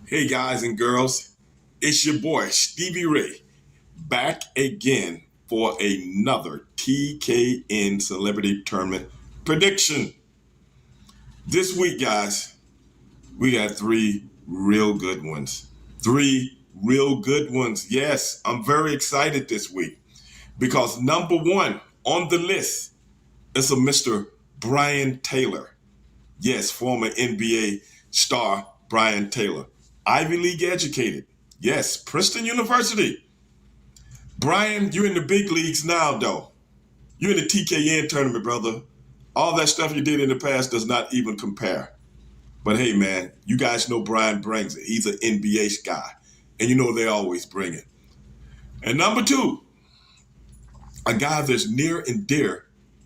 Hey guys and girls, it's your boy Stevie Ray back again for another TKN Celebrity Tournament prediction. This week, guys, we got three real good ones. Yes, I'm very excited this week because number one on the list is a Mr. Brian Taylor. Yes, former NBA star Brian Taylor. Ivy League educated. Yes, Princeton University. Brian, you're in the big leagues now, though. You're in the TKN tournament, brother. All that stuff you did in the past does not even compare. But hey, man, you guys know Brian brings it. He's an NBA guy. And you know they always bring it. And number two, a guy that's near and dear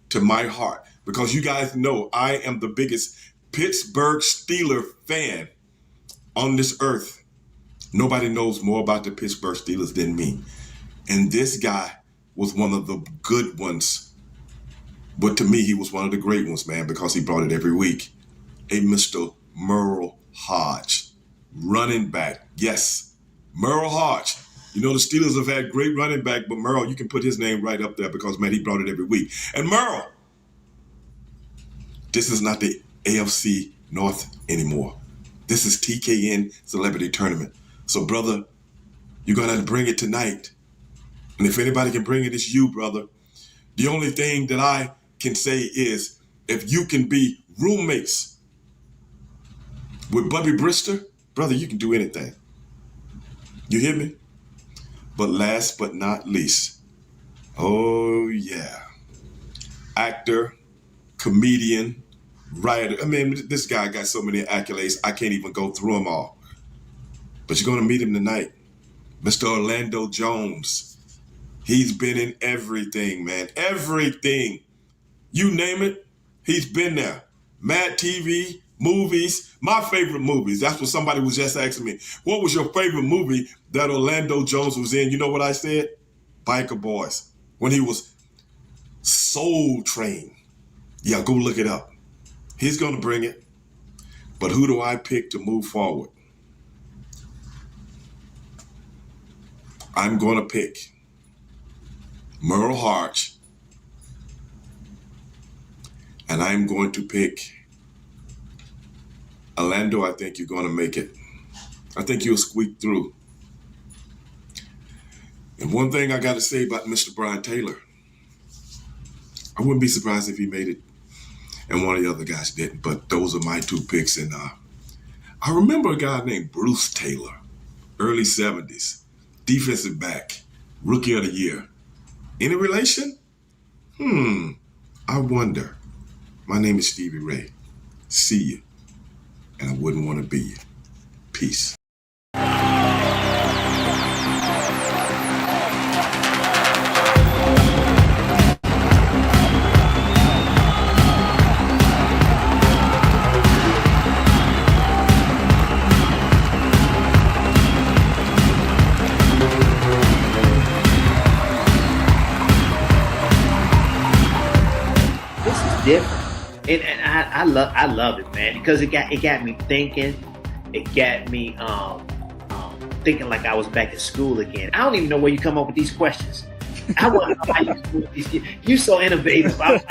to my heart. Because you guys know I am the biggest Pittsburgh Steelers fan on this earth. Nobody knows more about the Pittsburgh Steelers than me. And this guy was one of the good ones. But to me, he was one of the great ones, man, because he brought it every week. A Mr. Merle Hodge, running back. Yes, Merle Hodge. You know, the Steelers have had great running back, but Merle, you can put his name right up there because, man, he brought it every week. And Merle, this is not the AFC North anymore. This is TKN Celebrity Tournament. So, brother, you're going to bring it tonight. And if anybody can bring it, it's you, brother. The only thing that I can say is if you can be roommates with Bubby Brister, brother, you can do anything. You hear me? But last but not least, oh, yeah, actor, comedian, writer. I mean, this guy got so many accolades, I can't even go through them all. But you're going to meet him tonight. Mr. Orlando Jones. He's been in everything, man. Everything. You name it, he's been there. MADtv, movies, my favorite movies. That's what somebody was just asking me. What was your favorite movie that Orlando Jones was in? You know what I said? Biker Boys. When he was Soul Train. Yeah, go look it up. He's going to bring it. But who do I pick to move forward? I'm going to pick Merle Hodge. And I'm going to pick Orlando. I think you're going to make it. I think you'll squeak through. And one thing I got to say about Mr. Brian Taylor, I wouldn't be surprised if he made it and one of the other guys didn't, but those are my two picks. And I remember a guy named Bruce Taylor, early 70s, defensive back, rookie of the year. Any relation? I wonder. My name is Stevie Ray. See you. And I wouldn't want to be you. Peace. Different, and I love it, man, because it got me thinking. It got me thinking like I was back in school again. I don't even know where you come up with these questions. I want to know how you do these. You're so innovative. I'm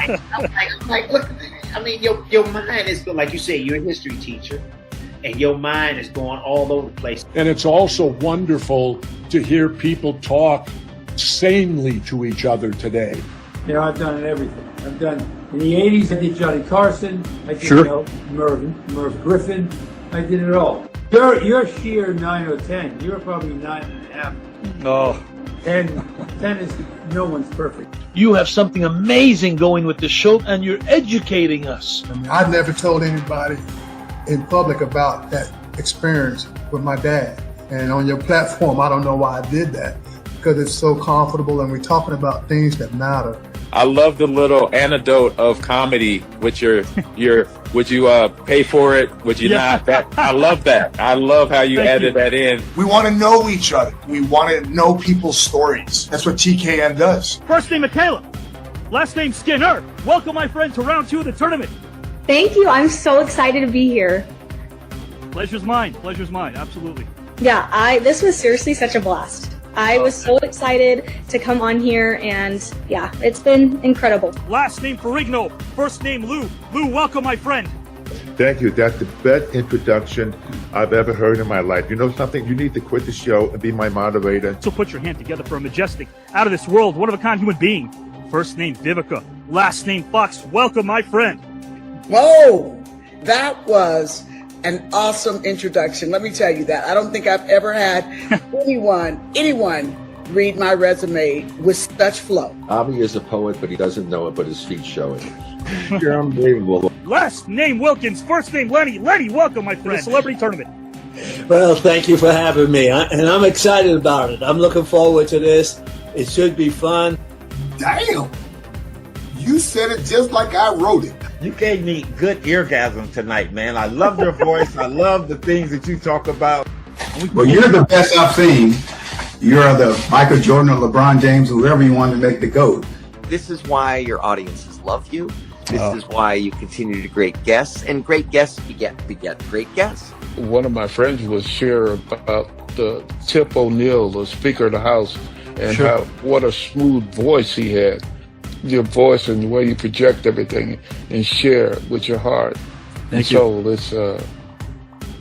like, look. I mean, your mind is good, like you say. You're a history teacher, and your mind is going all over the place. And it's also wonderful to hear people talk sanely to each other today. You know, I've done everything. I've done, in the 80s, I did Johnny Carson. I did, sure. Merv Griffin. I did it all. You're sheer 9 or 10. You're probably 9.5. Oh. 10 is, no one's perfect. You have something amazing going with the show, and you're educating us. I mean, I've never told anybody in public about that experience with my dad. And on your platform, I don't know why I did that, because it's so comfortable and we're talking about things that matter. I love the little anecdote of comedy, which would you pay for it? Would you not? I love that. I love how you added that in. We want to know each other. We want to know people's stories. That's what TKN does. First name Michaela, last name Skinner. Welcome, my friend, to round 2 of the tournament. Thank you. I'm so excited to be here. Pleasure's mine. Pleasure's mine. Absolutely. Yeah, this was seriously such a blast. I was so excited to come on here, and yeah, it's been incredible. Last name Ferrigno, first name Lou. Lou, welcome, my friend. Thank you. That's the best introduction I've ever heard in my life. You know something? You need to quit the show and be my moderator. So put your hand together for a majestic, out of this world, one-of-a-kind human being. First name Vivica, last name Fox. Welcome, my friend. Whoa, that was an awesome introduction. Let me tell you that. I don't think I've ever had anyone read my resume with such flow. Avi is a poet, but he doesn't know it, but his feet show it. You're unbelievable. Last name Wilkins, first name Lenny. Lenny, welcome, my friend. The celebrity tournament. Well, thank you for having me, and I'm excited about it. I'm looking forward to this. It should be fun. Damn! You said it just like I wrote it. You gave me good eargasm tonight, man. I love your voice. I love the things that you talk about. Well, you're the best I've seen. You're the Michael Jordan or LeBron James, whoever you want to make the GOAT. This is why your audiences love you. This is why you continue to great guests, and great guests beget great guests. One of my friends was share about the Tip O'Neill, the Speaker of the House, and what a smooth voice he had. Your voice and the way you project everything and share with your heart and soul.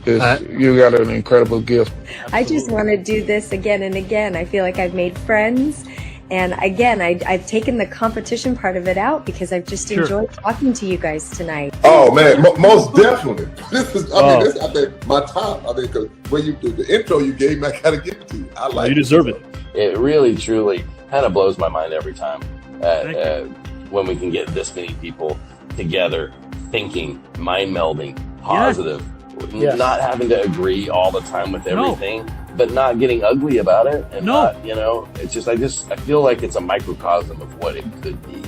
You got an incredible gift. I just want to do this again and again. I feel like I've made friends. And again, I've taken the competition part of it out because I've just enjoyed talking to you guys tonight. Oh man, most definitely. This is, I think my top. I mean, because when you do the intro you gave me, I gotta give it to you. I like. You deserve it. It really, truly, kind of blows my mind every time when we can get this many people together, thinking, mind melding, positive, not having to agree all the time with everything. But not getting ugly about it, and not, it's just I feel like it's a microcosm of what it could be.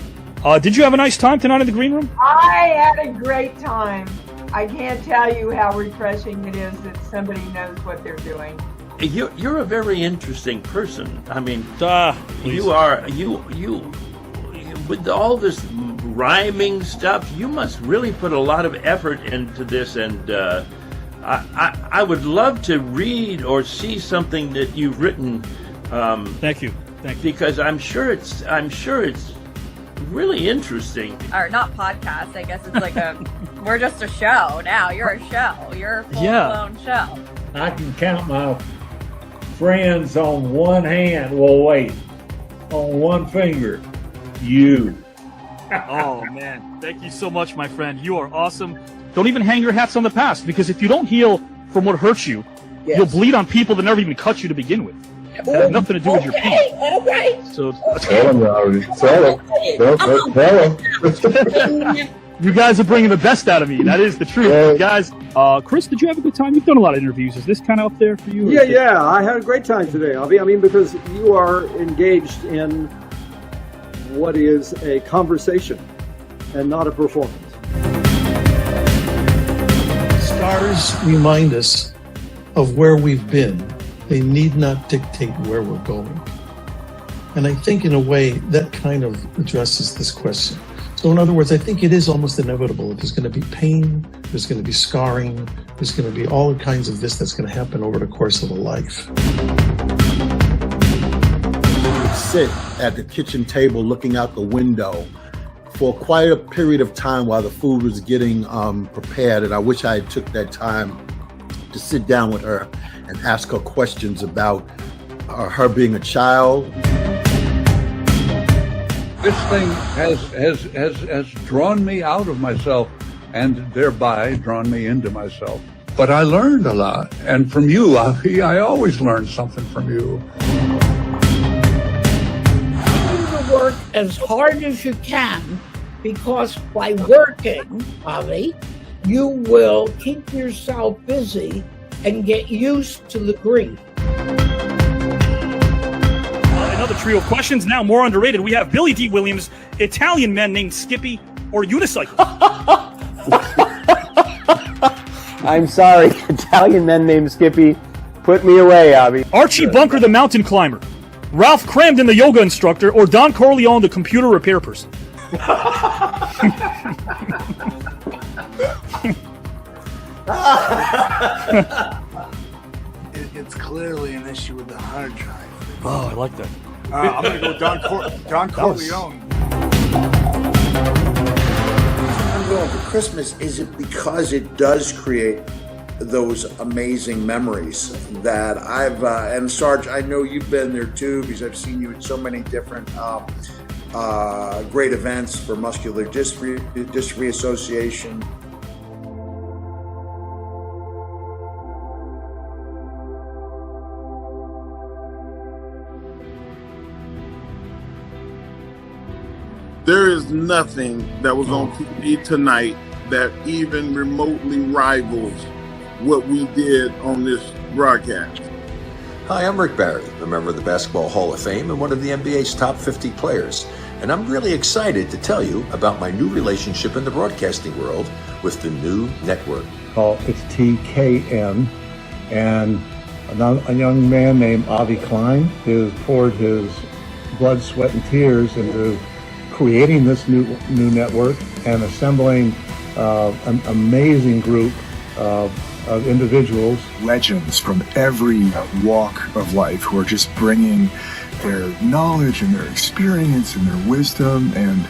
Did you have a nice time tonight in the green room? I had a great time. I can't tell you how refreshing it is that somebody knows what they're doing. You're a very interesting person. I mean, you with all this rhyming stuff, you must really put a lot of effort into this, and I would love to read or see something that you've written. Thank you. Because I'm sure it's really interesting. Or not podcast. I guess it's like we're just a show now. You're a show. You're a full-blown show. I can count my friends on one hand. Well, wait, on one finger. You. Oh man, thank you so much, my friend. You are awesome. Don't even hang your hats on the past, because if you don't heal from what hurts you, you'll bleed on people that never even cut you to begin with. It had nothing to do with your pain. Okay. So tell him, Rory. Tell him. You guys are bringing the best out of me. That is the truth, guys. Chris, did you have a good time? You've done a lot of interviews. Is this kind of up there for you? Yeah. I had a great time today, Avi. I mean, because you are engaged in what is a conversation and not a performance. Stars remind us of where we've been. They need not dictate where we're going. And I think in a way that kind of addresses this question. So in other words, I think it is almost inevitable that there's going to be pain, there's going to be scarring, there's going to be all kinds of this that's going to happen over the course of a life. Sit at the kitchen table looking out the window for quite a period of time while the food was getting prepared, and I wish I had took that time to sit down with her and ask her questions about her being a child. This thing has drawn me out of myself and thereby drawn me into myself. But I learned a lot, and from you, Avi, I always learn something from you. Work as hard as you can, because by working, Avi, you will keep yourself busy and get used to the grief. Another trio of questions, now more underrated. We have Billy D. Williams, Italian men named Skippy, or unicycle. I'm sorry, Italian men named Skippy. Put me away, Avi. Archie Bunker, the mountain climber. Ralph Cramden, the yoga instructor, or Don Corleone, the computer repair person? It's clearly an issue with the hard drive. Oh, I like that. I'm gonna go Don Corleone. I'm going for Christmas. Is it because it does create those amazing memories that and Sarge, I know you've been there too, because I've seen you at so many different great events for Muscular Dystrophy Association. There is nothing that was on TV tonight that even remotely rivals what we did on this broadcast. Hi, I'm Rick Barry, a member of the Basketball Hall of Fame and one of the NBA's top 50 players. And I'm really excited to tell you about my new relationship in the broadcasting world with the new network. It's TKN, and a young man named Avi Klein has poured his blood, sweat, and tears into creating this new network and assembling an amazing group of individuals. Legends from every walk of life who are just bringing their knowledge and their experience and their wisdom, and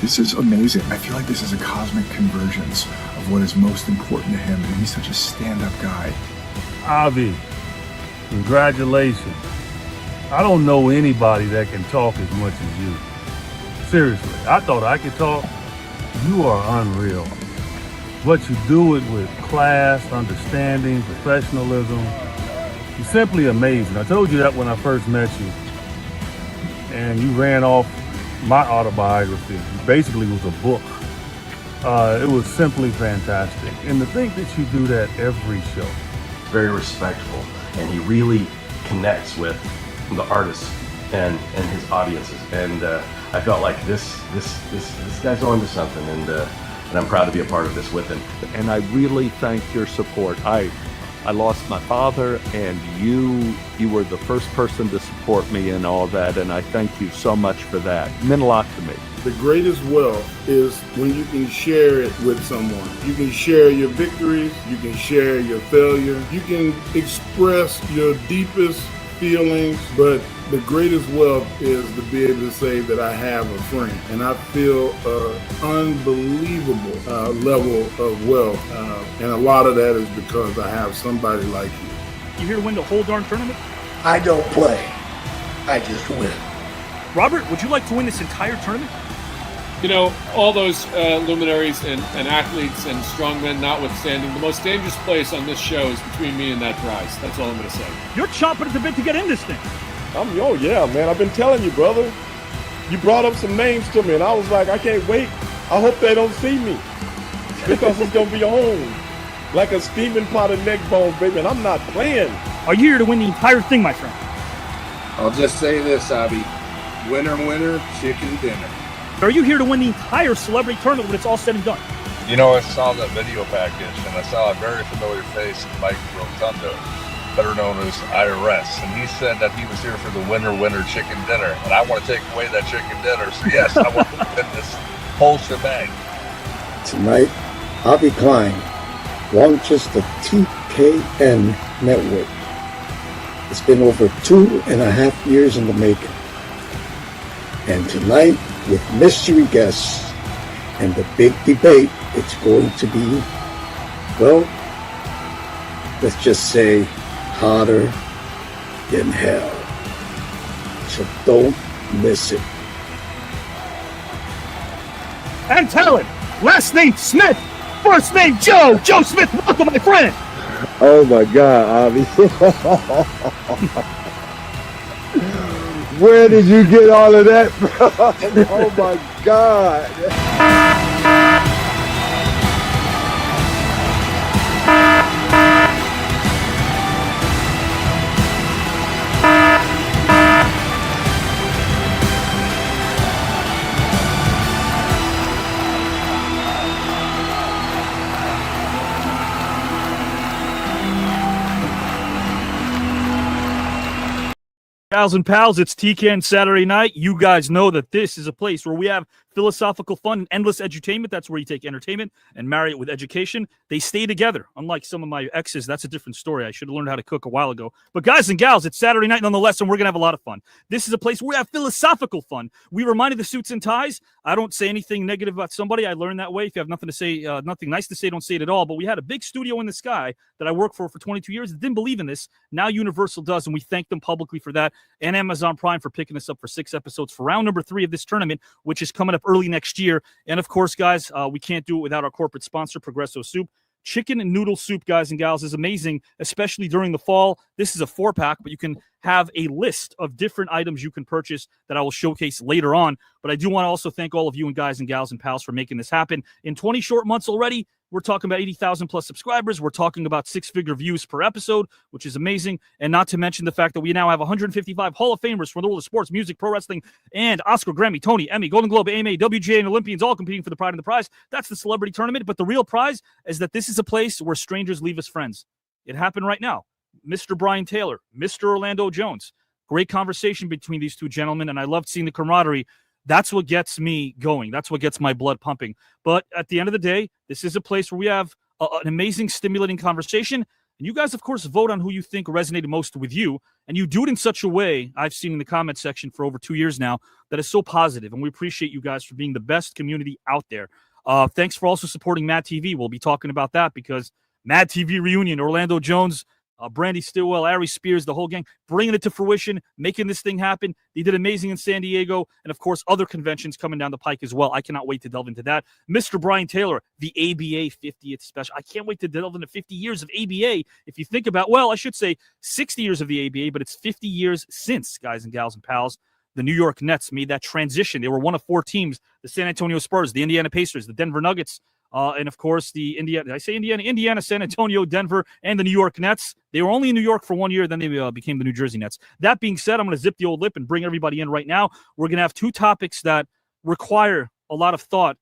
this is amazing. I feel like this is a cosmic convergence of what is most important to him, and he's such a stand-up guy. Avi, congratulations. I don't know anybody that can talk as much as you. Seriously, I thought I could talk. You are unreal. What you do it with class, understanding, professionalism. You're simply amazing. I told you that when I first met you. And you ran off my autobiography. It basically was a book. It was simply fantastic. And to think that you do that every show. Very respectful. And he really connects with the artists and his audiences. And I felt like this guy's on to something, and I'm proud to be a part of this with him. And I really thank your support. I lost my father, and you were the first person to support me in all that, and I thank you so much for that. It meant a lot to me. The greatest wealth is when you can share it with someone. You can share your victories, you can share your failure, you can express your deepest feelings, but the greatest wealth is to be able to say that I have a friend. And I feel an unbelievable level of wealth. And a lot of that is because I have somebody like you. You here to win the whole darn tournament? I don't play. I just win. Robert, would you like to win this entire tournament? You know, all those luminaries and athletes and strongmen notwithstanding, the most dangerous place on this show is between me and that prize. That's all I'm going to say. You're chomping at the bit to get in this thing. Oh yeah, man. I've been telling you, brother. You brought up some names to me, and I was like, I can't wait. I hope they don't see me, because it's gonna be on like a steaming pot of neck bones, baby. And I'm not playing. Are you here to win the entire thing, my friend? I'll just say this, Avi. Winner, winner, chicken dinner. Are you here to win the entire celebrity tournament when it's all said and done? You know, I saw that video package, and I saw a very familiar face in Mike Rotundo, better known as IRS, and he said that he was here for the winner chicken dinner, and I want to take away that chicken dinner. So yes, I want to win this whole shebang. Tonight, Avi Klein launches the TKN network. It's been over 2.5 years in the making. And tonight, with mystery guests and the big debate, it's going to be, well, let's just say, hotter than hell. So don't miss it. And talent, last name Smith, first name Joe Smith. Welcome, my friend. Oh my God, Avi. Where did you get all of that from? Oh my God. Pals and pals, it's TKN Saturday night. You guys know that this is a place where we have philosophical fun, and endless edutainment. That's where you take entertainment and marry it with education. They stay together. Unlike some of my exes, that's a different story. I should have learned how to cook a while ago. But guys and gals, it's Saturday night nonetheless, and we're going to have a lot of fun. This is a place where we have philosophical fun. We reminded the suits and ties. I don't say anything negative about somebody. I learned that way. If you have nothing to say, nothing nice to say, don't say it at all. But we had a big studio in the sky that I worked for 22 years that didn't believe in this. Now Universal does, and we thank them publicly for that, and Amazon Prime for picking us up for 6 episodes for round number 3 of this tournament, which is coming up early next year. And of course, guys, we can't do it without our corporate sponsor, Progresso Soup. Chicken and noodle soup, guys and gals, is amazing, especially during the fall. This is a 4-pack, but you can have a list of different items you can purchase that I will showcase later on. But I do want to also thank all of you and guys and gals and pals for making this happen. In 20 short months already, we're talking about 80,000 plus subscribers. We're talking about 6-figure views per episode, which is amazing. And not to mention the fact that we now have 155 Hall of Famers from the world of sports, music, pro wrestling, and Oscar, Grammy, Tony, Emmy, Golden Globe, AMA, WGA, and Olympians all competing for the pride and the prize. That's the celebrity tournament. But the real prize is that this is a place where strangers leave us friends. It happened right now. Mr. Brian Taylor, Mr. Orlando Jones. Great conversation between these two gentlemen, and I loved seeing the camaraderie. That's what gets me going. That's what gets my blood pumping. But at the end of the day, this is a place where we have an amazing, stimulating conversation. And you guys, of course, vote on who you think resonated most with you. And you do it in such a way, I've seen in the comment section for over 2 years now, that is so positive. And we appreciate you guys for being the best community out there. Thanks for also supporting MADtv. We'll be talking about that because MADtv reunion, Orlando Jones, Brandy Stillwell, Ari Spears, the whole gang, bringing it to fruition, making this thing happen. They did amazing in San Diego, and of course, other conventions coming down the pike as well. I cannot wait to delve into that. Mr. Brian Taylor, the ABA 50th special. I can't wait to delve into 50 years of ABA. If you think about, well, I should say 60 years of the ABA, but it's 50 years since, guys and gals and pals, the New York Nets made that transition. They were one of 4 teams, the San Antonio Spurs, the Indiana Pacers, the Denver Nuggets, and of course, the Indiana, did I say Indiana? Indiana, San Antonio, Denver, and the New York Nets. They were only in New York for 1 year, then they became the New Jersey Nets. That being said, I'm going to zip the old lip and bring everybody in right now. We're going to have 2 topics that require a lot of thought,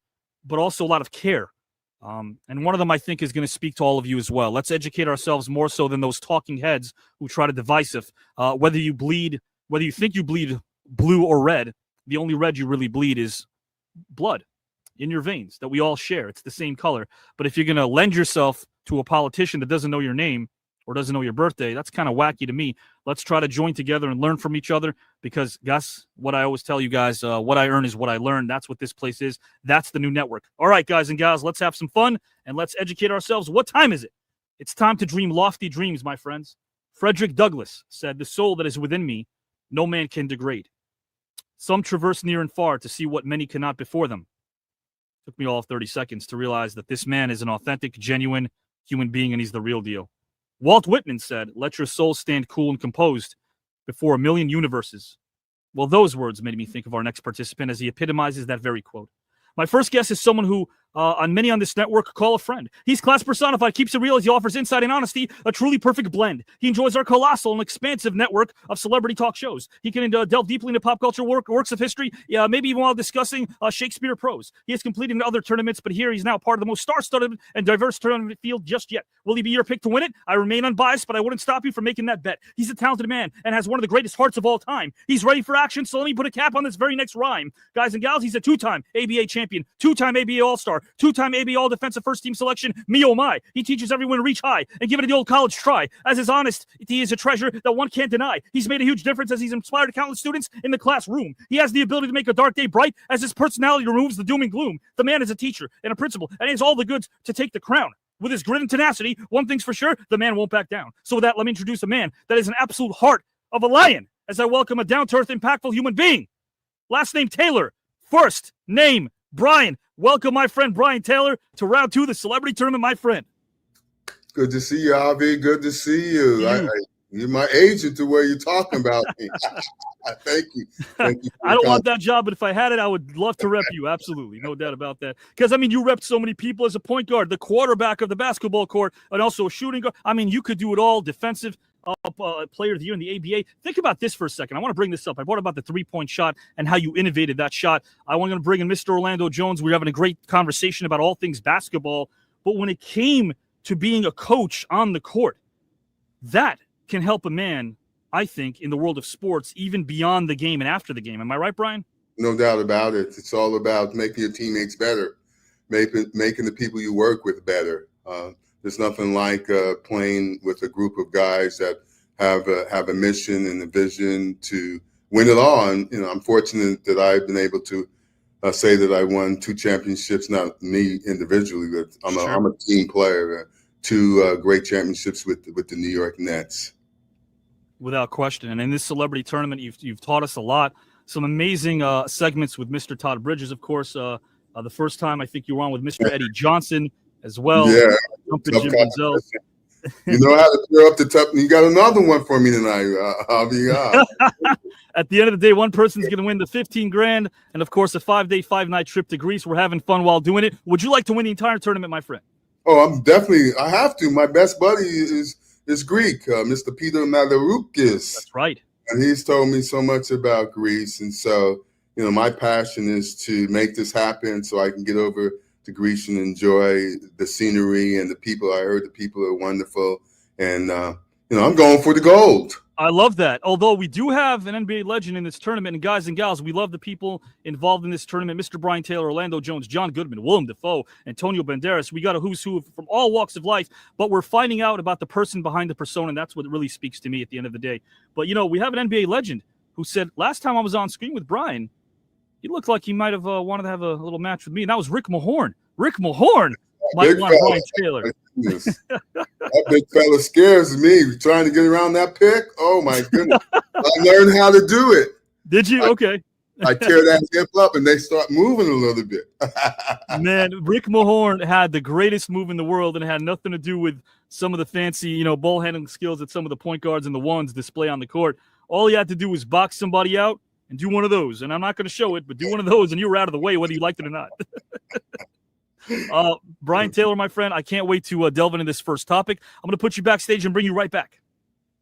but also a lot of care. And one of them, I think, is going to speak to all of you as well. Let's educate ourselves more so than those talking heads who try to divide us. Whether you think you bleed blue or red, the only red you really bleed is blood in your veins that we all share. It's the same color. But if you're going to lend yourself to a politician that doesn't know your name or doesn't know your birthday, that's kind of wacky to me. Let's try to join together and learn from each other because, Gus, what I always tell you guys, what I earn is what I learn. That's what this place is. That's the new network. All right, guys and gals, let's have some fun and let's educate ourselves. What time is it? It's time to dream lofty dreams, my friends. Frederick Douglass said, "The soul that is within me, no man can degrade. Some traverse near and far to see what many cannot before them." Took me all 30 seconds to realize that this man is an authentic, genuine human being, and he's the real deal. Walt Whitman said, "Let your soul stand cool and composed before a million universes." Well, those words made me think of our next participant as he epitomizes that very quote. My first guest is someone who, on many on this network, call a friend. He's class personified, keeps it real as he offers insight and honesty, a truly perfect blend. He enjoys our colossal and expansive network of celebrity talk shows. He can delve deeply into pop culture works of history, maybe even while discussing Shakespeare prose. He has completed other tournaments, but here he's now part of the most star-studded and diverse tournament field just yet. Will he be your pick to win it? I remain unbiased, but I wouldn't stop you from making that bet. He's a talented man and has one of the greatest hearts of all time. He's ready for action, so let me put a cap on this very next rhyme. Guys and gals, he's a 2-time ABA champion, 2-time ABA All-Star, 2-time ABA All-Defensive First-Team Selection, me oh my. He teaches everyone to reach high and give it the old college try. As his honest, he is a treasure that one can't deny. He's made a huge difference as he's inspired countless students in the classroom. He has the ability to make a dark day bright as his personality removes the doom and gloom. The man is a teacher and a principal and he has all the goods to take the crown. With his grit and tenacity, one thing's for sure, the man won't back down. So with that, let me introduce a man that is an absolute heart of a lion as I welcome a down-to-earth, impactful human being. Last name Taylor, first name Brian. Welcome, my friend Brian Taylor, to round 2 of the celebrity tournament, my friend. Good to see you, Avi. Good to see you. You're my agent to where you're talking about me. Thank you. Thank you. I don't want that job, but if I had it, I would love to rep you. Absolutely. No doubt about that. Because, I mean, you repped so many people as a point guard, the quarterback of the basketball court, and also a shooting guard. I mean, you could do it all. Defensive player of the year in the ABA. Think about this for a second. I want to bring this up. I brought about the 3-point shot and how you innovated that shot. I want to bring in Mr. Orlando Jones. We're having a great conversation about all things basketball. But when it came to being a coach on the court, that can help a man, I think, in the world of sports, even beyond the game and after the game. Am I right, Brian? No doubt about it. It's all about making your teammates better, making the people you work with better. There's nothing like playing with a group of guys that have a mission and a vision to win it all. And I'm fortunate that I've been able to say that I won 2 championships, not me individually, but I'm a team player. 2 great championships with the New York Nets. Without question. And in this celebrity tournament, you've taught us a lot. Some amazing segments with Mr. Todd Bridges, of course. The first time I think you were on with Mr. Eddie Johnson as well. Yeah. Jim Brazil. You know how to clear up the tough. You got another one for me tonight. At the end of the day, one person's going to win the $15,000 and, of course, a 5-day, 5-night trip to Greece. We're having fun while doing it. Would you like to win the entire tournament, my friend? Oh, I have to. My best buddy is Greek, Mr. Peter Madaroukis. That's right. And he's told me so much about Greece. And so, my passion is to make this happen so I can get over to Greece and enjoy the scenery and the people. I heard the people are wonderful. And, I'm going for the gold. I love that. Although we do have an NBA legend in this tournament, and guys and gals, we love the people involved in this tournament. Mr. Brian Taylor, Orlando Jones, John Goodman, Willem Dafoe, Antonio Banderas. We got a who's who from all walks of life, but we're finding out about the person behind the persona, and that's what really speaks to me at the end of the day. But, we have an NBA legend who said, last time I was on screen with Brian, he looked like he might have wanted to have a little match with me, and that was Rick Mahorn. Rick Mahorn might want Brian Taylor. That big fella scares me. Trying to get around that pick. Oh my goodness! I learned how to do it. Did you? Okay. I tear that hip up and they start moving a little bit. Man, Rick Mahorn had the greatest move in the world, and it had nothing to do with some of the fancy, ball handling skills that some of the point guards and the ones display on the court. All he had to do was box somebody out and do one of those. And I'm not going to show it, but do one of those, and you were out of the way, whether you liked it or not. Brian Taylor, my friend, I can't wait to delve into this first topic. I'm going to put you backstage and bring you right back.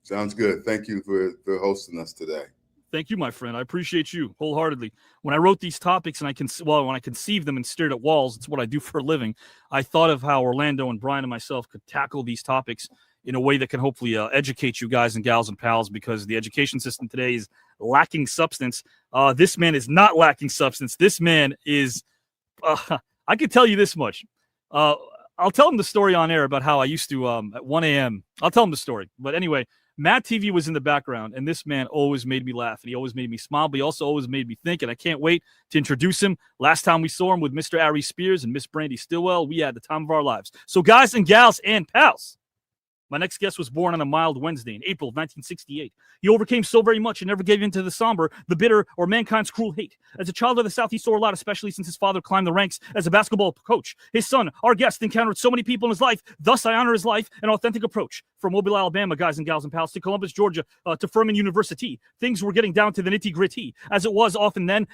Sounds good. Thank you for hosting us today. Thank you, my friend. I appreciate you wholeheartedly. When I wrote these topics and when I conceived them and stared at walls, it's what I do for a living. I thought of how Orlando and Brian and myself could tackle these topics in a way that can hopefully educate you guys and gals and pals, because the education system today is lacking substance. This man is not lacking substance. This man is, I can tell you this much. I'll tell him the story on air about how I used to, at 1 a.m., I'll tell him the story. But anyway, MADtv was in the background, and this man always made me laugh, and he always made me smile, but he also always made me think, and I can't wait to introduce him. Last time we saw him with Mr. Ari Spears and Miss Brandy Stillwell, we had the time of our lives. So guys and gals and pals, my next guest was born on a mild Wednesday in April of 1968. He overcame so very much and never gave in to the somber, the bitter, or mankind's cruel hate. As a child of the South, he saw a lot, especially since his father climbed the ranks as a basketball coach. His son, our guest, encountered so many people in his life. Thus, I honor his life and authentic approach. From Mobile, Alabama, guys and gals and pals, to Columbus, Georgia, to Furman University. Things were getting down to the nitty-gritty. As it was often then,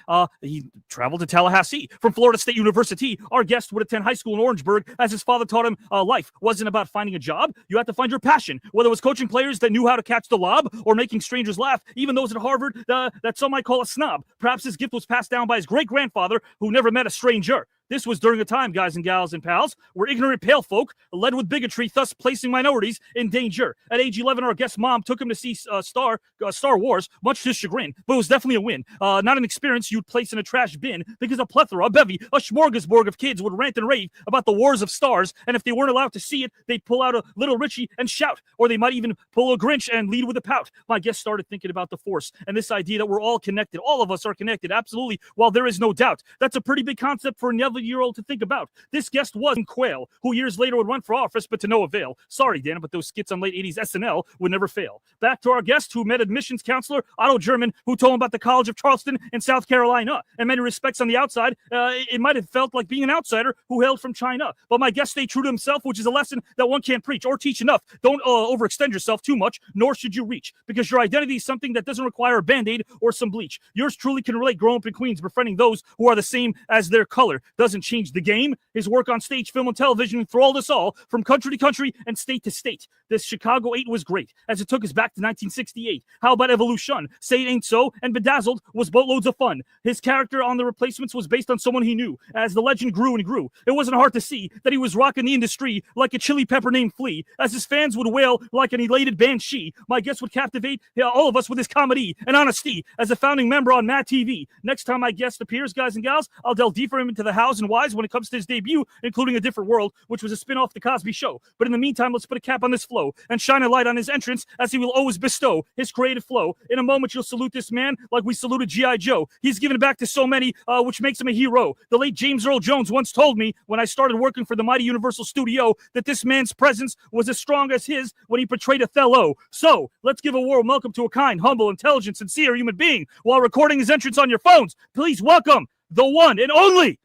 he traveled to Tallahassee. From Florida State University, our guest would attend high school in Orangeburg, as his father taught him life wasn't about finding a job. You had to find your passion, whether it was coaching players that knew how to catch the lob or making strangers laugh, even those at Harvard that some might call a snob. Perhaps his gift was passed down by his great-grandfather, who never met a stranger. This was during a time, guys and gals and pals, where ignorant pale folk led with bigotry, thus placing minorities in danger. At age 11, our guest's mom took him to see Star Wars, much to his chagrin, but it was definitely a win. Not an experience you'd place in a trash bin, because a plethora, a bevy, a smorgasbord of kids would rant and rave about the wars of stars, and if they weren't allowed to see it, they'd pull out a Little Richie and shout, or they might even pull a Grinch and lead with a pout. My guest started thinking about the Force, and this idea that we're all connected. All of us are connected, absolutely, while there is no doubt. That's a pretty big concept for an 11-year-old to think about. This guest was Quayle, who years later would run for office, but to no avail. Sorry, Dan, but those skits on late 80s SNL would never fail. Back to our guest, who met admissions counselor Otto German, who told him about the College of Charleston in South Carolina. In many respects, on the outside, it might have felt like being an outsider who hailed from China. But my guest stayed true to himself, which is a lesson that one can't preach or teach enough. Don't overextend yourself too much, nor should you reach, because your identity is something that doesn't require a Band-Aid or some bleach. Yours truly can relate growing up in Queens, befriending those who are the same as their color. Doesn't wasn't change the game. His work on stage, film, and television enthralled us all from country to country and state to state. This Chicago 8 was great, as it took us back to 1968. How about Evolution? Say It Ain't So and Bedazzled was boatloads of fun. His character on The Replacements was based on someone he knew. As the legend grew and grew, it wasn't hard to see that he was rocking the industry like a chili pepper named Flea. As his fans would wail like an elated banshee, my guest would captivate all of us with his comedy and honesty. As a founding member on MADtv, next time my guest appears, guys and gals, I'll delve deeper into the hows and whys when it comes to his debut, including A Different World, which was a spin-off of The Cosby Show. But in the meantime, let's put a cap on this flow and shine a light on his entrance, as he will always bestow his creative flow. In a moment, you'll salute this man like we saluted G.I. Joe. He's given back to so many, which makes him a hero. The late James Earl Jones once told me when I started working for the mighty Universal Studio that this man's presence was as strong as his when he portrayed Othello. So, let's give a warm welcome to a kind, humble, intelligent, sincere human being while recording his entrance on your phones. Please welcome the one and only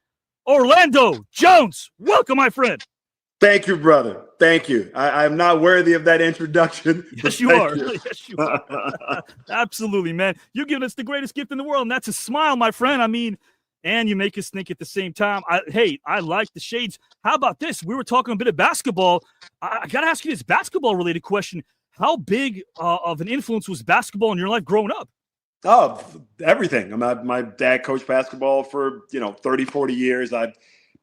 Orlando Jones. Welcome, my friend. Thank you, brother. Thank you. I'm not worthy of that introduction. Yes, you are. Yes, you are. Absolutely, man. You're giving us the greatest gift in the world, and that's a smile, my friend. I mean, and you make us think at the same time. I like the shades. How about this? We were talking a bit of basketball. I got to ask you this basketball-related question. How big of an influence was basketball in your life growing up? Oh, everything. My dad coached basketball for, 30, 40 years. I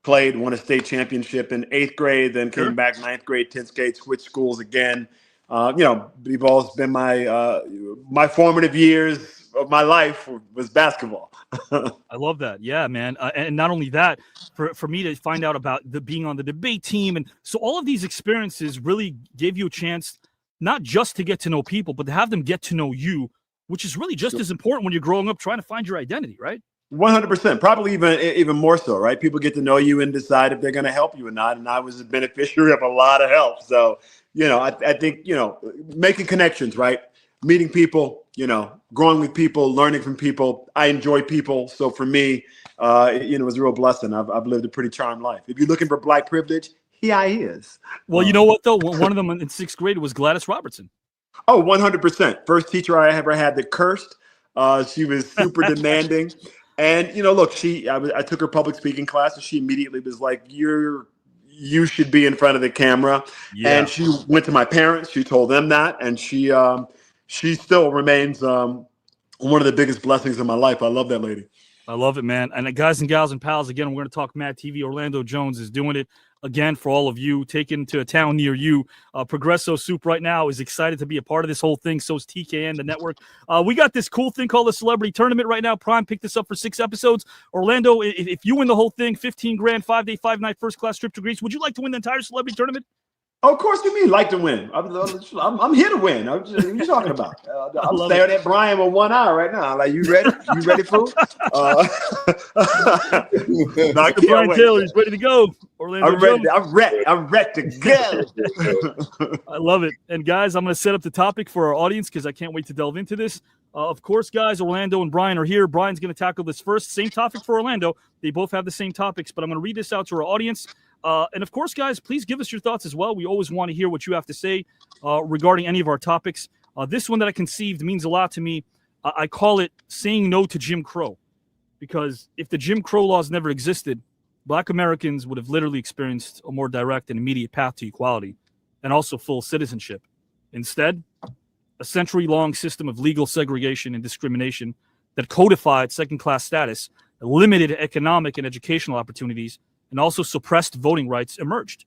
played, won a state championship in 8th grade, then came back 9th grade, 10th grade, switched schools again. Ball's been my formative years of my life was basketball. I love that. Yeah, man. And not only that, for me to find out about being on the debate team. And so all of these experiences really gave you a chance not just to get to know people, but to have them get to know you, which is really just as important when you're growing up trying to find your identity, right? 100%, probably even more so, right? People get to know you and decide if they're going to help you or not. And I was a beneficiary of a lot of help. So, I think, making connections, right? Meeting people, growing with people, learning from people. I enjoy people. So for me, it was a real blessing. I've lived a pretty charmed life. If you're looking for Black privilege, here I is. Well, you know what, though? One of them in 6th grade was Gladys Robertson. Oh, 100%. First teacher I ever had that cursed. She was super demanding. And, look, I took her public speaking class, and she immediately was like, you should be in front of the camera. Yeah. And she went to my parents. She told them that. And she still remains one of the biggest blessings in my life. I love that lady. I love it, man. And guys and gals and pals, again, we're going to talk MADtv. Orlando Jones is doing it again for all of you, taken to a town near you. Progresso Soup right now is excited to be a part of this whole thing. So is TKN, the network. We got this cool thing called the Celebrity Tournament right now. Prime picked this up for 6 episodes. Orlando, if you win the whole thing, 15 grand, 5-day, 5-night first-class trip to Greece, would you like to win the entire Celebrity Tournament? Oh, of course, you mean like to win. I'm here to win. What are you talking about? I'm staring at Brian with one eye right now. Like, you ready? You ready, fool? Brian Taylor, he's ready to go. Orlando I'm ready. I'm ready to go. I love it. And guys, I'm going to set up the topic for our audience because I can't wait to delve into this. Of course, guys, Orlando and Brian are here. Brian's going to tackle this first. Same topic for Orlando. They both have the same topics, but I'm going to read this out to our audience. And of course, guys, please give us your thoughts as well. We always want to hear what you have to say regarding any of our topics. This one that I conceived means a lot to me. I call it saying no to Jim Crow, because if the Jim Crow laws never existed, Black Americans would have literally experienced a more direct and immediate path to equality and also full citizenship. Instead, a century-long system of legal segregation and discrimination that codified second-class status, limited economic and educational opportunities, and also suppressed voting rights emerged.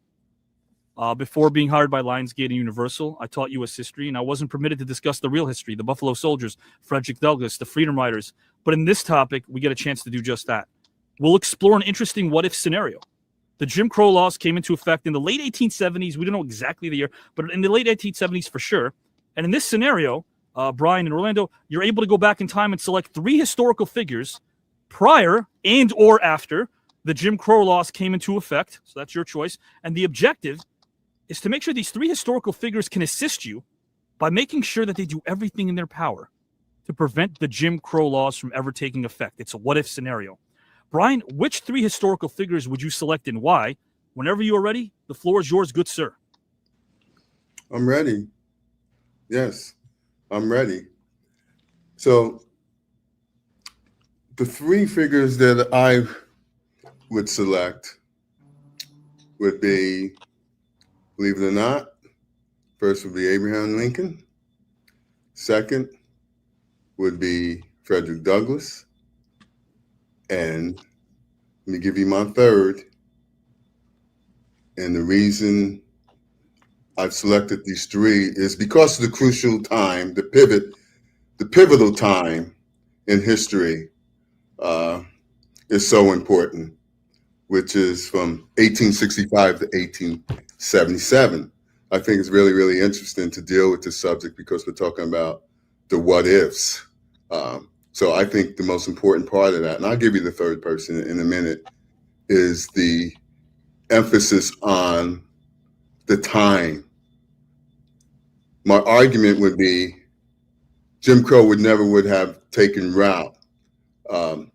Before being hired by Lionsgate and Universal, I taught U.S. history, and I wasn't permitted to discuss the real history, the Buffalo Soldiers, Frederick Douglass, the Freedom Riders. But in this topic, we get a chance to do just that. We'll explore an interesting what-if scenario. The Jim Crow laws came into effect in the late 1870s. We don't know exactly the year, but in the late 1870s for sure. And in this scenario, Brian and Orlando, you're able to go back in time and select 3 historical figures prior and or after the Jim Crow laws came into effect. So that's your choice. And the objective is to make sure these 3 historical figures can assist you by making sure that they do everything in their power to prevent the Jim Crow laws from ever taking effect. It's a what-if scenario. Brian, which 3 historical figures would you select and why? Whenever you are ready, the floor is yours, good sir. I'm ready. Yes, I'm ready. So the 3 figures that I would select would be, believe it or not, first would be Abraham Lincoln. Second would be Frederick Douglass. And let me give you my third. And the reason I've selected these three is because of the crucial time, the pivotal time in history is so important, which is from 1865 to 1877. I think it's really, really interesting to deal with this subject because we're talking about the what ifs. So I think the most important part of that, and I'll give you the third person in a minute, is the emphasis on the time. My argument would be Jim Crow would have taken route. I'm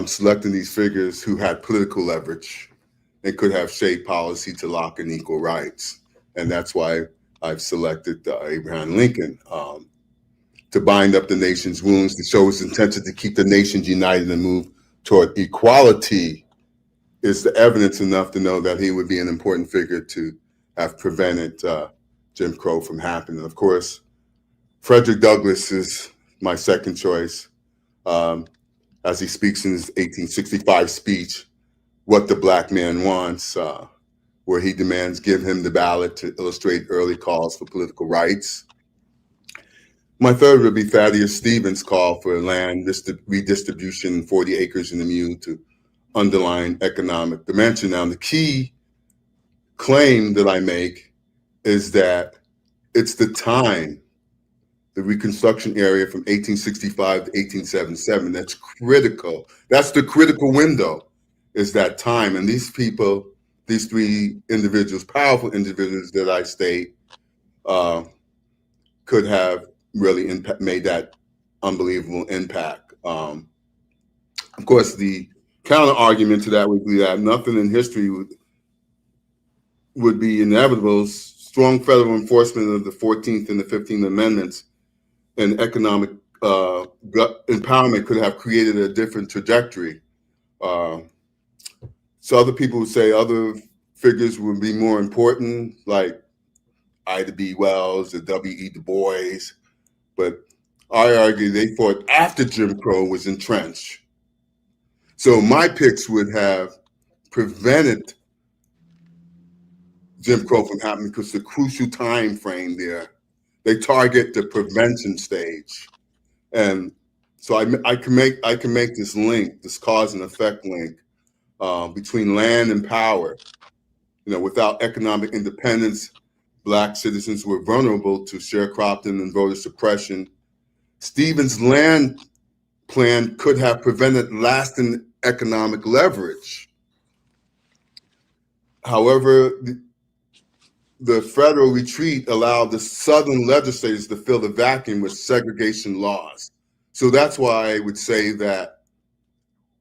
selecting these figures who had political leverage and could have shaped policy to lock in equal rights. And that's why I've selected Abraham Lincoln to bind up the nation's wounds, to show his intention to keep the nations united and move toward equality is the evidence enough to know that he would be an important figure to have prevented Jim Crow from happening. Of course, Frederick Douglass is my second choice. As he speaks in his 1865 speech, What the Black Man Wants, where he demands give him the ballot to illustrate early calls for political rights. My third would be Thaddeus Stevens' call for land redistribution, 40 acres in the Mule to underline economic dimension. Now, the key claim that I make is that it's the time, the Reconstruction area from 1865 to 1877, that's critical. That's the critical window, is that time. And these people, these three individuals, powerful individuals that I state, could have really made that unbelievable impact. Of course, the counter argument to that would be that nothing in history would be inevitable. Strong federal enforcement of the 14th and the 15th Amendments and economic empowerment could have created a different trajectory. So other people would say other figures would be more important, like Ida B. Wells or W.E. Du Bois, but I argue they fought after Jim Crow was entrenched. So my picks would have prevented Jim Crow from happening because the crucial time frame there, they target the prevention stage. And so I can make this link, this cause and effect link between land and power. You know, without economic independence, Black citizens were vulnerable to sharecropping and voter suppression. Stevens' land plan could have prevented lasting economic leverage. However, the federal retreat allowed the Southern legislators to fill the vacuum with segregation laws. So that's why I would say that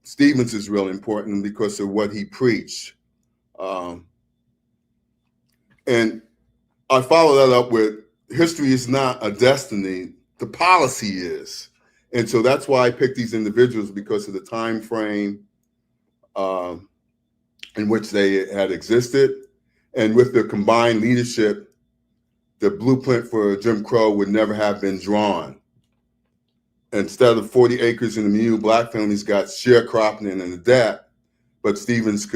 Stevens is really important because of what he preached. And I follow that up with history is not a destiny, the policy is. And so that's why I picked these individuals, because of the time frame in which they had existed. And with their combined leadership, the blueprint for Jim Crow would never have been drawn. Instead of 40 acres in the Mule, Black families got sharecropping and a debt, but Stevens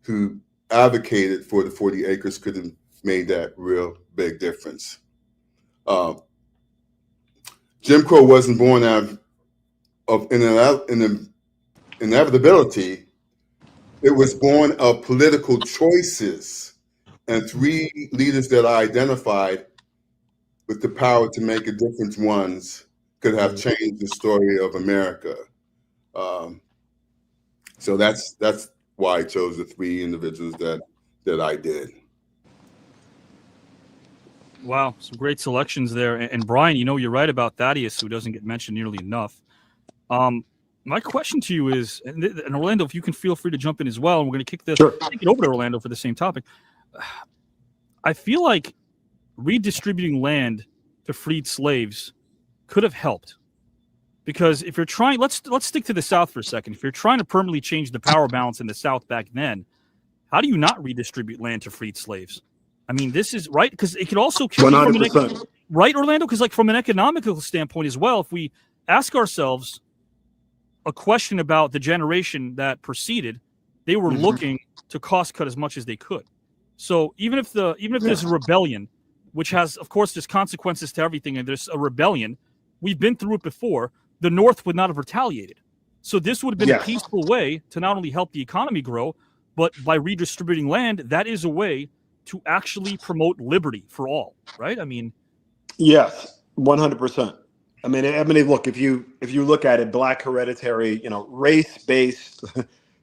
who advocated for the 40 acres, could have made that real big difference. Jim Crow wasn't born out of inevitability. It was born of political choices. And three leaders that I identified with the power to make a difference ones could have changed the story of America. So that's why I chose the three individuals that I did. Wow, some great selections there. And Brian, you know, you're right about Thaddeus, who doesn't get mentioned nearly enough. My question to you is, and Orlando, if you can feel free to jump in as well, and we're going to kick it over to Orlando for the same topic. I feel like redistributing land to freed slaves could have helped, Because if you're trying, let's stick to the South for a second. If you're trying to permanently change the power balance in the South back then, how do you not redistribute land to freed slaves? I mean, this is right, because it could also kill 100%. Right, Orlando? Because like from an economical standpoint as well, if we ask ourselves a question about the generation that preceded, they were looking to cost cut as much as they could. So even if there's a rebellion, which has, of course, there's consequences to everything, and there's a rebellion, we've been through it before, the North would not have retaliated. So this would have been a peaceful way to not only help the economy grow, but by redistributing land, that is a way to actually promote liberty for all, right? I mean, yes, 100%. I mean, look, if you look at it, Black hereditary, race-based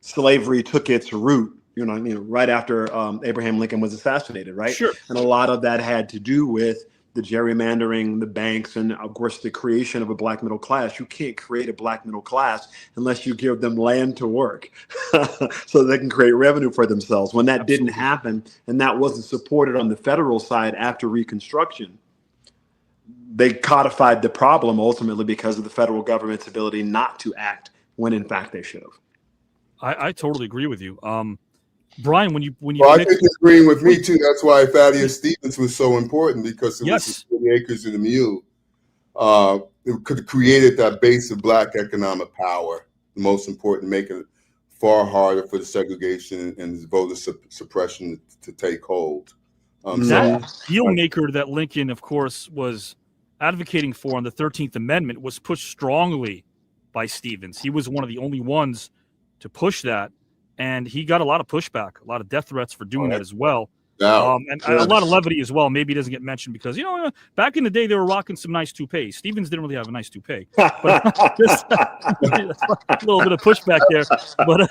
slavery took its root, right after Abraham Lincoln was assassinated, right? Sure. And a lot of that had to do with the gerrymandering, the banks, and of course the creation of a black middle class. You can't create a black middle class unless you give them land to work so they can create revenue for themselves. When that didn't happen, and that wasn't supported on the federal side after Reconstruction, they codified the problem ultimately because of the federal government's ability not to act when in fact they should have. I totally agree with you. Brian, when you I think you're agreeing with me too. That's why Thaddeus Stevens was so important, because it was the 40 acres and a mule. It could have created that base of black economic power, the most important, making it far harder for the segregation and voter suppression to take hold. That deal maker that Lincoln, of course, was advocating for on the 13th Amendment was pushed strongly by Stevens. He was one of the only ones to push that, and he got a lot of pushback, a lot of death threats for doing that as well. And a lot of levity as well. Maybe it doesn't get mentioned because, back in the day, they were rocking some nice toupees. Stevens didn't really have a nice toupee. But just a little bit of pushback there. But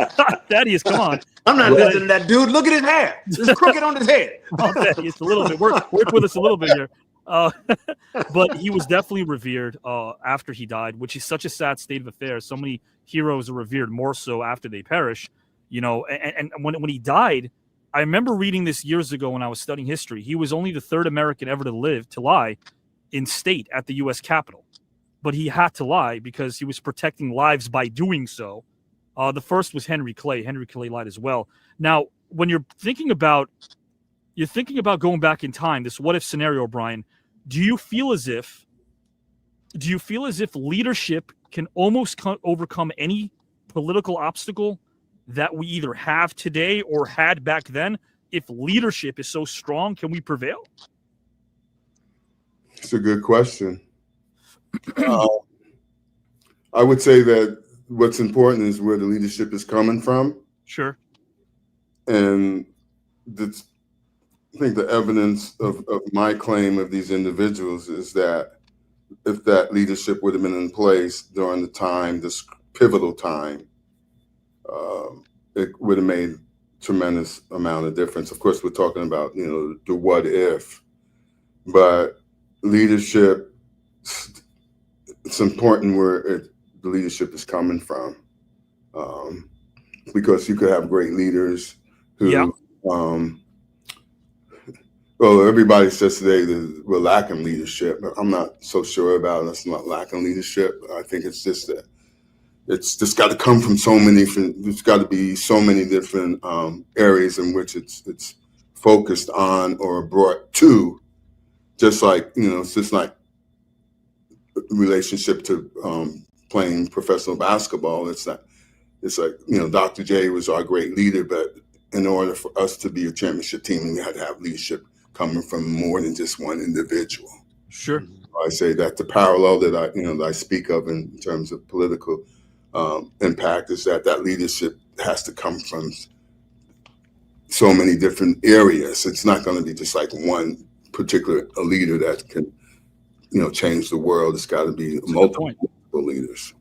Thaddeus, come on. I'm not listening to that dude. Look at his hair. It's crooked on his head. Thaddeus, a little bit. Work with us a little bit here. But he was definitely revered after he died, which is such a sad state of affairs. So many heroes are revered more so after they perish, and when he died, I remember reading this years ago when I was studying history. He was only the third American ever to lie in state at the U.S. Capitol, but he had to lie because he was protecting lives by doing so. The first was Henry Clay. Henry Clay lied as well. Now, when you're thinking about going back in time, this what if scenario, Brian, do you feel as if leadership can almost overcome any political obstacle that we either have today or had back then? If leadership is so strong, can we prevail? It's a good question. I would say that what's important is where the leadership is coming from. Sure. And I think the evidence of my claim of these individuals is that if that leadership would have been in place during the time, this pivotal time, it would have made tremendous amount of difference. Of course, we're talking about, the what if, but leadership, it's important where the leadership is coming from, because you could have great leaders who, well, everybody says today that we're lacking leadership, but I'm not so sure about us not lacking leadership. I think it's just that it's just got to come from so many different. There's got to be so many different areas in which it's focused on or brought to. Just like it's just like relationship to playing professional basketball. It's like Dr. J was our great leader, but in order for us to be a championship team, we had to have leadership coming from more than just one individual. Sure. I say that the parallel that I speak of in terms of political impact is that leadership has to come from so many different areas. It's not going to be just like one particular leader that can, change the world. It's got to be multiple leaders.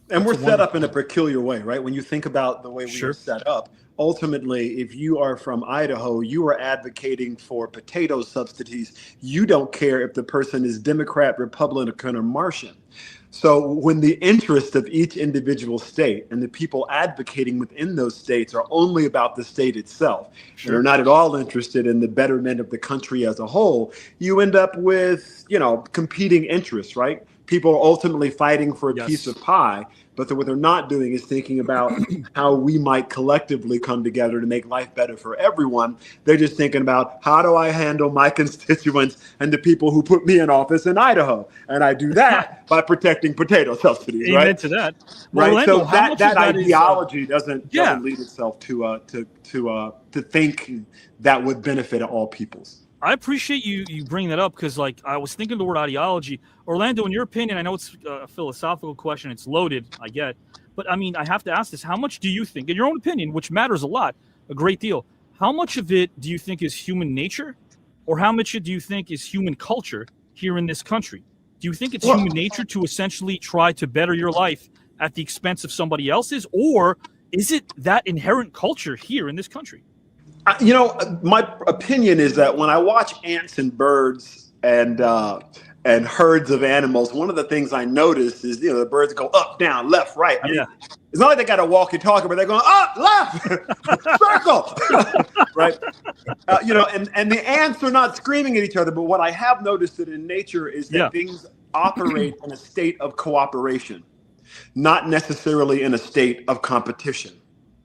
And we're set up in a peculiar way, right? When you think about the way we are set up, ultimately, if you are from Idaho, you are advocating for potato subsidies. You don't care if the person is Democrat, Republican, or Martian. So when the interests of each individual state and the people advocating within those states are only about the state itself, and are not at all interested in the betterment of the country as a whole, you end up with, competing interests, right? people are ultimately fighting for a Yes. piece of pie, but what they're not doing is thinking about how we might collectively come together to make life better for everyone. They're just thinking about, how do I handle my constituents and the people who put me in office in Idaho? And I do that by protecting potato subsidies, Amen right? to that. Well, Right. Orlando, So how much that of that is, ideology doesn't yeah. lead itself to think that would benefit all peoples. I appreciate you bringing that up, because like I was thinking the word ideology. Orlando, in your opinion, I know it's a philosophical question, it's loaded, I get, but I mean, I have to ask this: how much do you think, in your own opinion, which matters a lot, a great deal, how much of it do you think is human nature, or how much do you think is human culture here in this country? Do you think it's human nature to essentially try to better your life at the expense of somebody else's, or is it that inherent culture here in this country? You know, my opinion is that when I watch ants and birds and herds of animals, one of the things I notice is, the birds go up, down, left, right. I mean, it's not like they got a walkie-talkie, but they're going up, left, circle, right? And the ants are not screaming at each other. But what I have noticed that in nature is that things operate in a state of cooperation, not necessarily in a state of competition.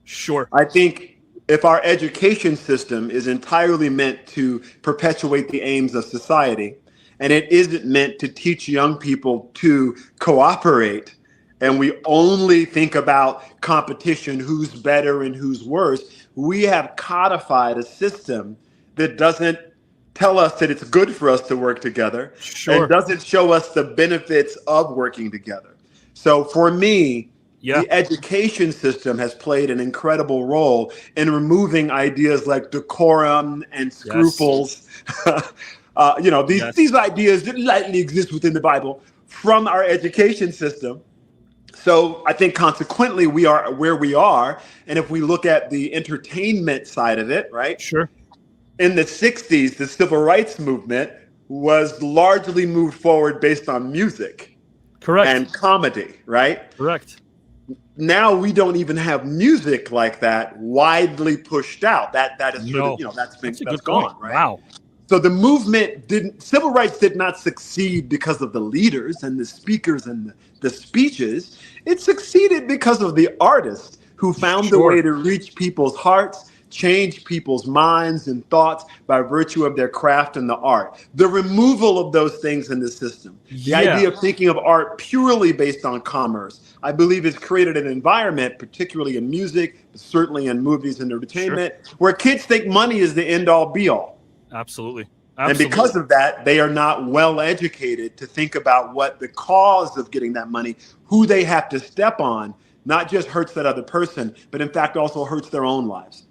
Sure. I think if our education system is entirely meant to perpetuate the aims of society, and it isn't meant to teach young people to cooperate, and we only think about competition, who's better and who's worse, we have codified a system that doesn't tell us that it's good for us to work together, and doesn't show us the benefits of working together. So for me, the education system has played an incredible role in removing ideas like decorum and scruples. These ideas that lightly exist within the Bible from our education system. So I think consequently we are where we are. And if we look at the entertainment side of it, right? Sure. In the 60s, the civil rights movement was largely moved forward based on music. Correct. And comedy, right? Correct. Now we don't even have music like that widely pushed out. That is sort of, that's gone, right? Wow. So the movement civil rights did not succeed because of the leaders and the speakers and the speeches. It succeeded because of the artists who found a way to reach people's hearts, change people's minds and thoughts by virtue of their craft and the art. The removal of those things in the system, the idea of thinking of art purely based on commerce, I believe has created an environment, particularly in music, certainly in movies and entertainment, where kids think money is the end all be all. Absolutely. And because of that, they are not well educated to think about what the cause of getting that money, who they have to step on, not just hurts that other person, but in fact also hurts their own lives.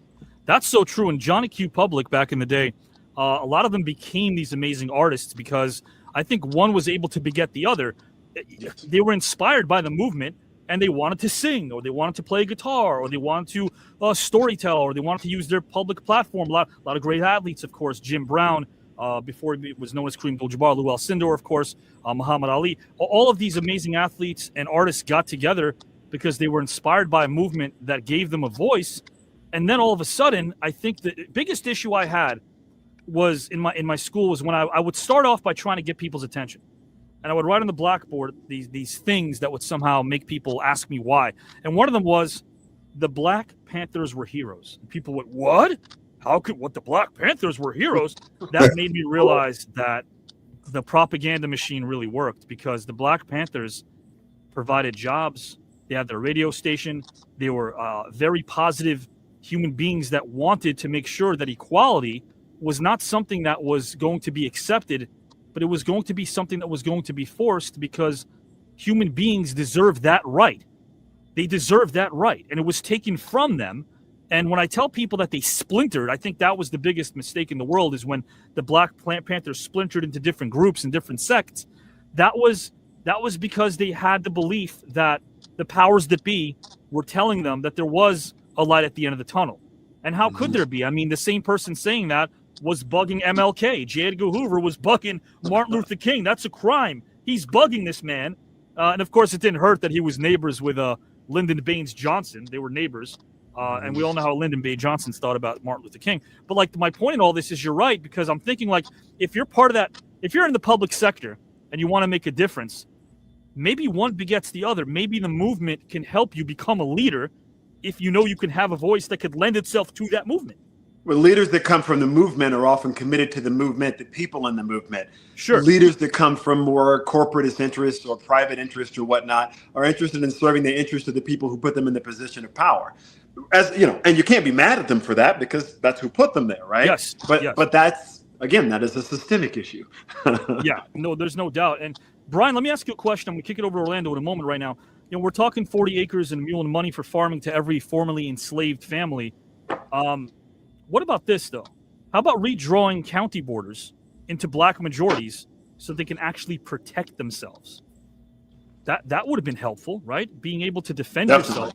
That's so true. And Johnny Q. Public back in the day, a lot of them became these amazing artists because I think one was able to beget the other. They were inspired by the movement and they wanted to sing, or they wanted to play guitar, or they wanted to storytell, or they wanted to use their public platform. A lot of great athletes, of course, Jim Brown, before he was known as Kareem Abdul-Jabbar, Lou Alcindor, of course, Muhammad Ali. All of these amazing athletes and artists got together because they were inspired by a movement that gave them a voice. And then all of a sudden, I think the biggest issue I had was in my school was when I would start off by trying to get people's attention. And I would write on the blackboard these things that would somehow make people ask me why. And one of them was the Black Panthers were heroes. And people went, what? The Black Panthers were heroes? That made me realize that the propaganda machine really worked, because the Black Panthers provided jobs. They had their radio station. They were very positive human beings that wanted to make sure that equality was not something that was going to be accepted, but it was going to be something that was going to be forced, because human beings deserve that right. They deserve that right. And it was taken from them. And when I tell people that they splintered, I think that was the biggest mistake in the world, is when the Black Panthers splintered into different groups and different sects. That was because they had the belief that the powers that be were telling them that there was a light at the end of the tunnel. And how could there be? I mean, the same person saying that was bugging MLK. J. Edgar Hoover was bugging Martin Luther King. That's a crime. He's bugging this man. And of course, it didn't hurt that he was neighbors with Lyndon Baines Johnson. They were neighbors. And we all know how Lyndon Baines Johnson thought about Martin Luther King. But like, my point in all this is, you're right, because I'm thinking, like, if you're part of that, if you're in the public sector and you want to make a difference, maybe one begets the other. Maybe the movement can help you become a leader if you know you can have a voice that could lend itself to that movement. Well, leaders that come from the movement are often committed to the movement, the people in the movement. Sure. Leaders that come from more corporatist interests or private interests or whatnot are interested in serving the interests of the people who put them in the position of power. As you know, and you can't be mad at them for that because that's who put them there, right? Yes. But that's, again, that is a systemic issue. Yeah, no, there's no doubt. And Brian, let me ask you a question. I'm going to kick it over to Orlando in a moment right now. You know, we're talking 40 acres and a mule and money for farming to every formerly enslaved family. What about this, though? How about redrawing county borders into black majorities so they can actually protect themselves? That would have been helpful, right? Being able to defend yourself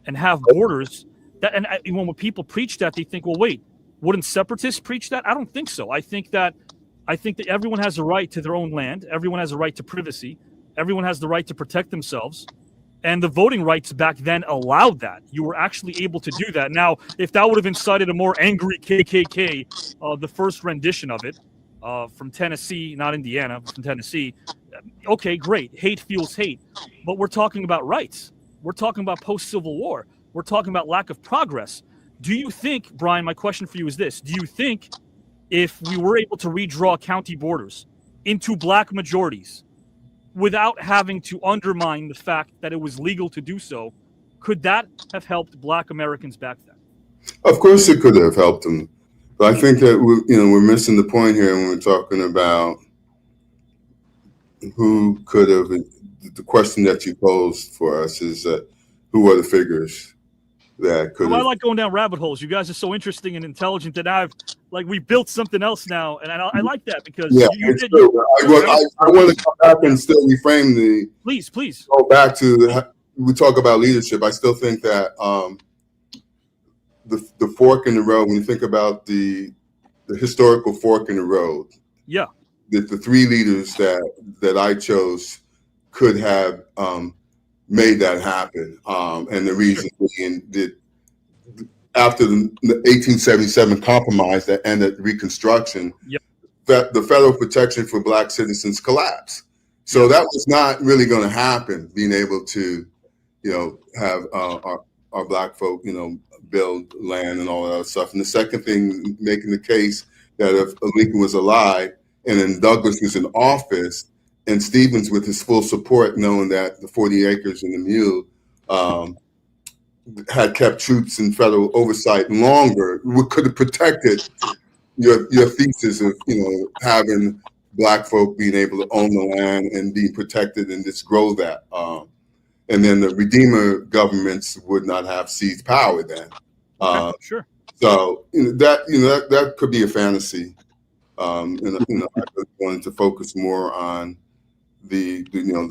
and have borders. And when people preach that, they think, well, wait, wouldn't separatists preach that? I don't think so. I think that everyone has a right to their own land. Everyone has a right to privacy. Everyone has the right to protect themselves. And the voting rights back then allowed that. You were actually able to do that. Now, if that would have incited a more angry KKK, the first rendition of it from Tennessee, not Indiana, from Tennessee, okay, great. Hate fuels hate. But we're talking about rights. We're talking about post-Civil War. We're talking about lack of progress. Do you think, Brian, my question for you is this. Do you think if we were able to redraw county borders into black majorities, without having to undermine the fact that it was legal to do so, could that have helped black Americans back then? Of course it could have helped them. But I think that we're missing the point here when we're talking about who could have. The question that you posed for us is who are the figures that could have. I like going down rabbit holes. You guys are so interesting and intelligent that we built something else now, and I like that because I want to come back and still reframe the. Please go back to we talk about leadership. I still think that the fork in the road. When you think about the historical fork in the road, yeah, the three leaders that I chose could have made that happen, and the reason being that after the 1877 compromise that ended Reconstruction, that the federal protection for black citizens collapsed. So that was not really going to happen, being able to, have our black folk, build land and all that other stuff. And the second thing, making the case that if Lincoln was alive and then Douglas was in office and Stevens with his full support, knowing that the 40 acres and the mule had kept troops in federal oversight longer, we could have protected your thesis of having black folk being able to own the land and being protected and just grow that. And then the Redeemer governments would not have seized power then. Sure. So that could be a fantasy. I wanted to focus more on the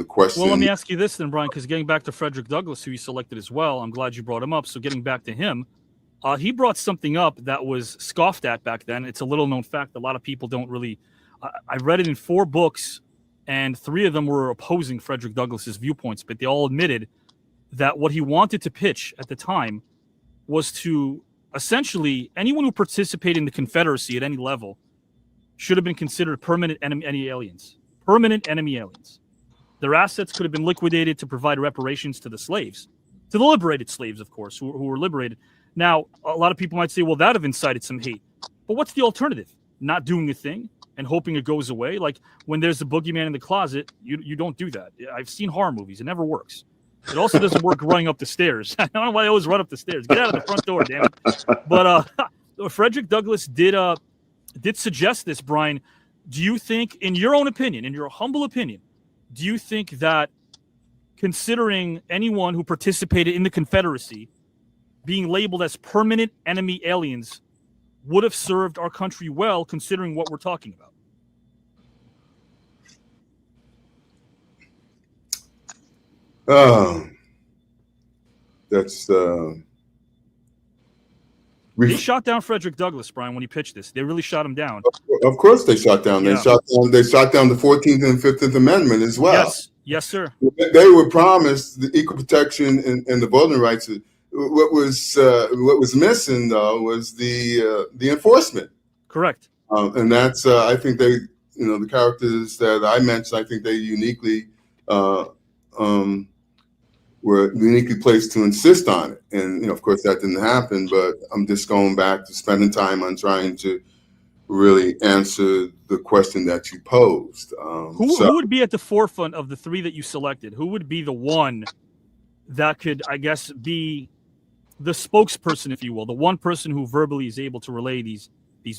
question. Well, let me ask you this then, Brian, because getting back to Frederick Douglass, who you selected as well, I'm glad you brought him up. So getting back to him, he brought something up that was scoffed at back then. It's a little known fact. A lot of people don't really. I read it in 4 books, and 3 of them were opposing Frederick Douglass's viewpoints, but they all admitted that what he wanted to pitch at the time was to essentially anyone who participated in the Confederacy at any level should have been considered permanent enemy aliens. Permanent enemy aliens. Their assets could have been liquidated to provide reparations to the slaves, to the liberated slaves, of course, who were liberated. Now, a lot of people might say, well, that have incited some hate. But what's the alternative? Not doing a thing and hoping it goes away? Like when there's a boogeyman in the closet, you don't do that. I've seen horror movies. It never works. It also doesn't work running up the stairs. I don't know why I always run up the stairs. Get out of the front door, damn it. But Frederick Douglass did suggest this, Brian. Do you think, in your own opinion, in your humble opinion, do you think that considering anyone who participated in the Confederacy being labeled as permanent enemy aliens would have served our country well, considering what we're talking about? That's they shot down Frederick Douglass, Brian, when he pitched this. They really shot him down. Of course they shot down. They shot down the 14th and 15th Amendment as well. Yes, sir. They were promised the equal protection and the voting rights. What was missing though was the enforcement. Correct. And that's I think they, the characters that I mentioned, I think they uniquely were uniquely placed to insist on it. And, of course, that didn't happen, but I'm just going back to spending time on trying to really answer the question that you posed. Who would be at the forefront of the three that you selected? Who would be the one that could, I guess, be the spokesperson, if you will, the one person who verbally is able to relay these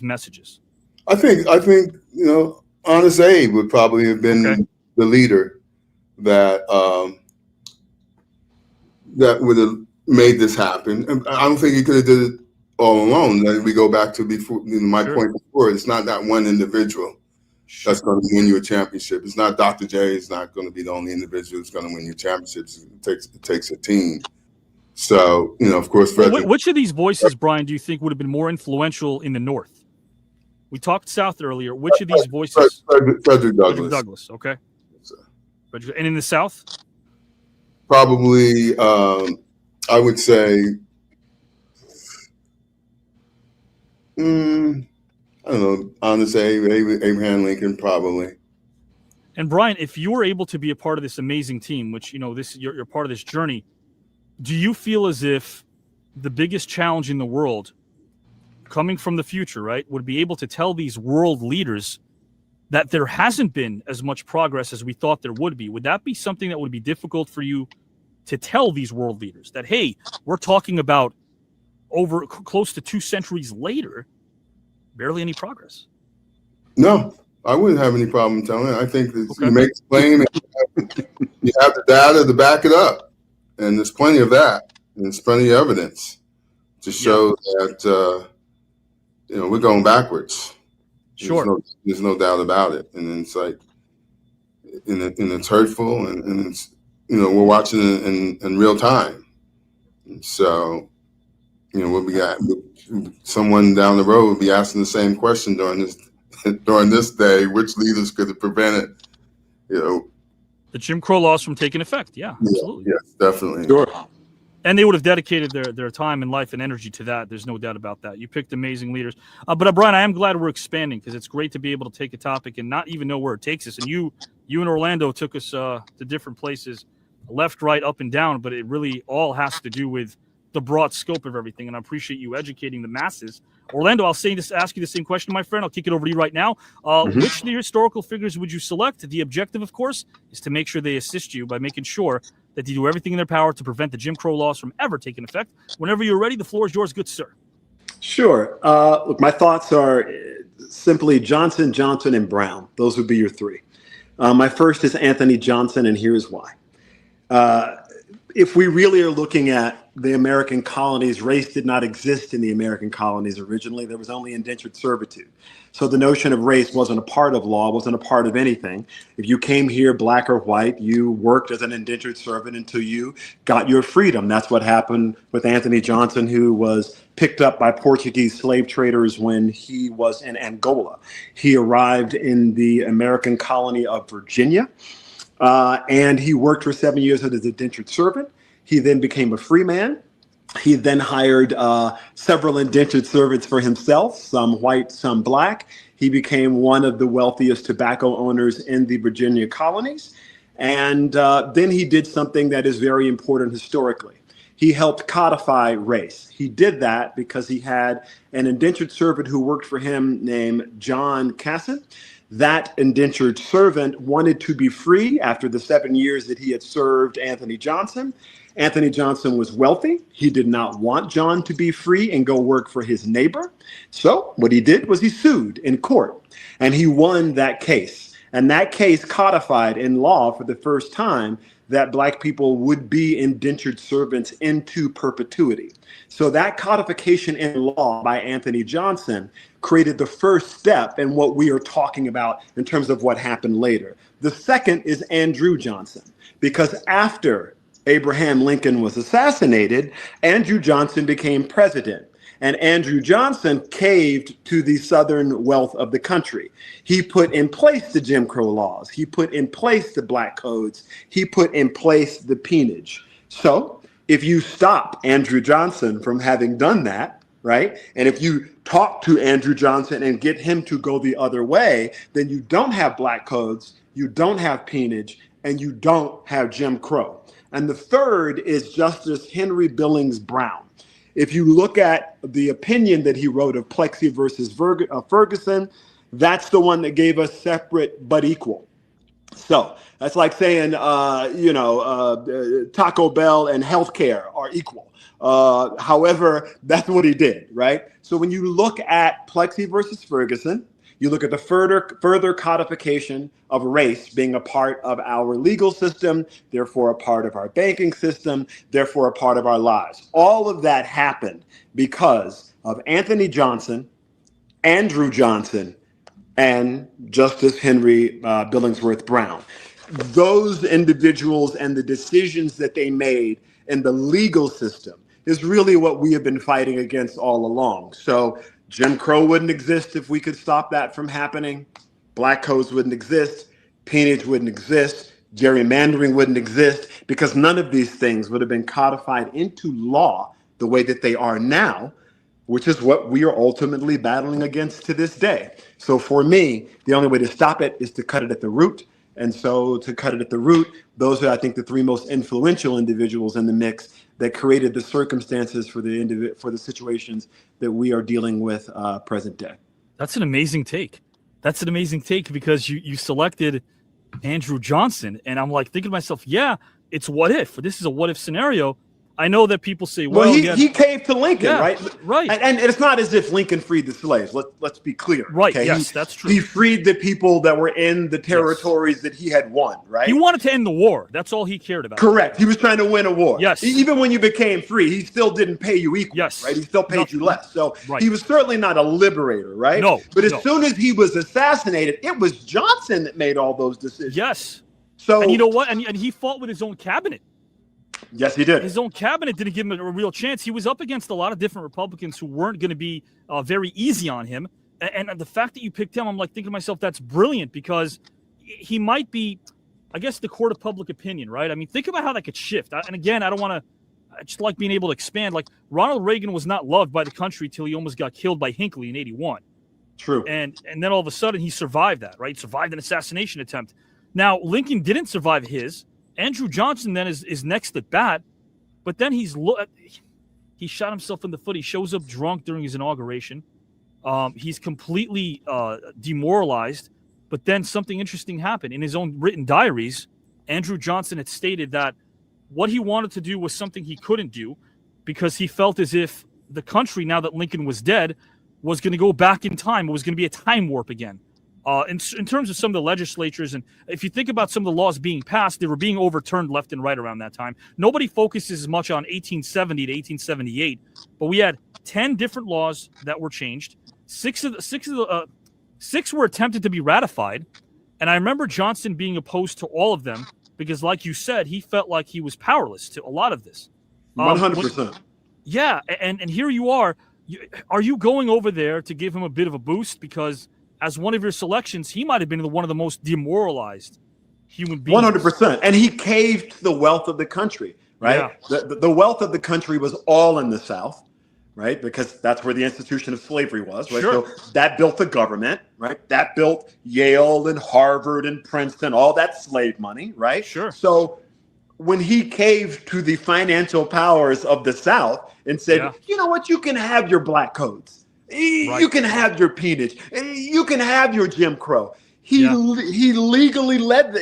messages? I think Honest Abe would probably have been the leader that that would have made this happen. And I don't think he could have did it all alone. Then we go back to before my point before. It's not that one individual that's going to win you a championship. It's not Dr. J. Is not going to be the only individual that's going to win you championships. It takes a team. So of course, Frederick. Which of these voices, Brian, do you think would have been more influential in the North? We talked South earlier. Which of these voices? Frederick Douglass. Frederick Douglass. Okay. And in the South? Probably, I would say, I don't know, Honest Abe, Abraham Lincoln, probably. And Brian, if you were able to be a part of this amazing team, which you're part of this journey, do you feel as if the biggest challenge in the world, coming from the future, right, would be able to tell these world leaders that there hasn't been as much progress as we thought there would be? Would that be something that would be difficult for you to tell these world leaders that, hey, we're talking about over close to 2 centuries later, barely any progress? No, I wouldn't have any problem telling it. I think that you make the claim and you have the data to back it up. And there's plenty of that. And there's plenty of evidence to show that, we're going backwards. Sure. There's no doubt about it. And it's like, and it's hurtful, and it's, we're watching it in real time. And so, we'll be someone down the road will be asking the same question during this day: which leaders could have prevented, the Jim Crow laws from taking effect? Yeah, absolutely. Yes, definitely. Sure. And they would have dedicated their time and life and energy to that. There's no doubt about that. You picked amazing leaders. But Brian, I am glad we're expanding, because it's great to be able to take a topic and not even know where it takes us. And you and Orlando took us to different places, left, right, up, and down. But it really all has to do with the broad scope of everything. And I appreciate you educating the masses. Orlando, ask you the same question, my friend. I'll kick it over to you right now. Which of the historical figures would you select? The objective, of course, is to make sure they assist you by making sure that they do everything in their power to prevent the Jim Crow laws from ever taking effect. Whenever you're ready, the floor is yours, good sir. Sure. Look, my thoughts are simply Johnson, Johnson, and Brown. Those would be your three. My first is Anthony Johnson, and here's why. If we really are looking at the American colonies, race did not exist in the American colonies originally. There was only indentured servitude. So the notion of race wasn't a part of law, wasn't a part of anything. If you came here, black or white, you worked as an indentured servant until you got your freedom. That's what happened with Anthony Johnson, who was picked up by Portuguese slave traders when he was in Angola. He arrived in the American colony of Virginia, and he worked for 7 years as an indentured servant. He then became a free man. He then hired several indentured servants for himself, some white, some black. He became one of the wealthiest tobacco owners in the Virginia colonies. And then he did something that is very important historically. He helped codify race. He did that because he had an indentured servant who worked for him named John Casson. That indentured servant wanted to be free after the 7 years that he had served Anthony Johnson. Anthony Johnson was wealthy. He did not want John to be free and go work for his neighbor. So what he did was he sued in court, and he won that case. And that case codified in law for the first time that black people would be indentured servants into perpetuity. So that codification in law by Anthony Johnson created the first step in what we are talking about in terms of what happened later. The second is Andrew Johnson, because after Abraham Lincoln was assassinated, Andrew Johnson became president. And Andrew Johnson caved to the Southern wealth of the country. He put in place the Jim Crow laws. He put in place the black codes. He put in place the peonage. So if you stop Andrew Johnson from having done that, right, and if you talk to Andrew Johnson and get him to go the other way, then you don't have black codes, you don't have peonage, and you don't have Jim Crow. And the third is Justice Henry Billings Brown. If you look at the opinion that he wrote of Plexi versus Ferguson, that's the one that gave us separate but equal. So that's like saying, Taco Bell and healthcare are equal. However, that's what he did, right? So when you look at Plexi versus Ferguson, you look at the further codification of race being a part of our legal system, therefore a part of our banking system, therefore a part of our lives. All of that happened because of Anthony Johnson, Andrew Johnson, and Justice Henry Billingsworth Brown. Those individuals and the decisions that they made in the legal system is really what we have been fighting against all along. So Jim Crow wouldn't exist if we could stop that from happening. Black codes wouldn't exist. Peonage wouldn't exist. Gerrymandering wouldn't exist, because none of these things would have been codified into law the way that they are now, which is what we are ultimately battling against to this day. So for me, the only way to stop it is to cut it at the root. And so to cut it at the root, those are, I think, the three most influential individuals in the mix that created the circumstances for the situations that we are dealing with present day. That's an amazing take. That's an amazing take, because you selected Andrew Johnson, and I'm like thinking to myself, yeah, it's what if. This is a what if scenario. I know that people say, well, he caved to Lincoln, yeah, right? Right. And it's not as if Lincoln freed the slaves. Let's be clear. Right. Okay? Yes, that's true. He freed the people that were in the territories that he had won, right? He wanted to end the war. That's all he cared about. Correct. He was trying to win a war. Yes. Even when you became free, he still didn't pay you equal. Yes. Right. He still paid you less. So right. he was certainly not a liberator, right? No. But as soon as he was assassinated, it was Johnson that made all those decisions. Yes. So, and you know what? And he fought with his own cabinet. Yes, he did. His own cabinet didn't give him a real chance. He was up against a lot of different Republicans who weren't going to be very easy on him. And the fact that you picked him, I'm like thinking to myself, that's brilliant, because he might be, I guess, the court of public opinion, right? I mean, think about how that could shift. And again, I don't want to, I just like being able to expand. Like, Ronald Reagan was not loved by the country till he almost got killed by Hinckley in 81. True. And then all of a sudden he survived that, right? Survived an assassination attempt. Now, Lincoln didn't survive his. Andrew Johnson then is next at bat, but then he shot himself in the foot. He shows up drunk during his inauguration. He's completely demoralized, but then something interesting happened. In his own written diaries, Andrew Johnson had stated that what he wanted to do was something he couldn't do, because he felt as if the country, now that Lincoln was dead, was going to go back in time. It was going to be a time warp again. In terms of some of the legislatures, and if you think about some of the laws being passed, they were being overturned left and right around that time. Nobody focuses as much on 1870 to 1878, but we had 10 different laws that were changed. Six were attempted to be ratified, and I remember Johnson being opposed to all of them because, like you said, he felt like he was powerless to a lot of this. 100%. Yeah, and here you are. Are you going over there to give him a bit of a boost? Because as one of your selections, he might have been one of the most demoralized human beings. 100%. And he caved to the wealth of the country, right? Yeah. The wealth of the country was all in the South, right? Because that's where the institution of slavery was, right? Sure. So that built the government, right? That built Yale and Harvard and Princeton, all that slave money, right? Sure. So when he caved to the financial powers of the South and said, you know what, you can have your black codes. You can have your peonage. You can have your Jim Crow. He legally led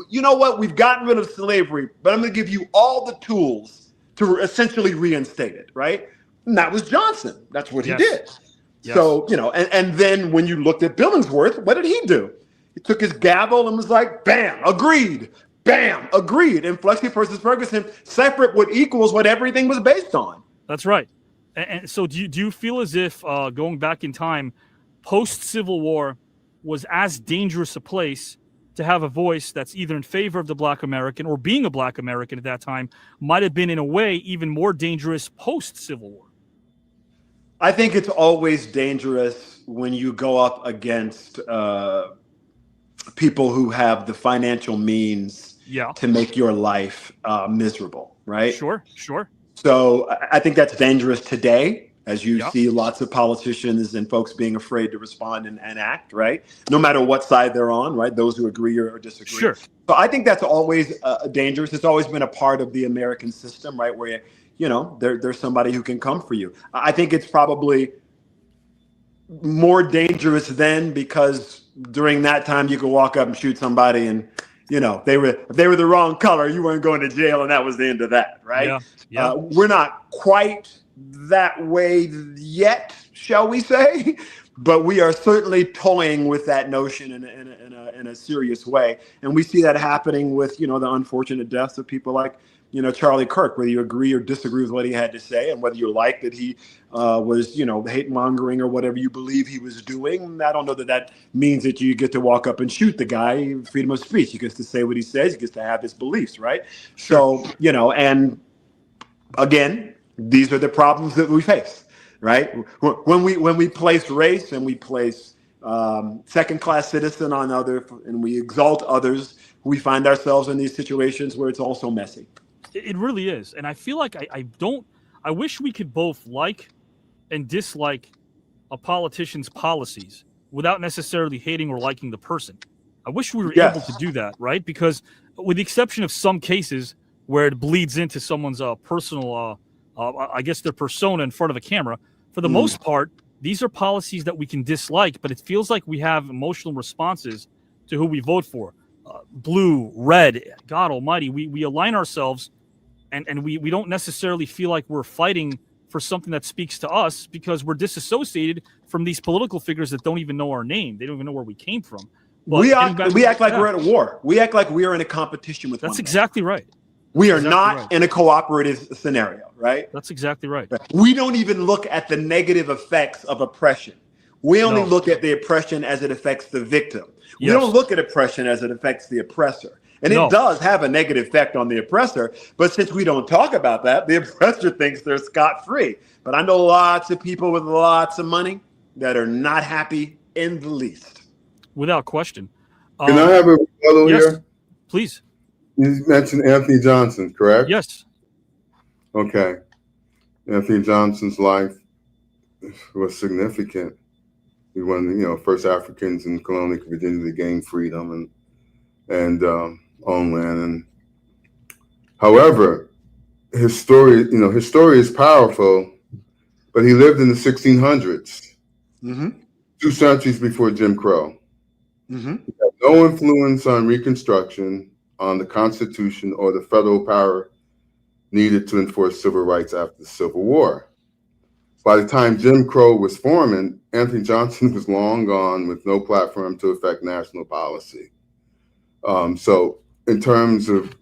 you know what? We've gotten rid of slavery, but I'm going to give you all the tools to essentially reinstate it, right? And that was Johnson. That's what he did. Yes. So, and then when you looked at Billingsworth, what did he do? He took his gavel and was like, bam, agreed. Bam, agreed. And Plexi versus Ferguson, separate what equals what everything was based on. That's right. And so do you feel as if going back in time, post-Civil War was as dangerous a place to have a voice that's either in favor of the Black American or being a Black American at that time might have been, in a way, even more dangerous post-Civil War? I think it's always dangerous when you go up against people who have the financial means to make your life miserable, right? Sure. So I think that's dangerous today. as you see lots of politicians and folks being afraid to respond and act, right? No matter what side they're on, right? Those who agree or disagree. Sure. So I think that's always dangerous. It's always been a part of the American system, right? Where, there's somebody who can come for you. I think it's probably more dangerous then, because during that time you could walk up and shoot somebody and, if they were the wrong color, you weren't going to jail, and that was the end of that, right? Yeah. We're not quite that way yet, shall we say? But we are certainly toying with that notion in a serious way, and we see that happening with the unfortunate deaths of people like Charlie Kirk, whether you agree or disagree with what he had to say, and whether you like that he was hate mongering or whatever you believe he was doing. I don't know that means that you get to walk up and shoot the guy. Freedom of speech. He gets to say what he says. He gets to have his beliefs, right? So and again, these are the problems that we face, right? When we place race and we place second-class citizen on other, and we exalt others, we find ourselves in these situations where it's also messy. It really is. And I feel like I wish we could both like and dislike a politician's policies without necessarily hating or liking the person. I wish we were able to do that, right? Because with the exception of some cases where it bleeds into someone's personal, I guess their persona in front of a camera, for the most part, these are policies that we can dislike, but it feels like we have emotional responses to who we vote for. Blue, red, God almighty, we align ourselves and we don't necessarily feel like we're fighting for something that speaks to us because we're disassociated from these political figures that don't even know our name. They don't even know where we came from. But we act like we're at a war. We act like we are in a competition with That's exactly right. We are not in a cooperative scenario, right? That's exactly right. We don't even look at the negative effects of oppression. We only look at the oppression as it affects the victim. We don't look at oppression as it affects the oppressor. And it does have a negative effect on the oppressor. But since we don't talk about that, the oppressor thinks they're scot-free. But I know lots of people with lots of money that are not happy in the least. Without question. Can I have a rebuttal here? Please. You mentioned Anthony Johnson, correct? Yes. Okay. Anthony Johnson's life was significant. He one of the first Africans in colonial Virginia to gain freedom and own land. And however, his story is powerful, but he lived in the 1600s, 2 centuries before Jim Crow. He had no influence on Reconstruction, on the Constitution, or the federal power needed to enforce civil rights after the Civil War. By the time Jim Crow was forming, Anthony Johnson was long gone with no platform to affect national policy. So in terms of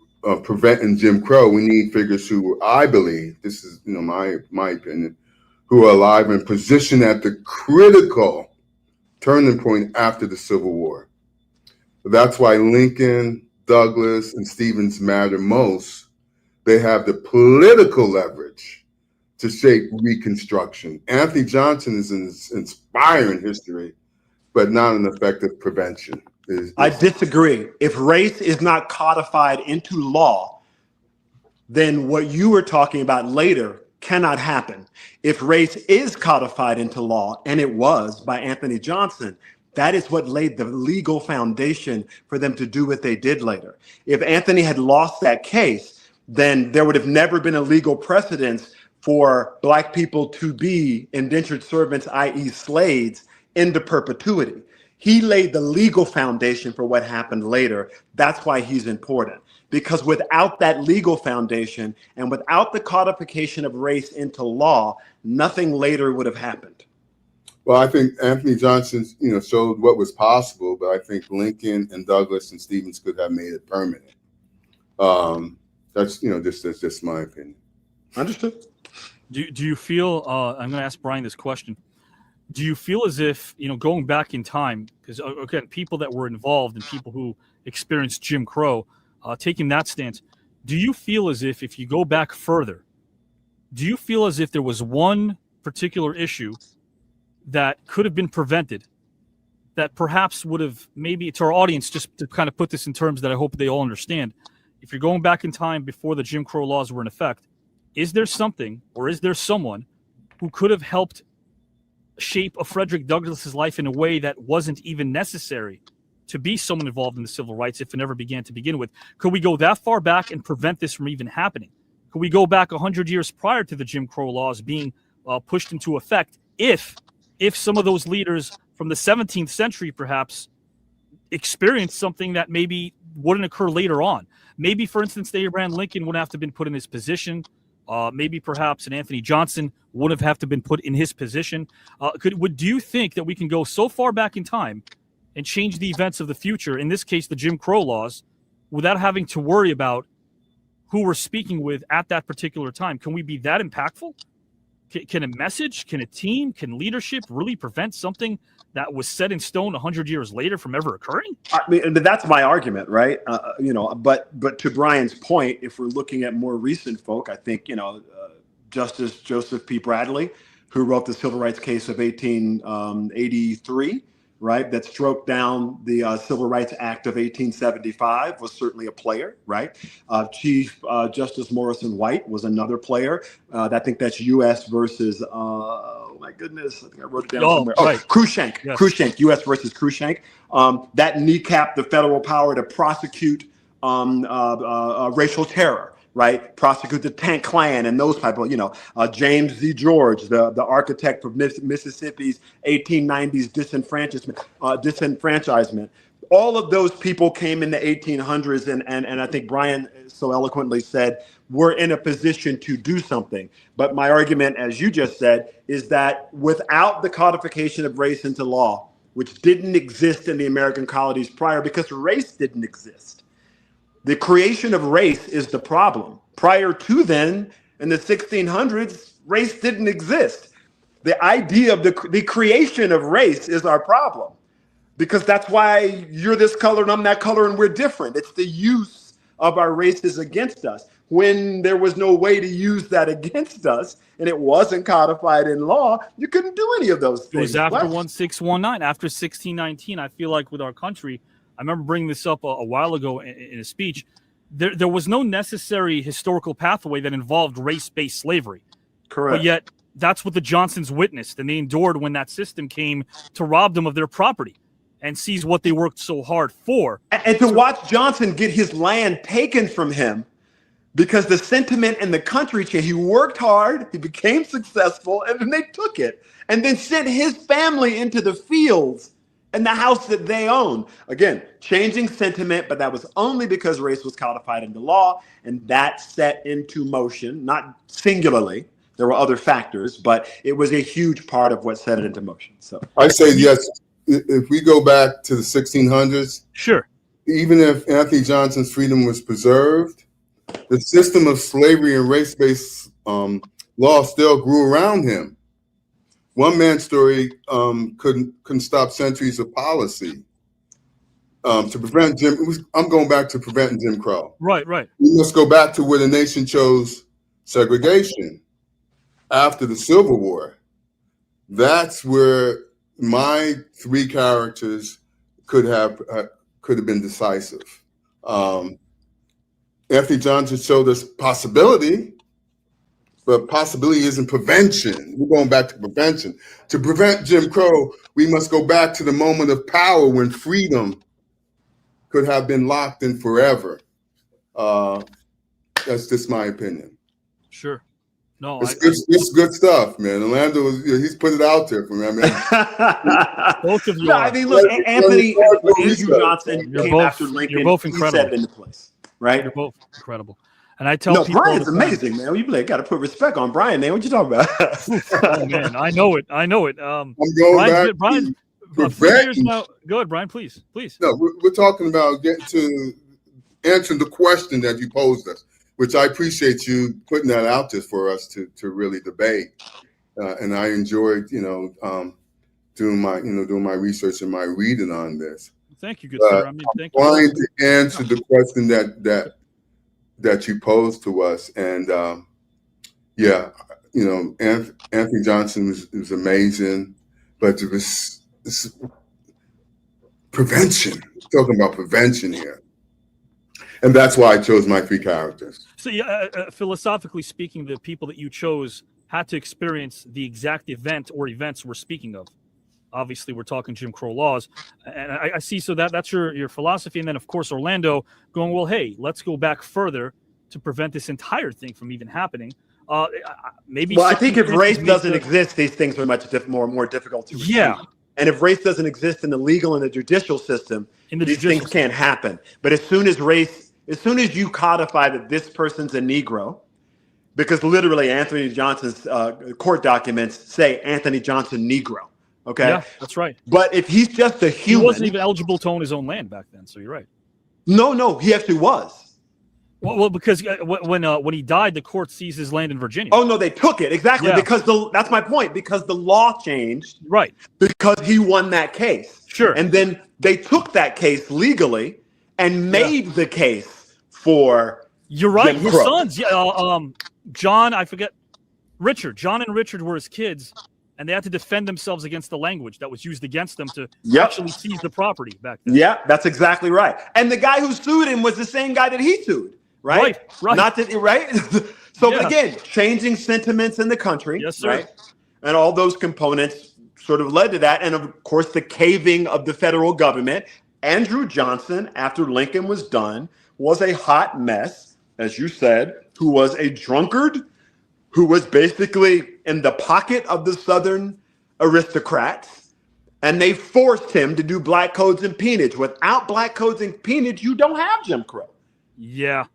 preventing Jim Crow, we need figures who, I believe, this is my opinion, who are alive and positioned at the critical turning point after the Civil War. That's why Lincoln, Douglas, and Stevens matter most. They have the political leverage to shape Reconstruction. Anthony Johnson is an inspiring history, but not an effective prevention. I disagree. If race is not codified into law, then what you were talking about later cannot happen. If race is codified into law, and it was by Anthony Johnson, that is what laid the legal foundation for them to do what they did later. If Anthony had lost that case, then there would have never been a legal precedence for Black people to be indentured servants, i.e. slaves, into perpetuity. He laid the legal foundation for what happened later. That's why he's important. Because without that legal foundation and without the codification of race into law, nothing later would have happened. Well, I think Anthony Johnson, showed what was possible, but I think Lincoln and Douglas and Stevens could have made it permanent. That's just my opinion. Understood. Do you feel? I'm going to ask Brian this question. Do you feel as if going back in time, because again, people that were involved and people who experienced Jim Crow, taking that stance, do you feel as if you go back further, do you feel as if there was one particular issue that could have been prevented, that perhaps would have, maybe to our audience, just to kind of put this in terms that I hope they all understand, if you're going back in time before the Jim Crow laws were in effect, is there something or is there someone who could have helped shape a Frederick Douglass's life in a way that wasn't even necessary to be someone involved in the civil rights if it never began to begin with? Could we go that far back and prevent this from even happening? Could we go back 100 years prior to the Jim Crow laws being pushed into effect if some of those leaders from the 17th century perhaps experienced something that maybe wouldn't occur later on? Maybe, for instance, Abraham Lincoln wouldn't have to been put in his position. Maybe perhaps an Anthony Johnson wouldn't have to been put in his position. Do you think that we can go so far back in time and change the events of the future, in this case, the Jim Crow laws, without having to worry about who we're speaking with at that particular time? Can we be that impactful? Can a message, can a team, can leadership really prevent something that was set in stone 100 years later from ever occurring? I mean, but that's my argument, right? But to Brian's point, if we're looking at more recent folk, I think, Justice Joseph P. Bradley, who wrote the Civil Rights Case of 1883, right, that stroked down the Civil Rights Act of 1875, was certainly a player, right? Chief Justice Morrison White was another player. I think that's U.S. versus, oh my goodness, I think I wrote it down somewhere. Right. Cruikshank, yes. Cruikshank, U.S. versus Cruikshank. That kneecapped the federal power to prosecute racial terror. Right, prosecute the tank Klan and those type of, James Z. George, the architect of Mississippi's 1890s disenfranchisement. All of those people came in the 1800s, and I think Brian so eloquently said, we're in a position to do something. But my argument, as you just said, is that without the codification of race into law, which didn't exist in the American colonies prior because race didn't exist, the creation of race is the problem. Prior to then, in the 1600s, race didn't exist. The idea of the creation of race is our problem, because that's why you're this color and I'm that color and we're different. It's the use of our races against us. When there was no way to use that against us and it wasn't codified in law, you couldn't do any of those things. It was after 1619, after 1619, I feel like with our country, I remember bringing this up a while ago in a speech. There was no necessary historical pathway that involved race-based slavery. Correct. But yet, that's what the Johnsons witnessed, and they endured when that system came to rob them of their property and seize what they worked so hard for. And to watch Johnson get his land taken from him because the sentiment in the country changed. He worked hard, he became successful, and then they took it and then sent his family into the fields and the house that they own. Again, changing sentiment, but that was only because race was codified into law, and that set into motion, not singularly. There were other factors, but it was a huge part of what set it into motion. So I say yes. If we go back to the 1600s, sure. Even if Anthony Johnson's freedom was preserved, the system of slavery and race-based law still grew around him. One man's story couldn't stop centuries of policy to prevent Jim. I'm going back to preventing Jim Crow. Right. We must go back to where the nation chose segregation after the Civil War. That's where my three characters could have been decisive. Anthony Johnson showed us possibility. But possibility isn't prevention. We're going back to prevention. To prevent Jim Crow, we must go back to the moment of power when freedom could have been locked in forever. That's just my opinion. Sure. No, it's good stuff, man. Orlando, he's put it out there for me. I mean, both of you. No, I mean, look, Andrew Johnson came after Lincoln. You're both incredible. He set it into place, right? You're both incredible. And I tell people, Brian's amazing, man. You got to put respect on Brian, man. What you talking about? Oh man, I know it. I'm going Brian, 3 years now. Go ahead, Brian. Please. No, we're talking about getting to answering the question that you posed us, which I appreciate you putting that out there for us to really debate. And I enjoyed, doing my research and my reading on this. Thank you, good sir. I mean, thank you. Trying to answer the question that you posed to us, and Anthony Johnson was amazing, but it was prevention. We're talking about prevention here, and that's why I chose my three characters. So, philosophically speaking, the people that you chose had to experience the exact event or events we're speaking of. Obviously, we're talking Jim Crow laws, and I see. So that's your philosophy, and then of course Orlando going, well, hey, let's go back further to prevent this entire thing from even happening. Maybe. Well, I think if race doesn't exist, these things are much more difficult to achieve. Yeah. And if race doesn't exist in the legal and the judicial system, these things can't happen. But as soon as you codify that this person's a Negro, because literally Anthony Johnson's court documents say Anthony Johnson Negro. Okay. Yeah, that's right. But if he's just a human, he wasn't even eligible to own his own land back then. So you're right. No, he actually was. Well, because when he died, the court seized his land in Virginia. Oh no, they took it exactly because that's my point. Because the law changed, right? Because he won that case, sure. And then they took that case legally and made the case for. You're right. Jim His Crow. sons, John, I forget, Richard. John and Richard were his kids, and they had to defend themselves against the language that was used against them to actually seize the property back then. Yeah, that's exactly right. And the guy who sued him was the same guy that he sued. Right. Not that, right? So again, changing sentiments in the country, yes, sir. Right? And all those components sort of led to that. And of course, the caving of the federal government. Andrew Johnson, after Lincoln was done, was a hot mess, as you said, who was a drunkard, who was basically in the pocket of the Southern aristocrats. And they forced him to do black codes and peonage. Without black codes and peonage, you don't have Jim Crow. Yeah.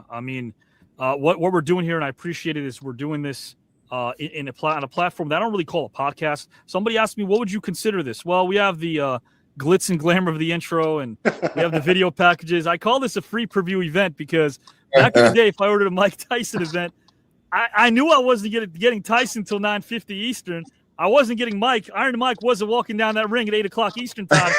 I mean, what we're doing here, and I appreciate it, is we're doing this on a platform that I don't really call a podcast. Somebody asked me, what would you consider this? Well, we have the glitz and glamour of the intro, and we have the video packages. I call this a free preview event because back in the day, if I ordered a Mike Tyson event, I knew I wasn't getting Tyson until 9:50 Eastern. I wasn't getting Mike. Iron Mike wasn't walking down that ring at 8 o'clock Eastern time.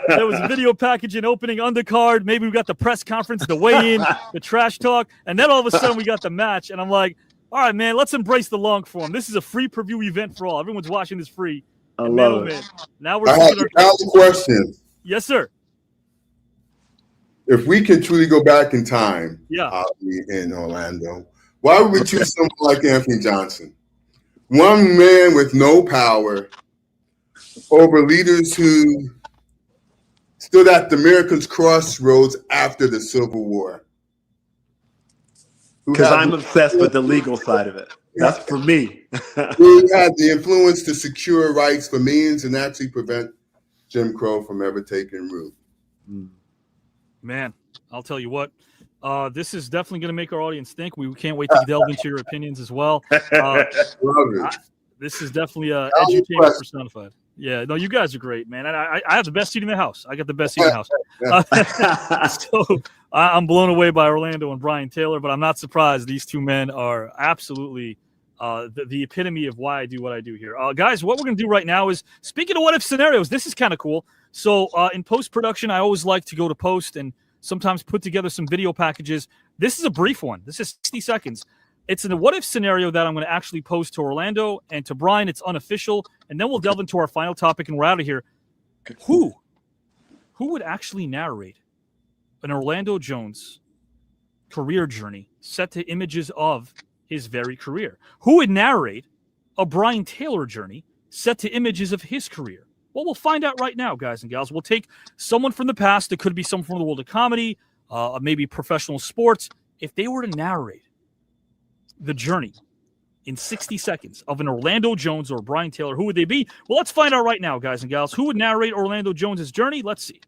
There was a video package and opening undercard. Maybe we got the press conference, the weigh-in, the trash talk. And then all of a sudden we got the match. And I'm like, all right, man, let's embrace the long form. This is a free preview event for all. Everyone's watching this free. I love it. I Now have a question. Yes, sir. If we can truly go back in time, in Orlando, why would we choose someone like Anthony Johnson? One man with no power over leaders who stood at the Americans' crossroads after the Civil War. Because I'm obsessed with the legal side of it. That's for me. Who had the influence to secure rights for millions and actually prevent Jim Crow from ever taking root. Man, I'll tell you what. This is definitely going to make our audience think. We can't wait to delve into your opinions as well. This is definitely edutainment personified. Yeah, no, you guys are great, man. And I have the best seat in the house. I got the best seat in the house. So I'm blown away by Orlando and Brian Taylor, but I'm not surprised. These two men are absolutely the epitome of why I do what I do here. Guys, what we're going to do right now is, speaking of what if scenarios, this is kind of cool. So in post-production, I always like to go to post and sometimes put together some video packages. This is a brief one. This is 60 seconds. It's in a what if scenario that I'm going to actually post to Orlando and to Brian. It's unofficial. And then we'll delve into our final topic and we're out of here. Who would actually narrate an Orlando Jones career journey set to images of his very career? Who would narrate a Brian Taylor journey set to images of his career? Well, we'll find out right now, guys and gals. We'll take someone from the past. It could be someone from the world of comedy, maybe professional sports. If they were to narrate the journey in 60 seconds of an Orlando Jones or Brian Taylor, who would they be? Well, let's find out right now, guys and gals. Who would narrate Orlando Jones's journey? Let's see.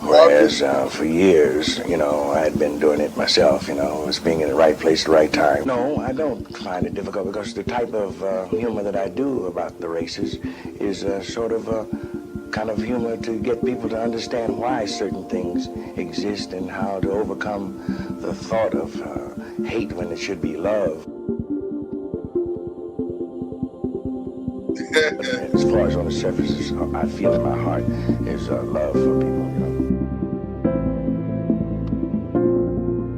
Whereas for years, I had been doing it myself, was being in the right place at the right time. No, I don't find it difficult because the type of humor that I do about the races is sort of a kind of humor to get people to understand why certain things exist and how to overcome the thought of hate when it should be love. As far as on the surface, I feel in my heart is love for people,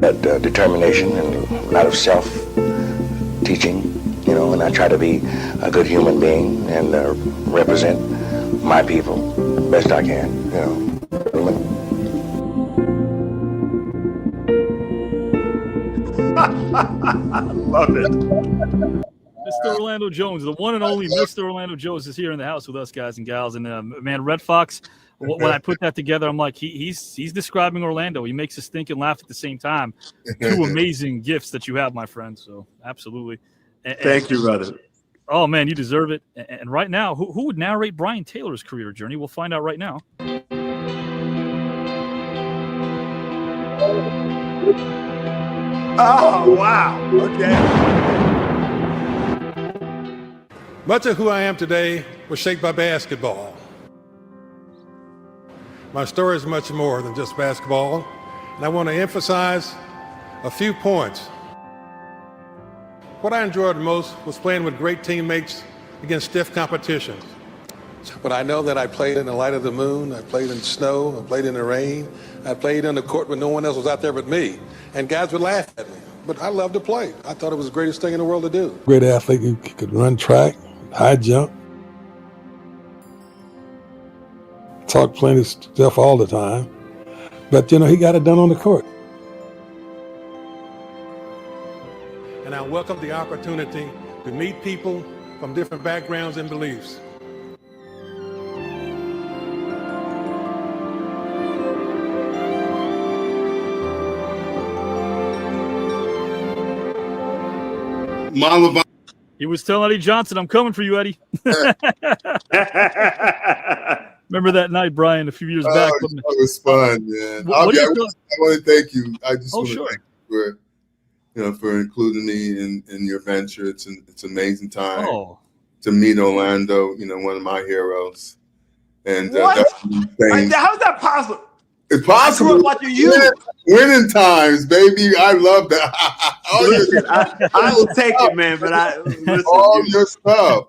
But determination and a lot of self-teaching, and I try to be a good human being and represent my people best I can, you know. Love it. Mr. Orlando Jones, the one and only Mr. Orlando Jones, is here in the house with us, guys and gals. And man, Red Fox, when I put that together, I'm like, he's describing Orlando. He makes us think and laugh at the same time. Two amazing gifts that you have, my friend. So absolutely. Thank you, brother. Oh man, you deserve it. And right now, who would narrate Brian Taylor's career journey? We'll find out right now. Oh wow. Okay. Much of who I am today was shaped by basketball. My story is much more than just basketball, and I want to emphasize a few points. What I enjoyed the most was playing with great teammates against stiff competition. But I know that I played in the light of the moon, I played in snow, I played in the rain, I played on the court when no one else was out there but me, and guys would laugh at me. But I loved to play. I thought it was the greatest thing in the world to do. Great athlete who could run track, high jump, talk plenty of stuff all the time, but you know, he got it done on the court. And I welcome the opportunity to meet people from different backgrounds and beliefs. He was telling Eddie Johnson, "I'm coming for you, Eddie." Remember that night, Brian, a few years back? That was fun, man. I want to thank you. I just want to thank you for including me in your venture. It's an amazing time to meet Orlando. You know, one of my heroes. And how's that possible? It's possible. I grew up watching you. Winning times, baby. I love that. Listen, I will take it, man. But your stuff.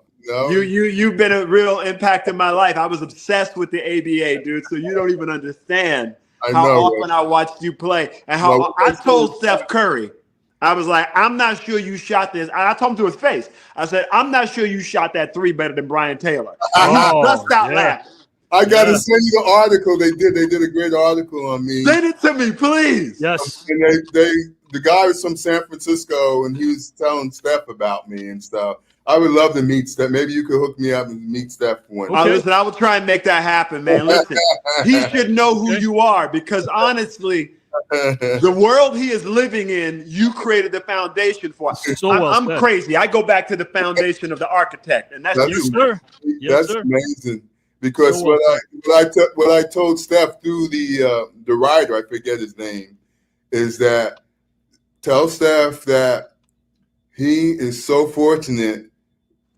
You've been a real impact in my life. I was obsessed with the ABA, dude. So you don't even understand how often I watched you play and how I told Steph Curry, I was like, I'm not sure you shot this. I told him to his face. I said, I'm not sure you shot that three better than Brian Taylor. And he bust out laughing. I got to send you the article they did. They did a great article on me. Send it to me, please. Yes. And the guy was from San Francisco, and he was telling Steph about me and stuff. I would love to meet Steph. Maybe you could hook me up and meet Steph one. Okay. Listen, I will try and make that happen, man. Listen, he should know who you are because honestly, the world he is living in, you created the foundation for. I'm crazy. I go back to the foundation of the architect, and that's you, sir. That's amazing. Because what I told Steph through the writer, I forget his name, is that tell Steph that he is so fortunate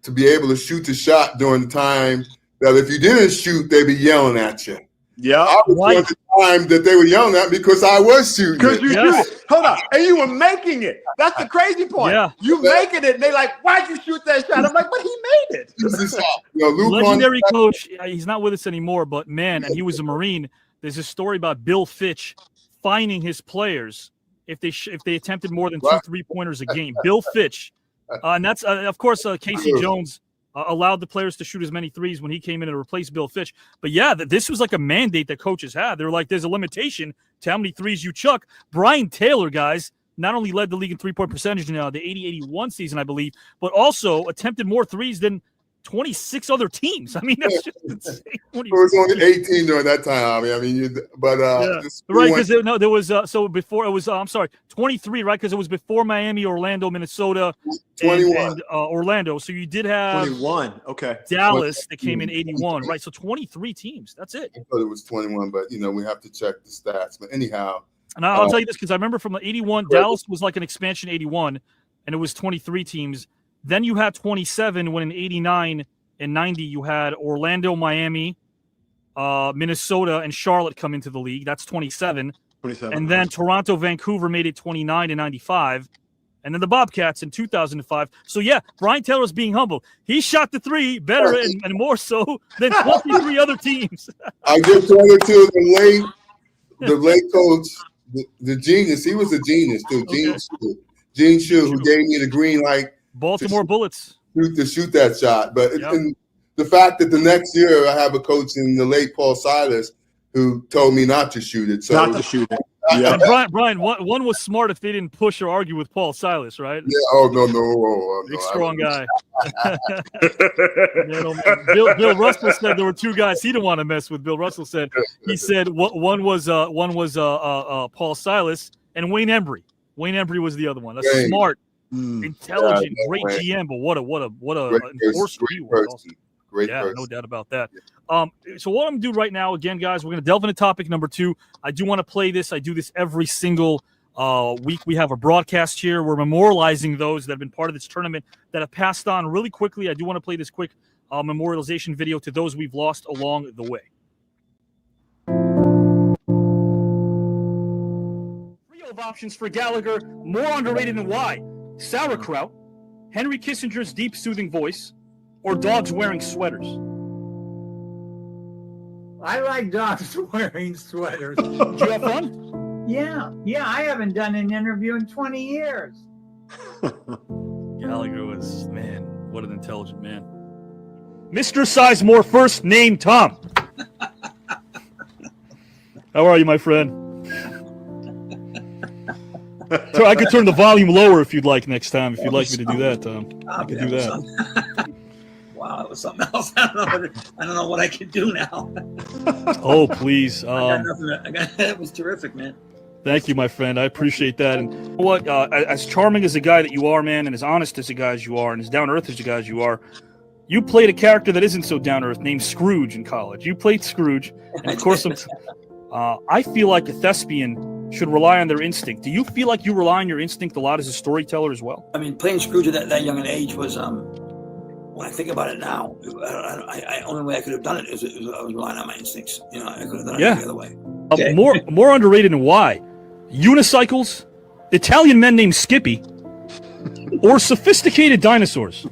to be able to shoot the shot during the time that if you didn't shoot, they'd be yelling at you. Yeah, I was during the time that they were yelling at me because I was shooting. Because you shoot it. Hold on, and you were making it. That's the crazy point. Yeah, you making it, and they like, why'd you shoot that shot? I'm like, but he made it. Legendary coach. He's not with us anymore, but man, and he was a Marine. There's a story about Bill Fitch fining his players if they attempted more than 2 3-pointers a game. Bill Fitch, and that's of course Casey Jones. Allowed the players to shoot as many threes when he came in to replace Bill Fitch. But yeah, this was like a mandate that coaches had. They're like, there's a limitation to how many threes you chuck. Brian Taylor, guys, not only led the league in three-point percentage in the 80-81 season, I believe, but also attempted more threes than 26 other teams. I mean, that's just insane. It was only 18 during that time. I mean, right, because there was so before it was I'm sorry, 23, right? Because it was before Miami, Orlando, Minnesota, 21, and Orlando. So you did have 21. Okay, Dallas that came in 81, right? So 23 teams. That's it. I thought it was 21, but we have to check the stats. But anyhow, and I'll tell you this because I remember from the 81, Dallas was like an expansion 81, and it was 23 teams. Then you had 27 when in 89 and 90 you had Orlando, Miami, Minnesota, and Charlotte come into the league. That's 27. And then Toronto, Vancouver made it 29 and 95. And then the Bobcats in 2005. So, yeah, Brian Taylor's being humble. He shot the three better and more so than 23 other teams. I give credit to the late coach, the genius. He was a genius, too. Gene Shue, who gave me the green light. Baltimore Bullets. To shoot that shot. But the the fact that the next year I have a coach in the late Paul Silas who told me not to shoot it. So Not to shoot it. Yeah. And Brian, one was smart if they didn't push or argue with Paul Silas, right? Yeah. Oh no. Big strong guy. Bill Russell said there were two guys he didn't want to mess with. Bill Russell said one was Paul Silas and Wayne Embry. Wayne Embry was the other one. A smart, intelligent, great GM, but what a enforcer he was. Great yeah, person. No doubt about that. So what I'm gonna do right now, again, guys, we're gonna delve into topic number 2. I do want to play this. I do this every single week. We have a broadcast here. We're memorializing those that have been part of this tournament that have passed on really quickly. I do want to play this quick memorialization video to those we've lost along the way. Trio of options for Gallagher, more underrated than why? Sauerkraut, Henry Kissinger's deep, soothing voice, or dogs wearing sweaters? I like dogs wearing sweaters. Did you have fun? Yeah. I haven't done an interview in 20 years. Gallagher was, man, what an intelligent man. Mr. Sizemore, first name Tom. How are you, my friend? So I could turn the volume lower if you'd like next time. If you'd like me to do that, Tom, I could do that. Wow, it was something else. I don't know what I can do now. Oh, please. That was terrific, man. Thank you, my friend. I appreciate that. And you know what? As charming as a guy that you are, man, and as honest as a guy as you are, and as down-to-earth as a guy as you are, you played a character that isn't so down-to-earth named Scrooge in college. You played Scrooge. And, of course, I feel like a thespian should rely on their instinct. Do you feel like you rely on your instinct a lot as a storyteller as well? I mean, playing Scrooge at that young an age was, when I think about it now, I only way I could have done it is I was relying on my instincts. You know, I could have done it the other way. Okay. More underrated than why? Unicycles, Italian men named Skippy, or sophisticated dinosaurs?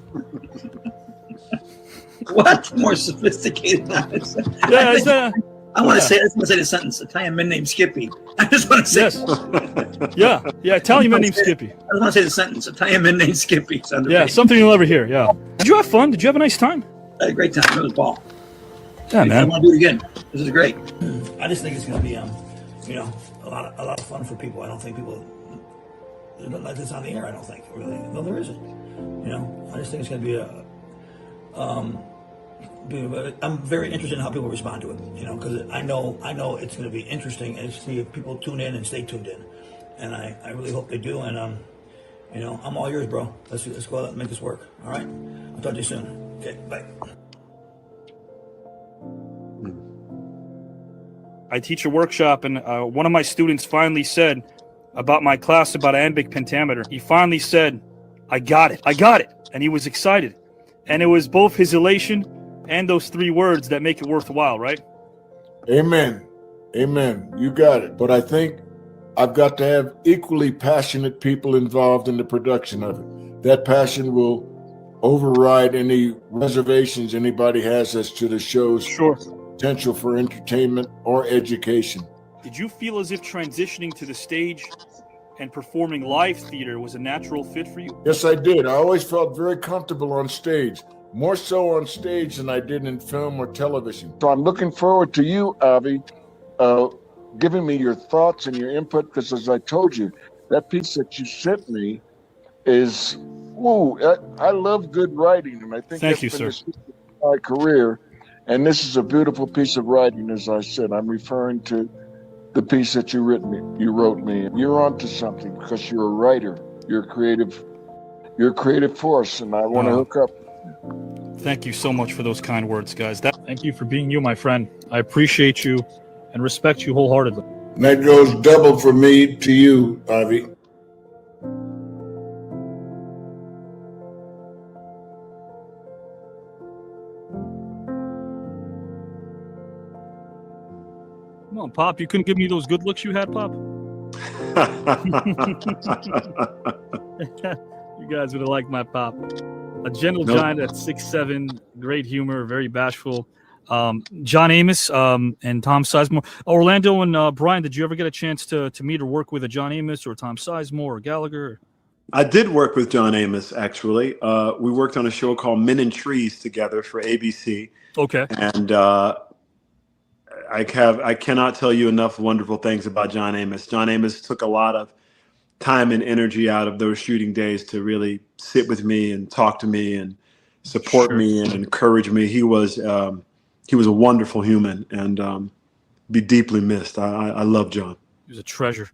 What? More sophisticated dinosaurs? Yeah, I want to say the sentence. Italian men named Skippy. I just want to say. Yes. Yeah. Italian men named Skippy. I just want to say the sentence. Italian men named Skippy. Yeah, something you'll ever hear. Yeah. Did you have fun? Did you have a nice time? I had a great time. It was ball. Yeah, man. I want to do it again. This is great. I just think it's going to be, a lot of fun for people. I don't think people like this on the air. I don't think really. No, there isn't. I just think it's going to be I'm very interested in how people respond to it, because I know it's going to be interesting and see if people tune in and stay tuned in, and I really hope they do. And I'm all yours, bro. Let's go out and make this work. All right, I'll talk to you soon. Okay, bye. I teach a workshop, and one of my students finally said about my class about iambic pentameter. He finally said, "I got it, and he was excited, and it was both his elation and those 3 words that make it worthwhile, right? Amen. You got it. But I think I've got to have equally passionate people involved in the production of it. That passion will override any reservations anybody has as to the show's potential for entertainment or education. Did you feel as if transitioning to the stage and performing live theater was a natural fit for you? Yes, I did. I always felt very comfortable on stage. More so on stage than I did in film or television. So I'm looking forward to you, Avi, giving me your thoughts and your input, because as I told you, that piece that you sent me is, I love good writing, and I think Thank you, sir. My career, and this is a beautiful piece of writing, as I said. I'm referring to the piece that you wrote me. You're onto something because you're a writer. You're a creative force, and I want to hook up. Thank you so much for those kind words, guys. Thank you for being you, my friend. I appreciate you and respect you wholeheartedly. And that goes double for me to you, Avi. Come on, Pop. You couldn't give me those good looks you had, Pop? You guys would have liked my Pop. A gentle giant at 6'7", great humor, very bashful. John Amos and Tom Sizemore. Orlando and Brian, did you ever get a chance to meet or work with a John Amos or Tom Sizemore or Gallagher? I did work with John Amos, actually. We worked on a show called Men and Trees together for ABC. Okay. And I cannot tell you enough wonderful things about John Amos. John Amos took a lot of time and energy out of those shooting days to really sit with me and talk to me and support me and encourage me. He was a wonderful human and be deeply missed. I love John. He was a treasure.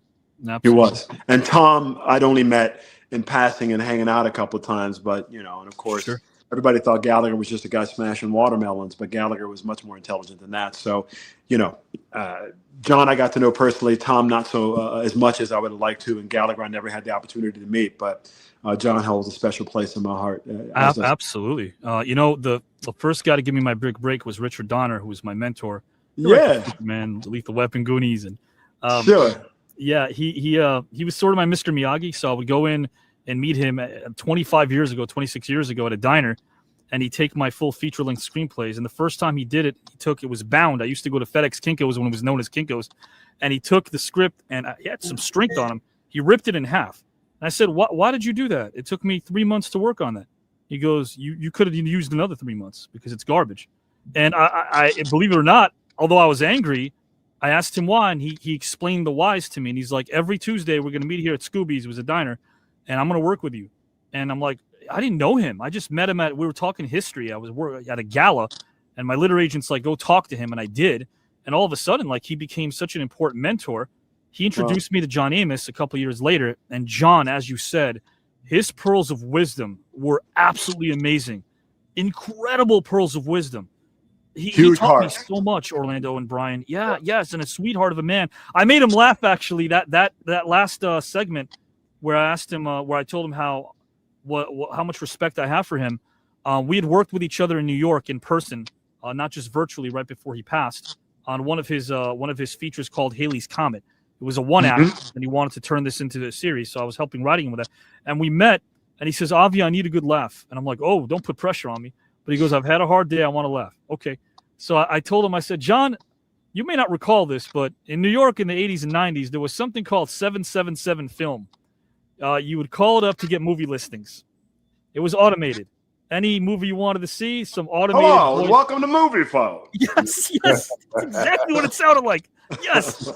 Absolutely. He was. And Tom, I'd only met in passing and hanging out a couple of times, but and of course, everybody thought Gallagher was just a guy smashing watermelons, but Gallagher was much more intelligent than that. So, John I got to know personally, Tom not so as much as I would have liked to, and Gallagher I never had the opportunity to meet, but John holds a special place in my heart. Absolutely. The first guy to give me my big break was Richard Donner, who was my mentor. Man, Lethal Weapon, Goonies, and yeah, he was sort of my Mr. Miyagi. So I would go in and meet him 26 years ago at a diner, and he'd take my full feature-length screenplays. And the first time he did it, it was bound. I used to go to FedEx Kinko's when it was known as Kinko's, and he took the script and he had some strength on him. He ripped it in half. And I said, why did you do that? It took me 3 months to work on that. He goes, you could have used another 3 months because it's garbage. And I believe it or not, although I was angry, I asked him why, and he explained the whys to me. And he's like, every Tuesday we're going to meet here at Scooby's. It was a diner, and I'm going to work with you. And I'm like, I didn't know him. I just met him we were talking history. I was at a gala, and my literary agent's like, go talk to him. And I did. And all of a sudden, he became such an important mentor. He introduced me to John Amos a couple of years later. And John, as you said, his pearls of wisdom were absolutely amazing. Incredible pearls of wisdom. He taught me so much, Orlando and Brian. Yeah, yes, and a sweetheart of a man. I made him laugh, actually, that last segment where I asked him, where I told him how much respect I have for him. We had worked with each other in New York in person, not just virtually, right before he passed, on one of his features called Halley's Comet. It was a one-act, and he wanted to turn this into a series, so I was helping writing him with that. And we met, and he says, Avi, I need a good laugh. And I'm like, oh, don't put pressure on me. But he goes, I've had a hard day. I want to laugh. Okay. So I told him, I said, John, you may not recall this, but in New York in the 80s and 90s, there was something called 777 Film. You would call it up to get movie listings. It was automated. Any movie you wanted to see, some automated. Oh, welcome to Movie Phone. Yes. That's exactly what it sounded like. Yes.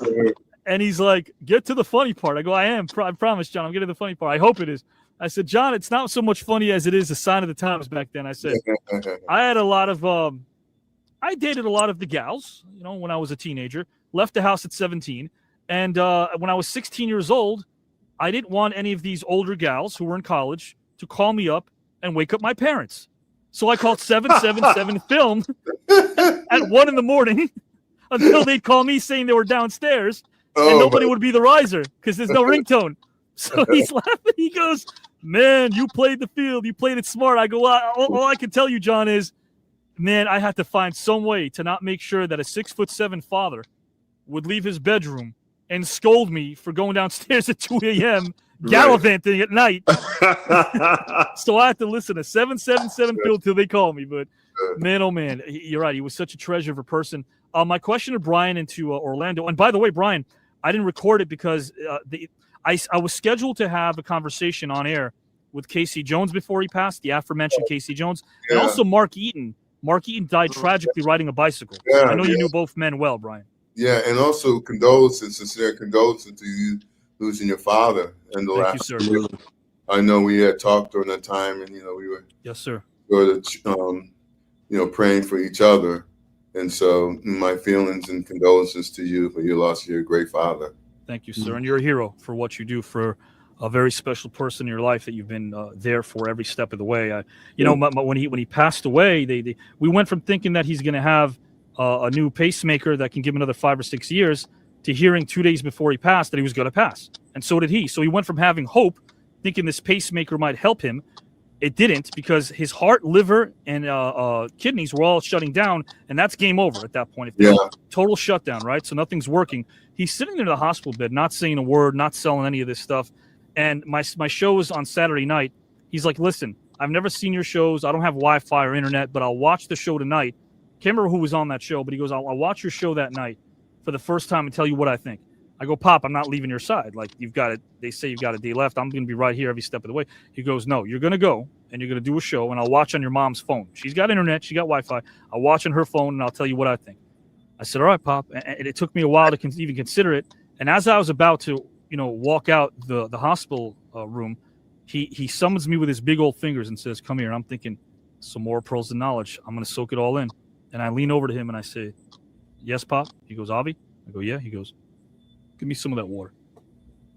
And he's like, get to the funny part. I go, I promise, John, I'm getting to the funny part. I hope it is. I said, John, it's not so much funny as it is a sign of the times back then. I said, I had a lot of, I dated a lot of the gals, when I was a teenager, left the house at 17. And when I was 16 years old, I didn't want any of these older gals who were in college to call me up and wake up my parents. So I called 777 Film at 1 a.m. until they'd call me saying they were downstairs and nobody would be the riser because there's no ringtone. So he's laughing. He goes, man, you played the field. You played it smart. I go, all I can tell you, John, is, man, I had to find some way to not make sure that a 6'7" father would leave his bedroom and scold me for going downstairs at 2 a.m. gallivanting at night. So I had to listen to 777 Field till they call me. But man, oh man, you're right. He was such a treasure of a person. My question to Brian and to Orlando, and by the way, Brian, I didn't record it because I was scheduled to have a conversation on air with Casey Jones before he passed, the aforementioned Casey Jones, and also Mark Eaton. Mark Eaton died tragically riding a bicycle. I know you knew both men well, Brian. Yeah, and also sincere condolences to you losing your father in the last year. I know we had talked during that time, and we were praying for each other. And so my feelings and condolences to you for your loss of your great father. Thank you, sir. And you're a hero for what you do for a very special person in your life that you've been there for every step of the way. When he passed away, we went from thinking that he's going to have a new pacemaker that can give him another 5 or 6 years to hearing 2 days before he passed that he was going to pass. And so did he. So he went from having hope, thinking this pacemaker might help him. It didn't, because his heart, liver, and kidneys were all shutting down, and that's game over at that point. Total shutdown, right? So nothing's working. He's sitting there in the hospital bed, not saying a word, not selling any of this stuff. And my show was on Saturday night. He's like, listen, I've never seen your shows. I don't have Wi-Fi or internet, but I'll watch the show tonight. Can't remember who was on that show, but he goes, I'll watch your show that night for the first time and tell you what I think. I go, Pop, I'm not leaving your side. Like, you've got it. They say you've got a day left. I'm going to be right here every step of the way. He goes, no, you're going to go and you're going to do a show and I'll watch on your mom's phone. She's got internet. She got Wi-Fi. I'll watch on her phone and I'll tell you what I think. I said, all right, Pop. And it took me a while to even consider it. And as I was about to, walk out the hospital room, he summons me with his big old fingers and says, come here. And I'm thinking, some more pearls of knowledge. I'm going to soak it all in. And I lean over to him and I say, yes, Pop. He goes, Avi? I go, yeah. He goes, give me some of that water.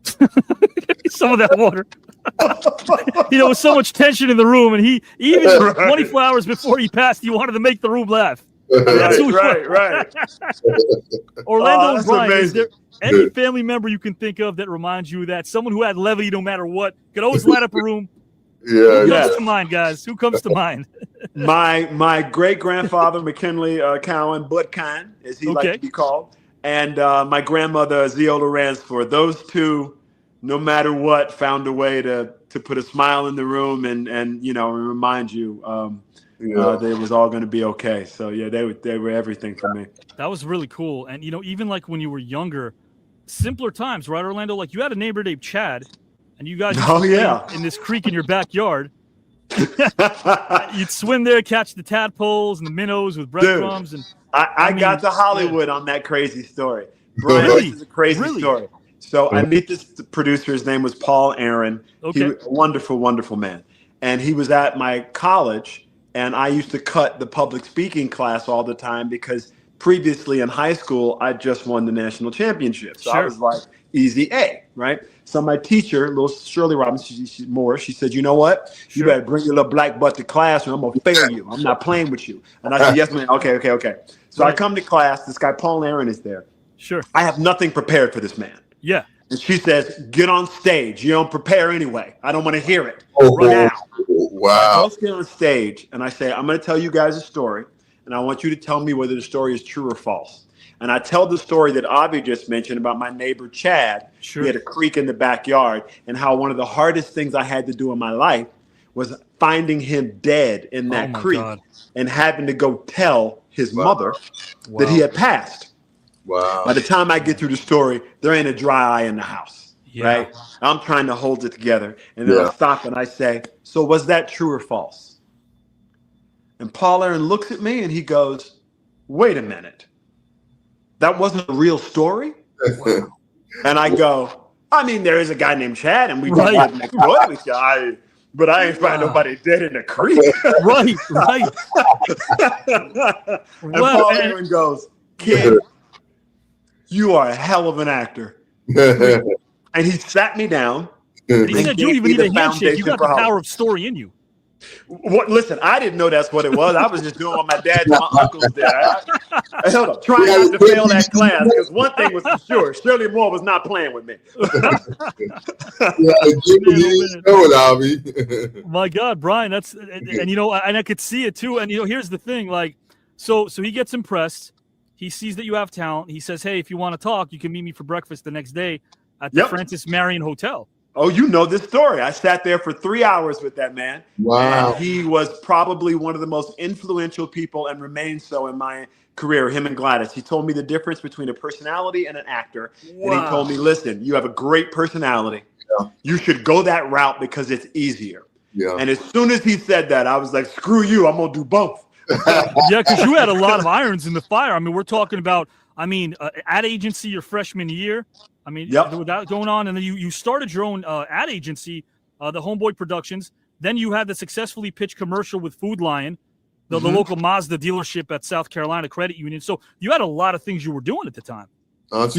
Give me some of that water. With so much tension in the room, and he even 24 hours before he passed, he wanted to make the room laugh. Right. Orlando and Brian, is there any family member you can think of that reminds you of that? Someone who had levity no matter what, could always light up a room. Who comes to mind, guys? Who comes to mind? My great-grandfather, McKinley Cowan, Bud Klein, as he liked to be called. And my grandmother, Zeola Ransford. Those two, no matter what, found a way to put a smile in the room and remind you that it was all going to be okay. So, yeah, they were everything for me. That was really cool. And, even like when you were younger, simpler times, right, Orlando? Like you had a neighbor named Chad, and you guys in this creek in your backyard. You'd swim there, catch the tadpoles and the minnows with breadcrumbs. And I got to Hollywood on that crazy story. Brian, this is a crazy story. So I meet this producer. His name was Paul Aaron. He was a wonderful, wonderful man. And he was at my college, and I used to cut the public speaking class all the time because previously in high school, I just won the national championship. So I was like, easy A, right? So my teacher, little Shirley Robinson, she said, you know what? You better bring your little black butt to class or I'm going to fail you. I'm not playing with you. And I said, yes, ma'am. Okay. So I come to class. This guy, Paul Aaron, is there. Sure. I have nothing prepared for this man. Yeah. And she says, get on stage. You don't prepare anyway. I don't want to hear it. Right now. Wow. I go get on stage and I say, I'm going to tell you guys a story. And I want you to tell me whether the story is true or false. And I tell the story that Avi just mentioned about my neighbor, Chad. He had a creek in the backyard and how one of the hardest things I had to do in my life was finding him dead in that creek and having to go tell his mother that he had passed. Wow. By the time I get through the story, there ain't a dry eye in the house, right? I'm trying to hold it together. And then I stop and I say, so was that true or false? And Paul Aaron looks at me and he goes, wait a minute. That wasn't a real story? And I go, I mean, there is a guy named Chad and we don't live next door to each other. But I ain't find nobody dead in a creek. Right. And Paul Aaron goes, kid, you are a hell of an actor. And he sat me down. And he said, you don't even need a handshake. You got the power of story in you. Listen, I didn't know that's what it was. I was just doing what my dad and my uncles did. Hold up, trying not to fail that class because one thing was for sure: Shirley Moore was not playing with me. My God, Brian, that's and I could see it too. And here's the thing: like, so he gets impressed. He sees that you have talent. He says, "Hey, if you want to talk, you can meet me for breakfast the next day at the Francis Marion Hotel." Oh, you know this story. I sat there for 3 hours with that man. Wow. And he was probably one of the most influential people and remains so in my career, him and Gladys. He told me the difference between a personality and an actor. Wow. And he told me, listen, you have a great personality. Yeah. You should go that route because it's easier. Yeah. And as soon as he said that, I was like, screw you. I'm going to do both. Yeah, because you had a lot of irons in the fire. I mean, we're talking about, ad agency your freshman year. I mean, with that going on, and then you started your own ad agency, the Homeboy Productions. Then you had the successfully pitched commercial with Food Lion, the local Mazda dealership at South Carolina Credit Union. So you had a lot of things you were doing at the time. I was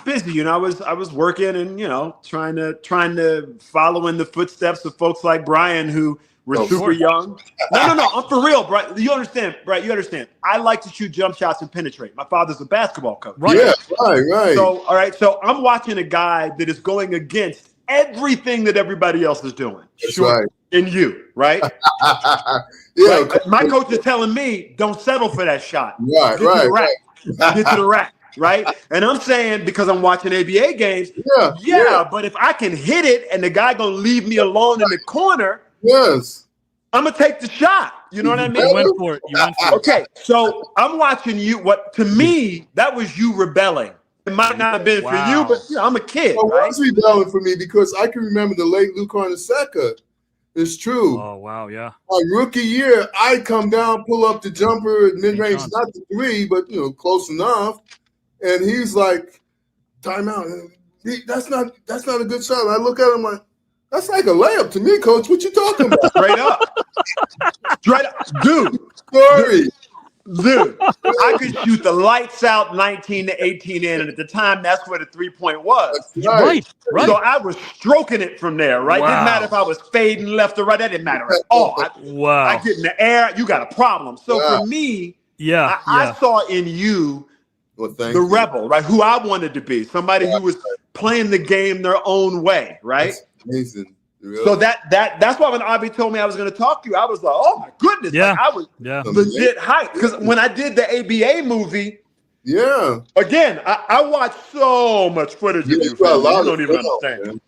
busy. I was working and trying to follow in the footsteps of folks like Brian who were super young. No, I'm for real, Brian. You understand, right? You understand. I like to shoot jump shots and penetrate. My father's a basketball coach. Right. Yeah, right. So, all right. So I'm watching a guy that is going against everything that everybody else is doing. That's right. In you, right? Yeah. Right? My coach is telling me, don't settle for that shot. Right. Get to the rack. Right. And I'm saying, because I'm watching ABA games. Yeah. But if I can hit it and the guy going to leave me alone in the corner. Yes. I'm going to take the shot. You know what I mean? You went for it. Okay. So I'm watching you. To me, that was you rebelling. It might not have been for you, but I'm a kid. Well, right? was rebelling for me because I can remember the late Lou Carnesecca. It's true. Oh wow, yeah. My rookie year, I'd come down, pull up the jumper at mid-range, not the 3, but close enough. And he's like, timeout. That's not a good shot. And I look at him like, that's like a layup to me, coach. What you talking about? Straight up. Straight up. Dude. Sorry. Dude, I could shoot the lights out 19 to 18 in, and at the time, that's where the 3-point was. Right. So I was stroking it from there, right? Wow. Didn't matter if I was fading left or right. That didn't matter at all. I get in the air, you got a problem. So for me, I saw in you the rebel, right? Who I wanted to be, somebody who was playing the game their own way, right? That's amazing. Really? So that's why when Avi told me I was going to talk to you, I was like, oh my goodness. Yeah. Like, I was legit hyped. Because when I did the ABA movie, again, I watched so much footage of you. You don't even understand. Man.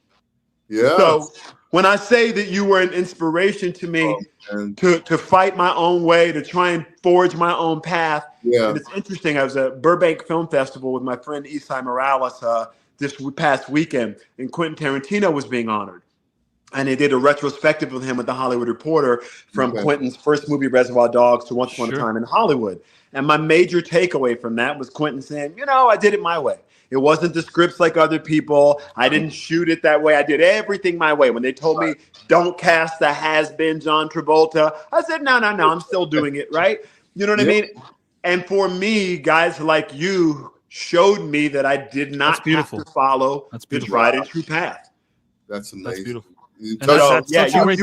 Yeah. So when I say that you were an inspiration to me to fight my own way, to try and forge my own path. Yeah. And it's interesting. I was at Burbank Film Festival with my friend Isai Morales this past weekend, and Quentin Tarantino was being honored. And they did a retrospective of him with the Hollywood Reporter from Quentin's first movie, Reservoir Dogs, to Once Upon a Time in Hollywood. And my major takeaway from that was Quentin saying, I did it my way. It wasn't the scripts like other people. I didn't shoot it that way. I did everything my way. When they told me, don't cast the has-been John Travolta, I said, no, I'm still doing it, right? You know what I mean? And for me, guys like you showed me that I did not have to follow the tried and true path. That's amazing. That's beautiful. You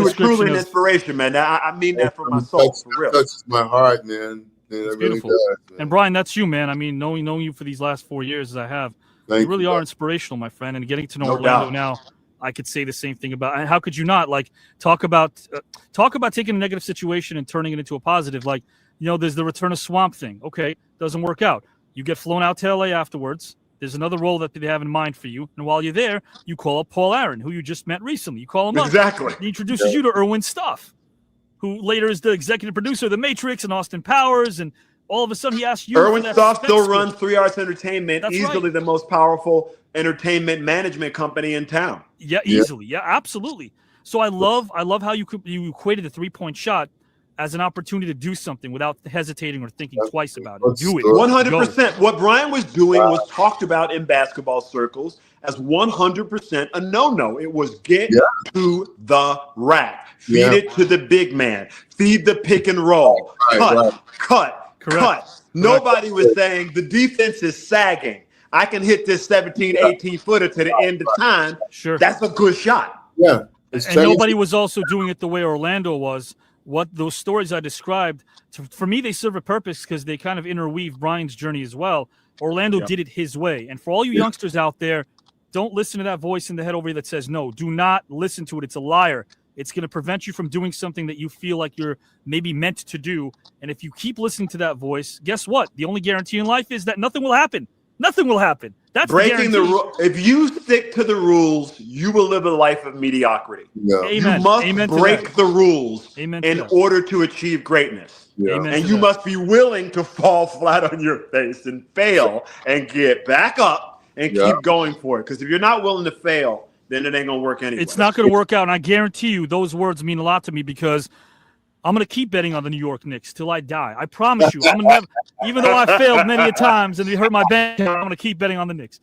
were truly an inspiration, man. I mean that from my soul, for real. Touches my heart, man. It's really beautiful. does, and Brian, that's you, man. I mean, knowing you for these last 4 years as I have, you really are inspirational, my friend. And getting to know Orlando now, I could say the same thing about. How could you not? Like, talk about taking a negative situation and turning it into a positive. Like, there's the Return of Swamp thing. Okay, doesn't work out. You get flown out to LA afterwards. There's another role that they have in mind for you. And while you're there, you call up Paul Aaron, who you just met recently. You call him up. Exactly. He introduces you to Irwin Stuff, who later is the executive producer of The Matrix and Austin Powers. And all of a sudden he asks you. Irwin Stuff still runs 3 Arts Entertainment, That's easily the most powerful entertainment management company in town. Yeah, easily. Yeah, absolutely. So I love how you equated the 3-point shot as an opportunity to do something without hesitating or thinking twice about it. Do it. 100%. What Brian was doing was talked about in basketball circles as 100% a no-no. It was get to the rack. Feed it to the big man. Feed the pick and roll. Cut. Nobody was saying the defense is sagging. I can hit this 17, 18-footer to the end of time. Sure. That's a good shot. Yeah. And nobody was also doing it the way Orlando was. What those stories I described, for me, they serve a purpose because they kind of interweave Brian's journey as well. Orlando did it his way. And for all you youngsters out there, don't listen to that voice in the head over you that says, no, do not listen to it. It's a liar. It's going to prevent you from doing something that you feel like you're maybe meant to do. And if you keep listening to that voice, guess what? The only guarantee in life is that nothing will happen. Nothing will happen. That's breaking the rule. If you stick to the rules, you will live a life of mediocrity. Amen. You must Amen break the rules in order to achieve greatness. And you must be willing to fall flat on your face and fail and get back up and keep going for it. Because if you're not willing to fail, then it ain't going to work anyway. It's not going to work out. And I guarantee you those words mean a lot to me because I'm going to keep betting on the New York Knicks till I die. I promise you. I'm gonna never, even though I failed many a times and it hurt my bank account, I'm going to keep betting on the Knicks.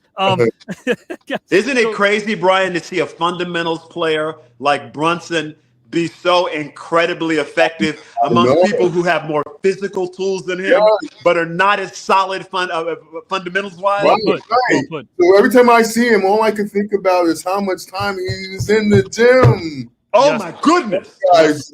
Isn't it crazy, Brian, to see a fundamentals player like Brunson be so incredibly effective among people who have more physical tools than him, but are not as solid fundamentals-wise? So every time I see him, all I can think about is how much time he's in the gym. Oh my goodness! Guys,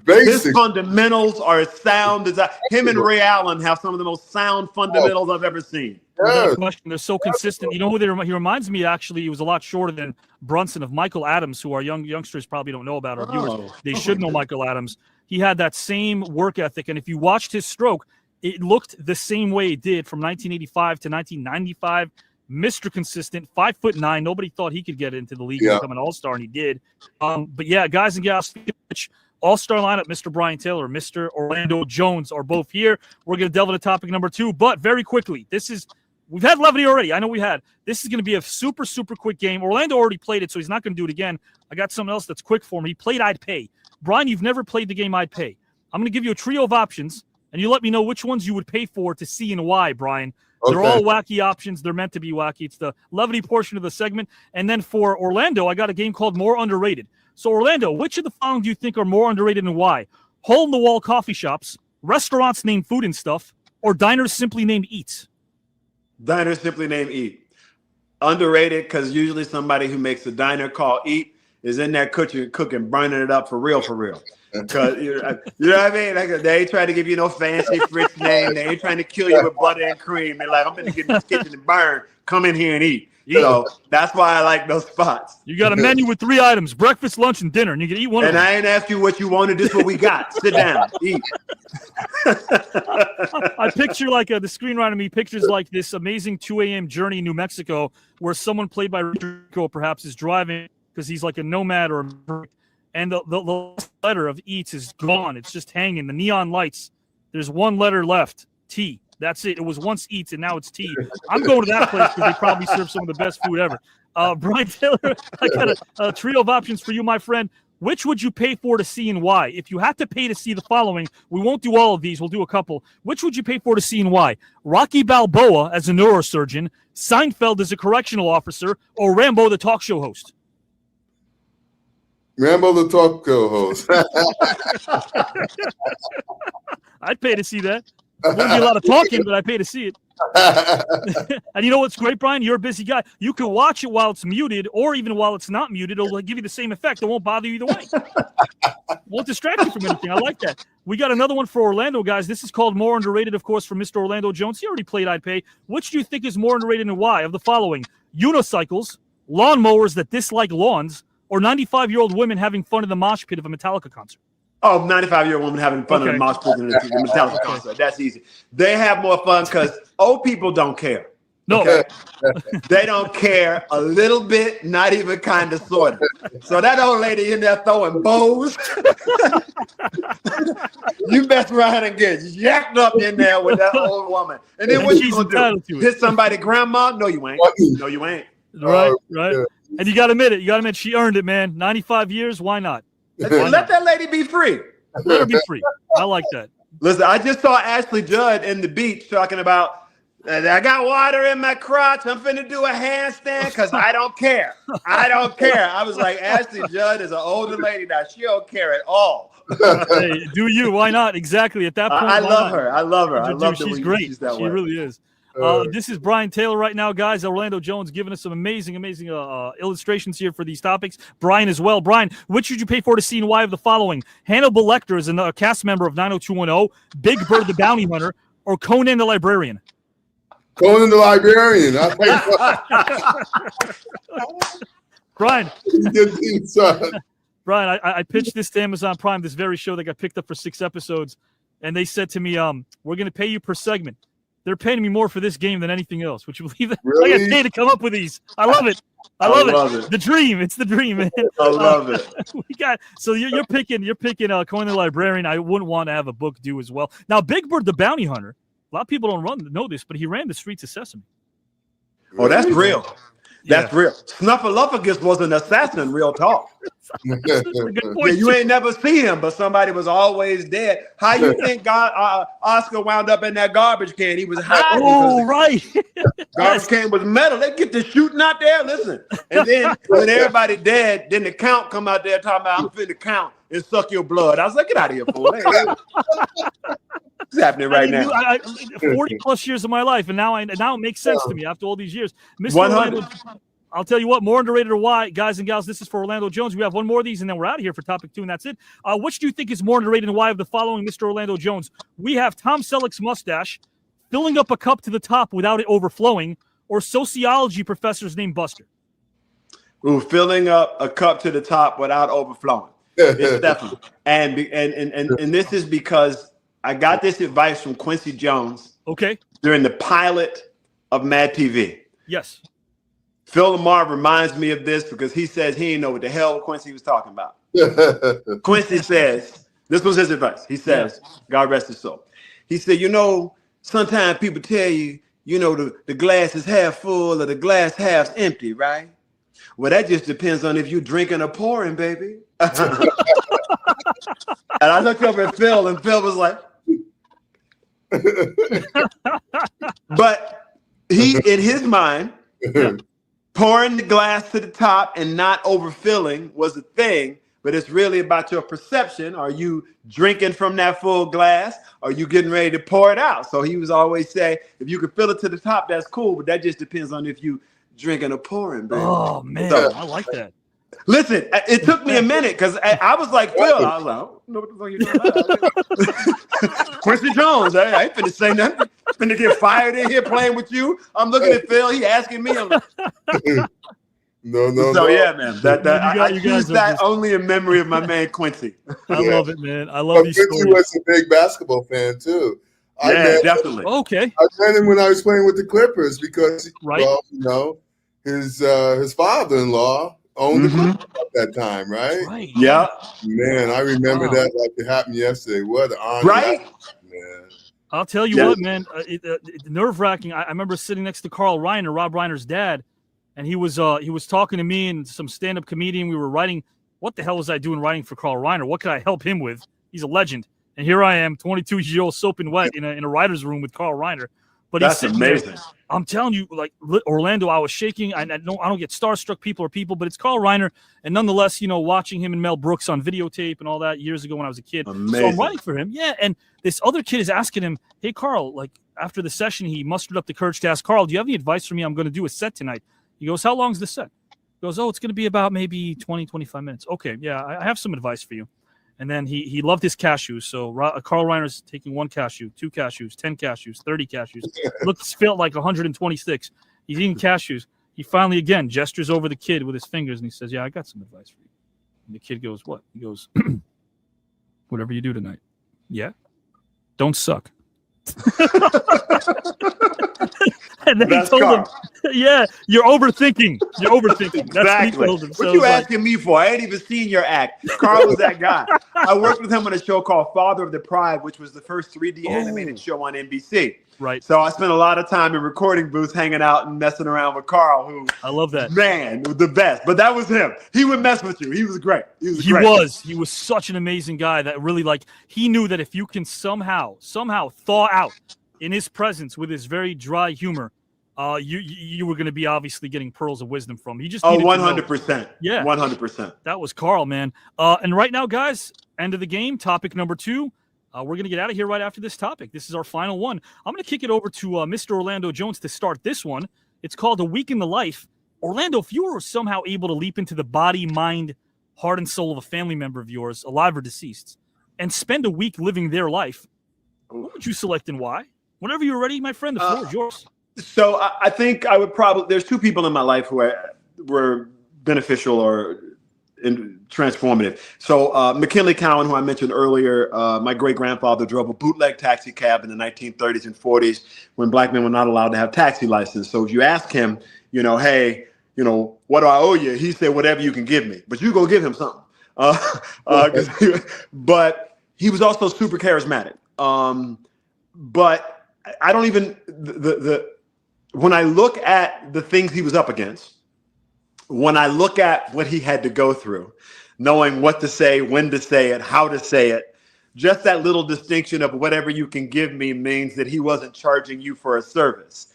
his fundamentals are as sound as him and Ray Allen have some of the most sound fundamentals I've ever seen. They're so consistent. You know who he reminds me? Actually, he was a lot shorter than Brunson, of Michael Adams, who our youngsters probably don't know about. Our viewers, they should know Michael Adams. He had that same work ethic, and if you watched his stroke, it looked the same way it did from 1985 to 1995. Mr. Consistent, 5'9". Nobody thought he could get into the league and become an all-star, and he did. But yeah, guys and gals, all-star lineup, Mr. Brian Taylor, Mr. Orlando Jones are both here. We're going to delve into topic number 2, but very quickly, this is We've had levity already. I know we had. This is going to be a super, super quick game. Orlando already played it, so he's not going to do it again. I got something else that's quick for him. He played I'd Pay. Brian, you've never played the game I'd Pay. I'm going to give you a trio of options, and you let me know which ones you would pay for to see and why, Brian. They're all wacky options. They're meant to be wacky. It's the levity portion of the segment. And then for Orlando, I got a game called More Underrated. So, Orlando, which of the following do you think are more underrated and why? Hole-in-the-wall coffee shops, restaurants named Food and Stuff, or diners simply named Eats? Diners simply named Eat. Underrated because usually somebody who makes a diner called Eat is in there cooking, burning it up for real. Because you know what I mean? Like, they ain't trying to give you no fancy French name. They ain't trying to kill you with butter and cream. They're like, I'm going to get in this kitchen and burn. Come in here and eat. So that's why I like those spots. You got a menu with 3 items: breakfast, lunch, and dinner, and you can eat one of them. And I ain't asked you what you wanted. This is what we got. Sit down, eat. I picture like the screenwriter me pictures like this amazing 2 a.m. journey in New Mexico where someone played by Rico perhaps is driving because he's like a nomad or and the letter of Eats is gone. It's just hanging. The neon lights. There's one letter left. T. That's it. It was once Eats and now it's T. I'm going to that place because they probably serve some of the best food ever. Brian Taylor, I got a trio of options for you, my friend. Which would you pay for to see and why? If you had to pay to see the following, we won't do all of these. We'll do a couple. Which would you pay for to see and why? Rocky Balboa as a neurosurgeon, Seinfeld as a correctional officer, or Rambo the talk show host? Rambo the talk show host. I'd pay to see that. Wouldn't be a lot of talking, but I pay to see it. And you know what's great, Brian? You're a busy guy. You can watch it while it's muted, or even while it's not muted. It'll give you the same effect. It won't bother you either way. Won't distract you from anything. I like that. We got another one for Orlando, guys. This is called More Underrated, of course, from Mr. Orlando Jones. He already played I'd Pay. Which do you think is more underrated and why? Of the following: unicycles, lawnmowers that dislike lawns, or 95-year-old women having fun in the mosh pit of a Metallica concert? Oh, 95-year-old woman having fun in the mosh pit in the Metallica concert. That's easy. They have more fun because old people don't care. No. Okay? They don't care a little bit, not even kind of, sort of. So that old lady in there throwing bows, you mess around and get yacked up in there with that old woman. And then what you gonna do? Hit somebody grandma? No, you ain't. No, you ain't. Right. And you got to admit it. You got to admit she earned it, man. 95 years, why not? Let that lady be free. Let her be free. I like that. Listen, I just saw Ashley Judd in the beach talking about, I got water in my crotch. I'm finna do a handstand because I don't care. I don't care. I was like, Ashley Judd is an older lady now. She don't care at all. Hey, do you? Why not? Exactly. At that point, I love her. I love her. I love she's great. She really is. This is Brian Taylor right now, guys. Orlando Jones giving us some amazing illustrations here for these topics. Brian as well. Brian, which would you pay for to see and why of the following? Hannibal Lecter is a cast member of 90210, Big Bird the Bounty Hunter, or Conan the Librarian? Conan the Librarian. Brian. Brian, I pitched this to Amazon Prime, this very show that got picked up for 6 episodes, and they said to me, we're going to pay you per segment. They're paying me more for this game than anything else. Would you believe that? Really? I got paid to come up with these. I love it. I love it. The dream. It's the dream, man. I love it. So you're picking Conan the Librarian. I wouldn't want to have a book do as well. Now, Big Bird the Bounty Hunter. A lot of people don't know this, but he ran the streets of Sesame. Oh, that's real. That's real. Snuffleupagus was an assassin, real talk. You ain't never see him, but somebody was always dead. How you think Oscar wound up in that garbage can? He was hiding. Oh, right. Garbage can was metal. They get the shooting out there. Listen. And then when everybody dead, then the count come out there talking about, I'm finna count and suck your blood. I was like, get out of here, fool. What's happening right now? 40 plus years of my life, and now it makes sense to me after all these years. Mr. Orlando, I'll tell you what, more underrated or why, guys and gals, this is for Orlando Jones. We have one more of these, and then we're out of here for topic 2, and that's it. Which do you think is more underrated and why of the following, Mr. Orlando Jones? We have Tom Selleck's mustache, filling up a cup to the top without it overflowing, or sociology professors named Buster? Ooh, filling up a cup to the top without overflowing. It's definitely. And this is because I got this advice from Quincy Jones. Okay. During the pilot of MADtv. Yes. Phil Lamar reminds me of this because he says he didn't know what the hell Quincy was talking about. Quincy says, this was his advice. He says, God rest his soul. He said, sometimes people tell you you know, the glass is half full or the glass half empty, right? Well, that just depends on if you're drinking or pouring, baby. And I looked over at Phil, and Phil was like, but he, in his mind, pouring the glass to the top and not overfilling was a thing, but it's really about your perception. Are you drinking from that full glass? Are you getting ready to pour it out? So he was always say, if you can fill it to the top, that's cool, but that just depends on if you drinking or pouring, baby. Oh, man, So, I like that. listen, it took me a minute because I was like, Phil, I was like, I don't know what the fuck you talking about. Quincy Jones, I ain't finna say nothing. Finna get fired in here playing with you. I'm looking at Phil, he asking me. I'm like, No. yeah, man. I you guys choose are that just- only in memory of my man Quincy. I love it, man. I love But these Quincy stories. was a big basketball fan too. Yeah, definitely. Okay. I met him when I was playing with the Clippers because, Right. well, you know, his father-in-law owned the Clippers at that time, right? Right. Yeah. Man, I remember Wow. that like it happened yesterday. What an honor. Right? Man. I'll tell you Yeah. what, man. Nerve-wracking. I remember sitting next to Carl Reiner, Rob Reiner's dad, and he was talking to me and some stand-up comedian. We were writing. What the hell was I doing writing for Carl Reiner? What could I help him with? He's a legend. And here I am, 22-year-old, soaping wet in a writer's room with Carl Reiner. But That's he's sitting there. amazing. I'm telling you, like Orlando, I was shaking. I don't get starstruck people, but it's Carl Reiner, and nonetheless, you know, watching him and Mel Brooks on videotape and all that years ago when I was a kid. Amazing. So I'm writing for him, yeah. And this other kid is asking him, "Hey, Carl, like after the session, he mustered up the courage to ask Carl, do you have any advice for me? I'm going to do a set tonight." He goes, "How long's the set?" He goes, "Oh, it's going to be about maybe 20, 25 minutes." "Okay, yeah, I have some advice for you." And then he loved his cashews. So Carl Reiner's taking 1 cashew, 2 cashews, 10 cashews, 30 cashews. Felt like 126. He's eating cashews. He finally, again, gestures over the kid with his fingers, and he says, "Yeah, I got some advice for you." And the kid goes, "What?" He goes, "Whatever you do tonight, yeah, don't suck." And then That's he told him, Carl. "Yeah, you're overthinking. You're overthinking." That's what he Exactly. told him. What So you it's like- asking me for? I ain't even seen your act. Carl was that guy. I worked with him on a show called Father of the Pride, which was the first 3D animated show on NBC. Right. So I spent a lot of time in recording booths hanging out and messing around with Carl, who I love that. Man, was the best. But that was him. He would mess with you. He was great. He was such an amazing guy that really, like, he knew that if you can somehow thaw out in his presence with his very dry humor, you were going to be obviously getting pearls of wisdom from him. He just needed to know. 100%. Yeah. 100%. That was Carl, man. And right now, guys, end of the game, topic number 2. We're going to get out of here right after this topic. This is our final one. I'm going to kick it over to Mr. Orlando Jones to start this one. It's called A Week in the Life. Orlando, if you were somehow able to leap into the body, mind, heart, and soul of a family member of yours, alive or deceased, and spend a week living their life, what would you select and why? Whenever you're ready, my friend, the floor is yours. So I think I would probably, there's 2 people in my life who were beneficial or transformative. So McKinley Cowan, who I mentioned earlier, my great-grandfather drove a bootleg taxi cab in the 1930s and 40s when black men were not allowed to have taxi license. So if you ask him, you know, hey, you know, what do I owe you? He said, whatever you can give me, but you go give him something. But he was also super charismatic. But I don't even, when I look at the things he was up against, when I look at what he had to go through, knowing what to say, when to say it, how to say it, just that little distinction of whatever you can give me means that he wasn't charging you for a service.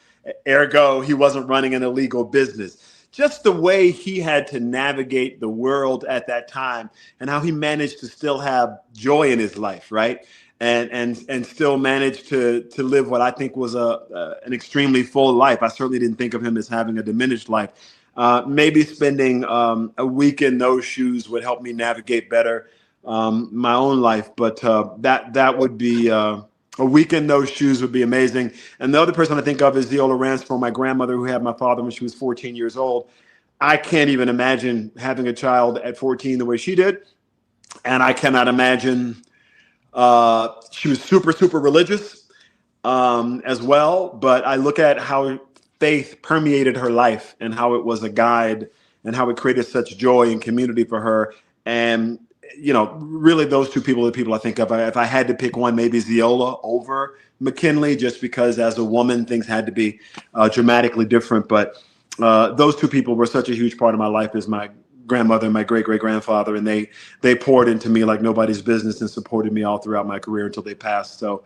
Ergo, he wasn't running an illegal business. Just the way he had to navigate the world at that time and how he managed to still have joy in his life, right? And still managed to live what I think was an extremely full life. I certainly didn't think of him as having a diminished life. Maybe spending a week in those shoes would help me navigate better my own life. But that would be a week in those shoes would be amazing. And the other person I think of is Viola Ransford, my grandmother, who had my father when she was 14 years old. I can't even imagine having a child at 14 the way she did. And I cannot imagine. She was super, super religious as well. But I look at how faith permeated her life and how it was a guide and how it created such joy and community for her. And really those two people are the people I think of. If I had to pick one, maybe Ziola over McKinley, just because as a woman, things had to be dramatically different. But those two people were such a huge part of my life as my grandmother and my great-great-grandfather, and they poured into me like nobody's business and supported me all throughout my career until they passed. So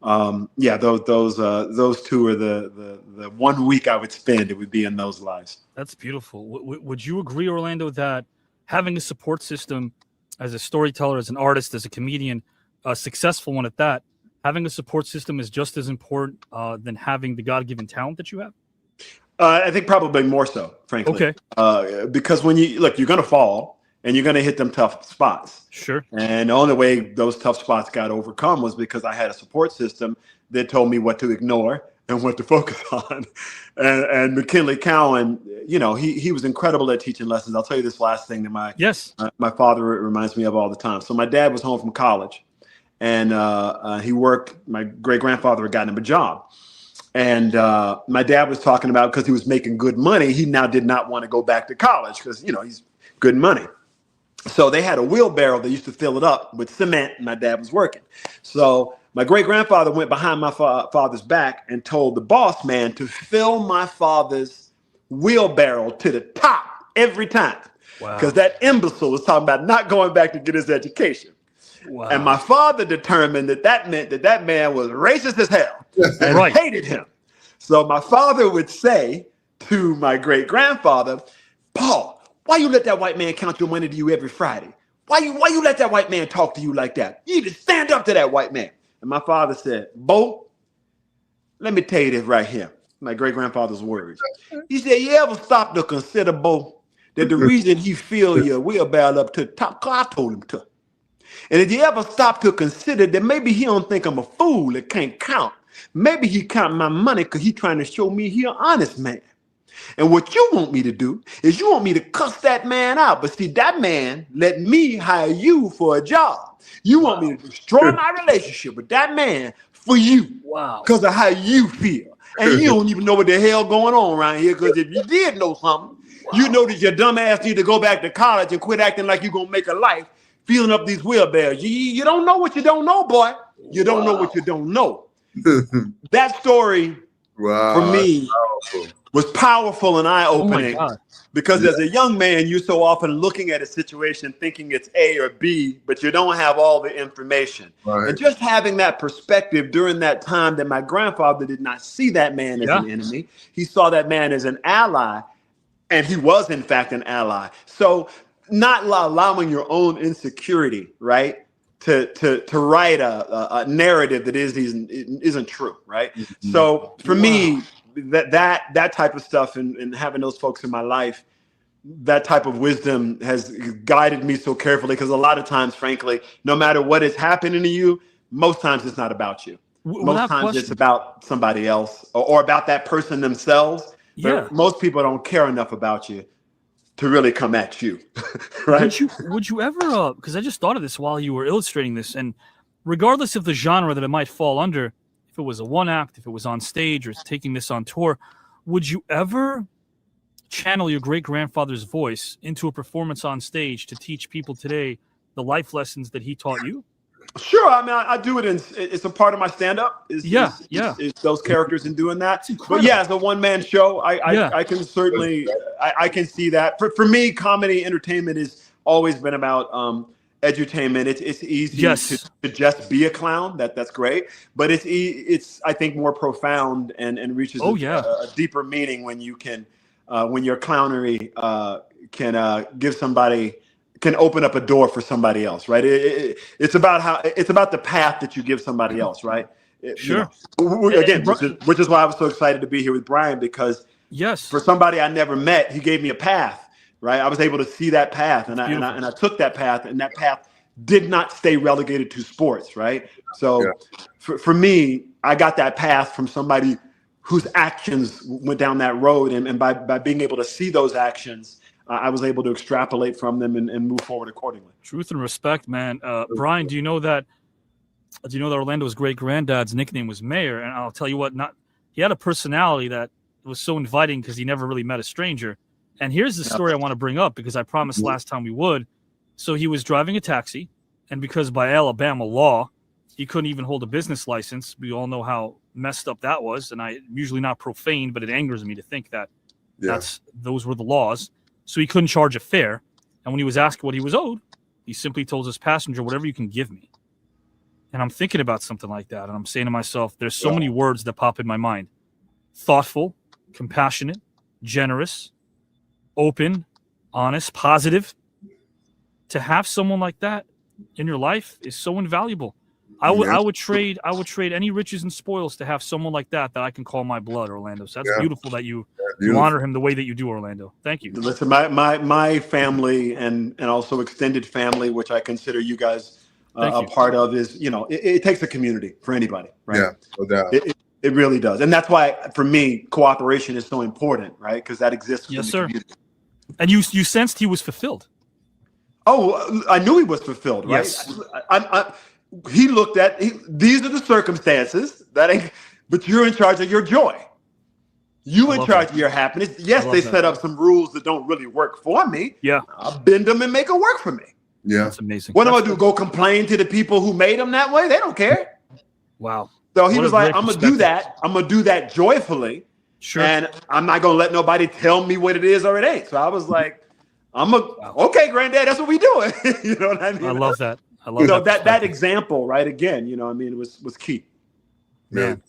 those two are the 1 week I would spend. It would be in those lives. That's beautiful. Would you agree, Orlando, that having a support system as a storyteller, as an artist, as a comedian, a successful one at that, having a support system is just as important than having the God-given talent that you have? I think probably more so, frankly. Okay. Because when you're going to fall and you're going to hit them tough spots. Sure. And the only way those tough spots got overcome was because I had a support system that told me what to ignore and what to focus on. And McKinley Cowan, he was incredible at teaching lessons. I'll tell you this last thing that my father reminds me of all the time. So my dad was home from college, and he worked. My great-grandfather had gotten him a job. And my dad was talking about, because he was making good money, he now did not want to go back to college because, he's good money. So they had a wheelbarrow. They used to fill it up with cement, and my dad was working. So my great-grandfather went behind my father's back and told the boss man to fill my father's wheelbarrow to the top every time. Wow. Because that imbecile was talking about not going back to get his education. Wow. And my father determined that meant that man was racist as hell and hated him. So my father would say to my great-grandfather, Paul, why you let that white man count your money to you every Friday? Why you let that white man talk to you like that? You need to stand up to that white man. And my father said, Bo, let me tell you this right here. My great-grandfather's words. He said, you ever stop to consider, Bo, that the reason he filled your wheelbarrow up to the top, because I told him to. And if you ever stop to consider that maybe he don't think I'm a fool that can't count. Maybe he counting my money because he trying to show me he an honest man. And what you want me to do is you want me to cuss that man out. But see, that man let me hire you for a job. You want me to destroy my relationship with that man for you. Wow. Because of how you feel. And you don't even know what the hell going on around here. Because if you did know something, you know that your dumb ass need to go back to college and quit acting like you're going to make a life filling up these wheelbarrows. You don't know what you don't know, boy. You don't know what you don't know. That story for me was powerful and eye-opening because as a young man, you're so often looking at a situation thinking it's A or B, but you don't have all the information. Right. And just having that perspective during that time that my grandfather did not see that man as an enemy. He saw that man as an ally, and he was, in fact, an ally. So not allowing your own insecurity, right, to write a narrative that isn't true, right? Mm-hmm. So for me, that type of stuff and having those folks in my life, that type of wisdom has guided me so carefully, because a lot of times, frankly, no matter what is happening to you, most times it's not about you. Most times it's about somebody else or about that person themselves. But most people don't care enough about you to really come at you, right? Would you ever, because I just thought of this while you were illustrating this, and regardless of the genre that it might fall under, if it was a one act, if it was on stage or taking this on tour, would you ever channel your great-grandfather's voice into a performance on stage to teach people today the life lessons that he taught you? Sure. I mean, I do it. It's a part of my stand-up. Is those characters and doing that. But yeah, as a one-man show, I can certainly, I can see that. For me, comedy entertainment has always been about edutainment. It's easy to just be a clown. That's great. But it's I think more profound and reaches a deeper meaning when you can when your clownery can give somebody. Can open up a door for somebody else, right? It's about the path that you give somebody else, right? Sure. Again, which is why I was so excited to be here with Brian, because for somebody I never met, he gave me a path, right? I was able to see that path, and I took that path, and that path did not stay relegated to sports, right? So for me, I got that path from somebody whose actions went down that road, and by being able to see those actions, I was able to extrapolate from them and move forward accordingly. Truth and respect, man. Brian, do you know that Orlando's great-granddad's nickname was Mayor? And I'll tell you what, he had a personality that was so inviting because he never really met a stranger. And here's the story I want to bring up, because I promised last time we would. So he was driving a taxi, and because by Alabama law, he couldn't even hold a business license. We all know how messed up that was, and I'm usually not profane, but it angers me to think that those were the laws. So he couldn't charge a fare, and when he was asked what he was owed, he simply told his passenger, "Whatever you can give me." And I'm thinking about something like that, and I'm saying to myself, there's so many words that pop in my mind: thoughtful, compassionate, generous, open, honest, positive. To have someone like that in your life is so invaluable. I would trade any riches and spoils to have someone like that I can call my blood, Orlando. So that's beautiful that you honor him the way that you do, Orlando. Thank you. Listen, my family and also extended family, which I consider you guys a part of, is, you know, it takes a community for anybody, right? Yeah, no doubt. It really does. And that's why, for me, cooperation is so important, right? Because that exists within Yes, the sir. community. And you sensed he was fulfilled. Oh, I knew he was fulfilled, right? Yes. He looked at, these are the circumstances, but you're in charge of your joy. You in charge of your happiness. Yes, they set up some rules that don't really work for me. Yeah. I'll bend them and make it work for me. Yeah. That's amazing. What am I do? Go complain to the people who made them that way? They don't care. Wow. So he was like, I'm going to do that. I'm going to do that joyfully. Sure. And I'm not going to let nobody tell me what it is or it ain't. So I was like, okay, granddad, that's what we doing. You know what I mean? I love that. I love that example, right? Again, you know, I mean, it was key. Man,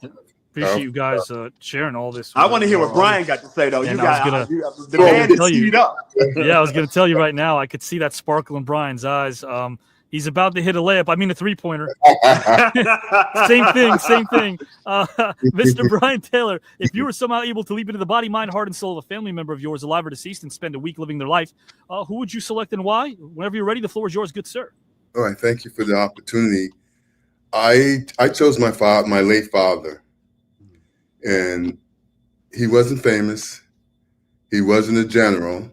appreciate you guys sharing all this. I want to hear what Brian got to say, though. And the man is teed up. Yeah, I was going to tell you right now. I could see that sparkle in Brian's eyes. He's about to hit a layup. I mean, a three-pointer. Same thing. Mr. Brian Taylor, if you were somehow able to leap into the body, mind, heart, and soul of a family member of yours, alive or deceased, and spend a week living their life, who would you select and why? Whenever you're ready, the floor is yours, good sir. All right, thank you for the opportunity. I chose my late father, and he wasn't famous. He wasn't a general.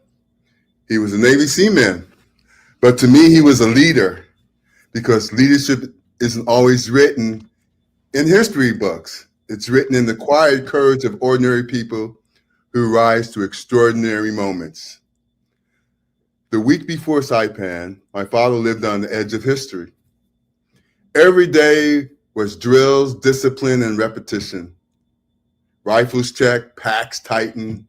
He was a Navy seaman. But to me, he was a leader, because leadership isn't always written in history books. It's written in the quiet courage of ordinary people who rise to extraordinary moments. The week before Saipan, my father lived on the edge of history. Every day was drills, discipline, and repetition. Rifles checked, packs tightened,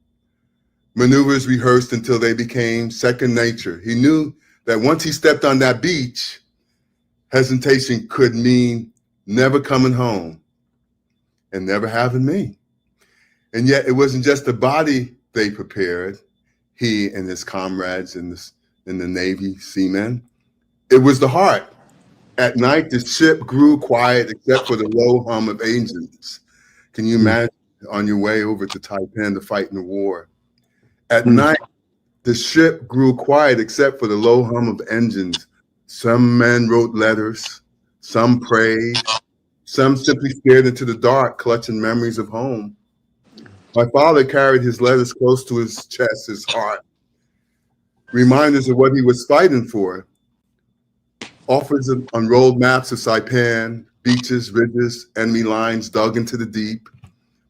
maneuvers rehearsed until they became second nature. He knew that once he stepped on that beach, hesitation could mean never coming home and never having me. And yet it wasn't just the body they prepared, he and his comrades in the Navy seamen. It was the heart. At night, the ship grew quiet except for the low hum of engines. Can you imagine on your way over to Taipan to fight in the war? At night, the ship grew quiet except for the low hum of engines. Some men wrote letters, some prayed, some simply stared into the dark, clutching memories of home. My father carried his letters close to his chest, his heart, reminders of what he was fighting for. Offers of unrolled maps of Saipan, beaches, ridges, enemy lines dug into the deep,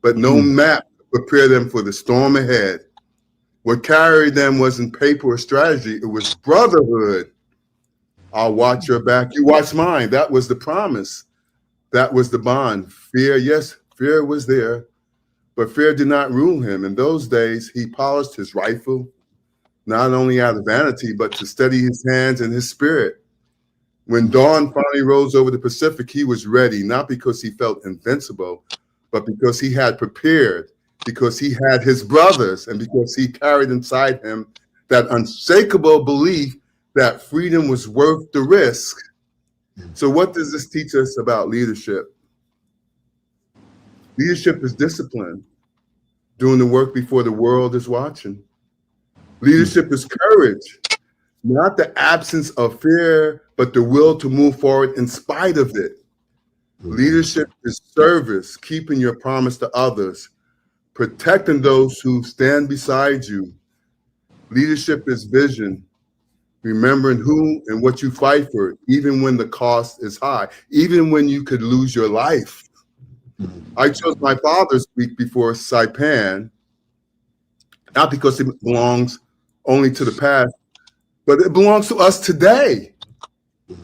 but no map to prepare them for the storm ahead. What carried them wasn't paper or strategy, it was brotherhood. I'll watch your back, you watch mine. That was the promise. That was the bond. Fear, yes, fear was there, but fear did not rule him. In those days, he polished his rifle, not only out of vanity, but to steady his hands and his spirit. When dawn finally rose over the Pacific, he was ready, not because he felt invincible, but because he had prepared, because he had his brothers, and because he carried inside him that unshakable belief that freedom was worth the risk. So what does this teach us about leadership? Leadership is discipline, doing the work before the world is watching. Leadership is courage, not the absence of fear, but the will to move forward in spite of it. Leadership is service, keeping your promise to others, protecting those who stand beside you. Leadership is vision, remembering who and what you fight for, even when the cost is high, even when you could lose your life. I chose my father's week before Saipan, not because it belongs only to the past, but it belongs to us today.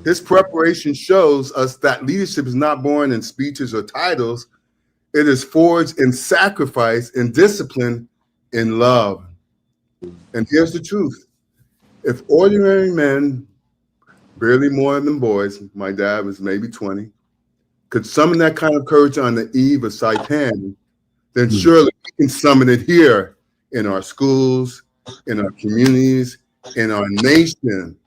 His preparation shows us that leadership is not born in speeches or titles. It is forged in sacrifice, in discipline, in love. And here's the truth. If ordinary men, barely more than boys, my dad was maybe 20, could summon that kind of courage on the eve of Saipan, then surely we can summon it here in our schools, in our communities, in our nation.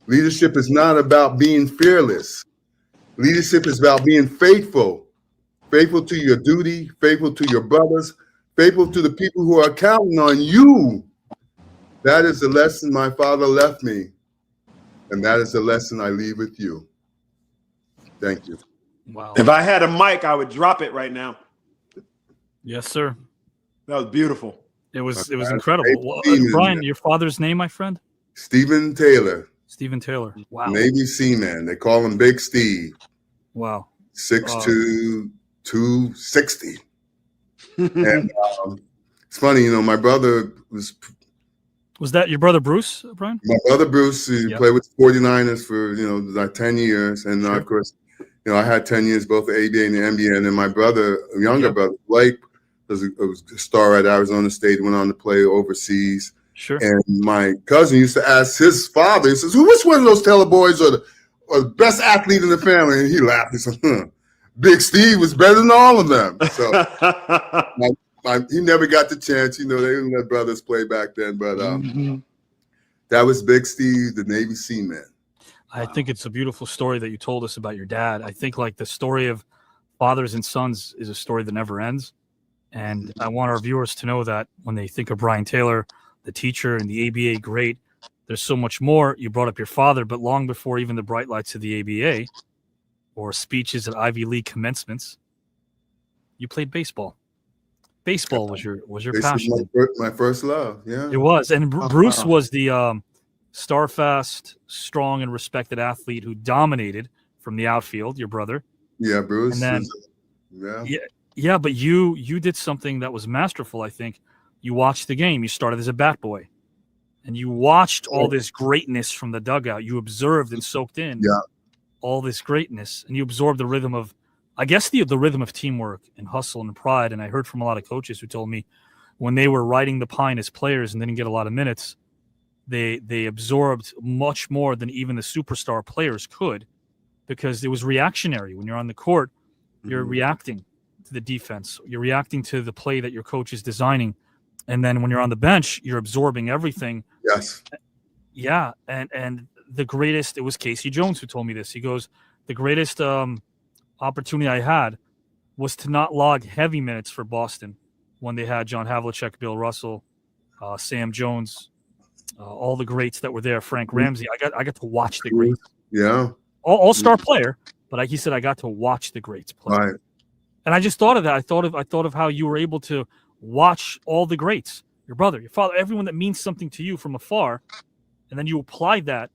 Leadership is not about being fearless. Leadership is about being faithful. Faithful to your duty, faithful to your brothers, faithful to the people who are counting on you. That is the lesson my father left me. And that is the lesson I leave with you. Thank you. Wow. If I had a mic, I would drop it right now. Yes, sir. That was beautiful. It was incredible. Brian, your father's name, my friend? Stephen Taylor. Stephen Taylor. Wow. Navy Seaman. They call him Big Steve. Wow. 6'2", 260. And it's funny, you know, my brother was that your brother Bruce, Brian? My brother Bruce, he played with the 49ers for, you know, like 10 years. And of course, you know, I had 10 years, both the ABA and the NBA. And then my brother, younger brother, Blake, was a star at Arizona State, went on to play overseas. Sure. And my cousin used to ask his father, he says, which one of those Taylor boys are the best athlete in the family? And he laughed. He said, Big Steve was better than all of them. So he never got the chance. You know, they didn't let brothers play back then. But that was Big Steve, the Navy Seaman. I think it's a beautiful story that you told us about your dad. I think like the story of fathers and sons is a story that never ends. And I want our viewers to know that when they think of Brian Taylor, the teacher and the ABA great, there's so much more. You brought up your father, but long before even the bright lights of the ABA or speeches at Ivy League commencements, you played baseball. Baseball was your passion. My first love, yeah. It was. And Bruce was the star-fast, strong, and respected athlete who dominated from the outfield, your brother. Yeah, Bruce. And then, yeah, but you did something that was masterful, I think. You watched the game. You started as a bat boy. And you watched all this greatness from the dugout. You observed and soaked in all this greatness. And you absorbed the rhythm of, I guess, the rhythm of teamwork and hustle and pride. And I heard from a lot of coaches who told me when they were riding the pine as players and didn't get a lot of minutes, they absorbed much more than even the superstar players could, because it was reactionary. When you're on the court, you're reacting to the defense. You're reacting to the play that your coach is designing. And then when you're on the bench, you're absorbing everything. Yes. Yeah. And the greatest, it was Casey Jones who told me this. He goes, the greatest opportunity I had was to not log heavy minutes for Boston when they had John Havlicek, Bill Russell, Sam Jones, all the greats that were there, Frank Ramsey. I got to watch the greats. Yeah. All-star player, but he said I got to watch the greats play. Right. And I just thought of that. I thought of how you were able to watch all the greats, your brother, your father, everyone that means something to you from afar, and then you applied that,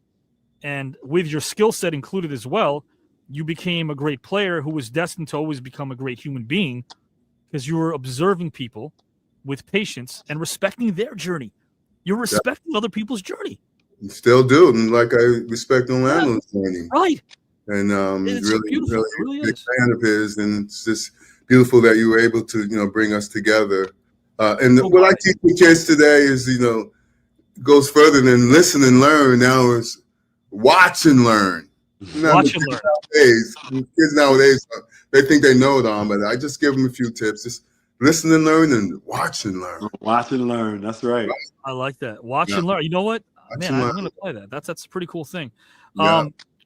and with your skill set included as well, you became a great player who was destined to always become a great human being, because you were observing people with patience and respecting their journey. You're respecting other people's journey. You still do, and like I respect Orlando's journey. Right. And it's really big fan of his, and it's just beautiful that you were able to, you know, bring us together. What I teach the kids today is, you know, goes further than listen and learn. Now is watch and learn. Watch and learn. Kids nowadays, they think they know it all, but I just give them a few tips. Just listen and learn, and watch and learn. Watch and learn. That's right. I like that. Watch and learn. You know what? Man, I'm going to play that. That's a pretty cool thing.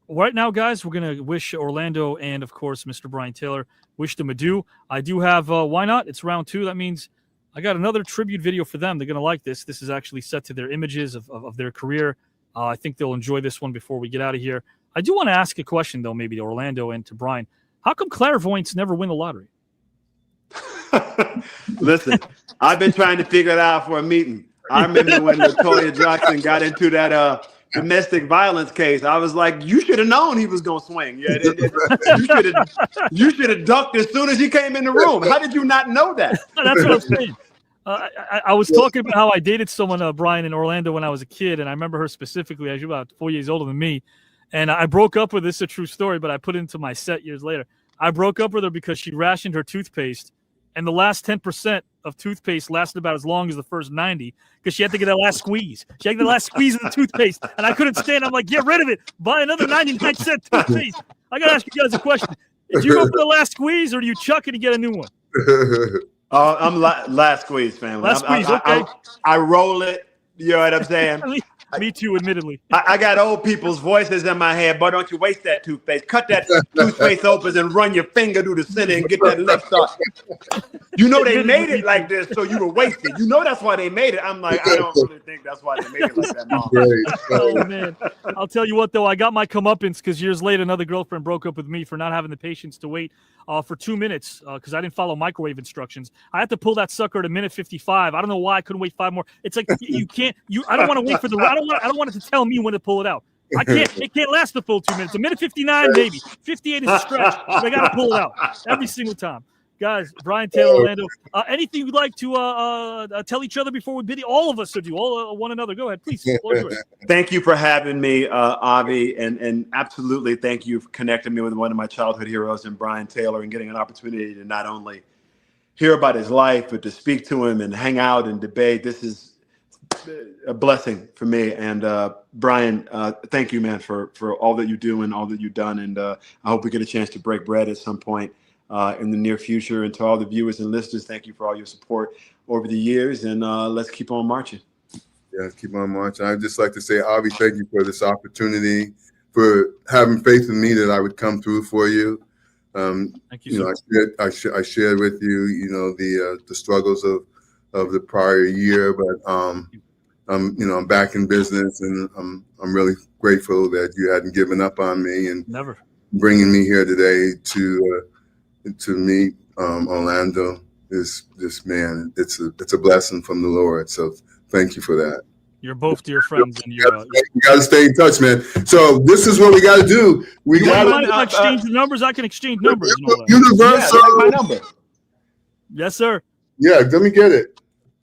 Right now, guys, we're going to wish Orlando and, of course, Mr. Brian Taylor, wish them adieu. I do have, why not? It's round 2. That means I got another tribute video for them. They're going to like this. This is actually set to their images of their career. I think they'll enjoy this one before we get out of here. I do want to ask a question, though, maybe to Orlando and to Brian. How come clairvoyants never win the lottery? Listen, I've been trying to figure it out for a meeting. I remember when Latoya Jackson got into that domestic violence case. I was like, you should have known he was going to swing. Yeah, you should have ducked as soon as he came in the room. How did you not know that? That's what I'm saying. I was talking about how I dated someone, Brian, in Orlando when I was a kid, and I remember her specifically. She was about 4 years older than me, and I broke up with her. This is a true story, but I put it into my set years later. I broke up with her because she rationed her toothpaste, and the last 10% of toothpaste lasted about as long as the first 90 because she had to get that last squeeze. She had to get the last squeeze of the toothpaste, and I couldn't stand it. I'm like, get rid of it. Buy another 99-cent toothpaste. I got to ask you guys a question. Did you go for the last squeeze, or do you chuck it and get a new one? I'm last squeeze, family. Last squeeze, okay. I roll it. You know what I'm saying? Me too, admittedly. I got old people's voices in my head, but don't you waste that toothpaste. Cut that toothpaste open and run your finger through the center and get that left off. You know they made it like this, so you were wasted. You know that's why they made it. I'm like, I don't really think that's why they made it like that, Mom. Oh, man. I'll tell you what, though. I got my comeuppance because years later, another girlfriend broke up with me for not having the patience to wait for 2 minutes because I didn't follow microwave instructions. I had to pull that sucker at a minute 55. I don't know why I couldn't wait 5 more. It's like you can't. I don't want to wait for the. I don't want it to tell me when to pull it out. I can't. It can't last the full 2 minutes. A minute 59, maybe 58 is a stretch. But I got to pull it out every single time. Guys, Brian Taylor, Orlando. Anything you'd like to tell each other before we bid all of us to do, all one another? Go ahead, please. Thank you for having me, Avi, and absolutely thank you for connecting me with one of my childhood heroes in Brian Taylor and getting an opportunity to not only hear about his life, but to speak to him and hang out and debate. This is a blessing for me. And Brian, thank you, man, for all that you do and all that you've done. And I hope we get a chance to break bread at some point in the near future. And to all the viewers and listeners, thank you for all your support over the years. And let's keep on marching. Yeah, keep on marching. I'd just like to say, Avi, thank you for this opportunity, for having faith in me that I would come through for you. Thank you. I shared with you, the struggles of the prior year, but I'm back in business, and I'm really grateful that you hadn't given up on me and never bringing me here today to meet Orlando. This man, it's a blessing from the Lord. So thank you for that. You're both dear friends, and you got to stay in touch, man. So this is what we got to do. We got to exchange the numbers. I can exchange numbers. Universal. Yeah, my number. Yes, sir. Yeah, let me get it.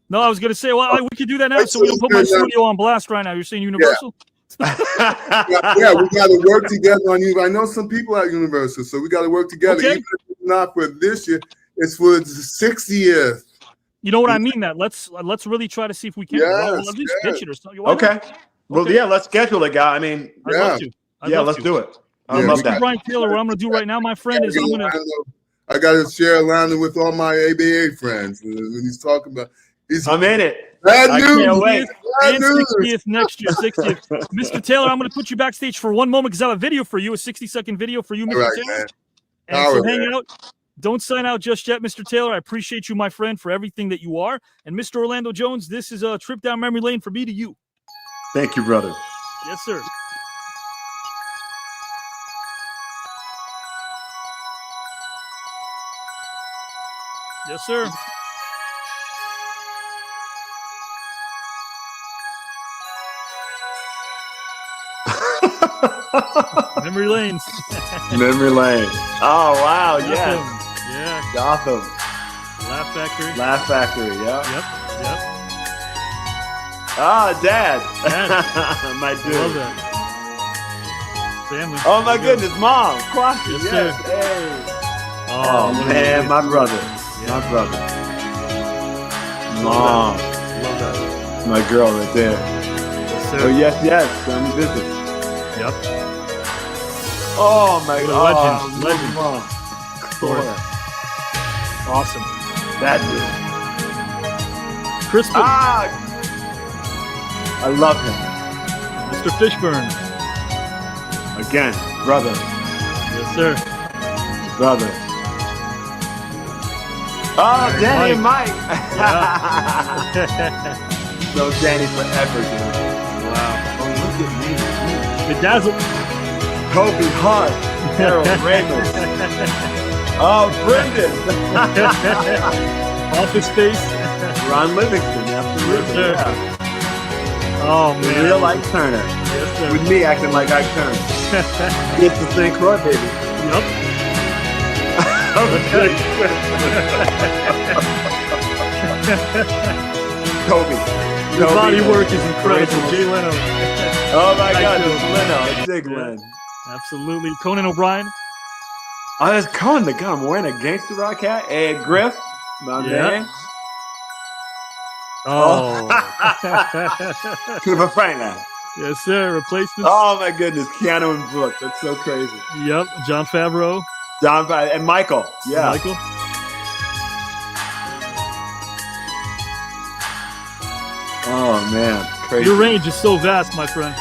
No, I was going to say, well, we could do that now, so we don't put my studio on blast right now. You're saying Universal? Yeah, we got to work together on you. I know some people at Universal, so we got to work together. Okay. Even if it's not for this year, it's for the 60th. You know what I mean? That let's really try to see if we can. Yes, at least pitch it or something. Okay. Well, yeah, let's schedule it, guy. I mean, I'd love to. Let's do it. I love Mr. that. Brian Taylor, what I'm going to do right now, my friend, is I got to share Orlando with all my ABA friends. When he's talking about, I'm in it. Bad news. Can't wait. And 60th next year, 60th. Mr. Taylor, I'm going to put you backstage for one moment because I have a video for you, a 60-second video for you, Mr. Right, Taylor. man. And so hang out. Don't sign out just yet, Mr. Taylor. I appreciate you, my friend, for everything that you are. And Mr. Orlando Jones, this is a trip down memory lane from me to you. Thank you, brother. Yes, sir. Yes, sir. Memory lanes. Memory lane. Oh, wow. Gotham. Yes. Yeah. Gotham. Laugh Factory. Laugh Factory. Yeah. Yep. Ah, Dad. My dude. Love that. Family. Oh, my goodness. Mom. Quacky. Yes, Yes. sir. Hey. Oh, man. My brother. Yeah. My brother. Love Mom. Love that. My girl right there. Yes, sir. Oh, yes. Family business. Yep. Oh, my What a God. legend. Mom. Awesome. That's it. Crispin. I love him. Mr. Fishburne. Again, brother. Yes, sir. Brother. Oh, Danny and Mike. So Danny forever, dude. Wow. Oh, look at me. Bedazzled. Kobe Hart. Harold Ramis. Oh, Brendan. Office Space. Ron Livingston. Absolutely. Yes, sir. Yeah. Oh, man. Real Ike Turner. Yes, sir. With me acting like Ike Turner. It's the St. Croix, baby. Yep. Kobe. Your Kobe, body man. work is incredible. Jay Leno. Oh my God, Thank you. it's Leno. It's Big Yeah. Len. Absolutely. Conan O'Brien. Oh, that's Conan the Gun. I'm wearing a gangster rock hat. Ed Griff, my Yeah. man. Oh. Clipper Franklin. Yes, sir. Replacements. Oh my goodness, Keanu and Brooke. That's so crazy. Yep. John Favreau. John and Michael. Yeah. Michael. Oh man, crazy. Your range is so vast, my friend.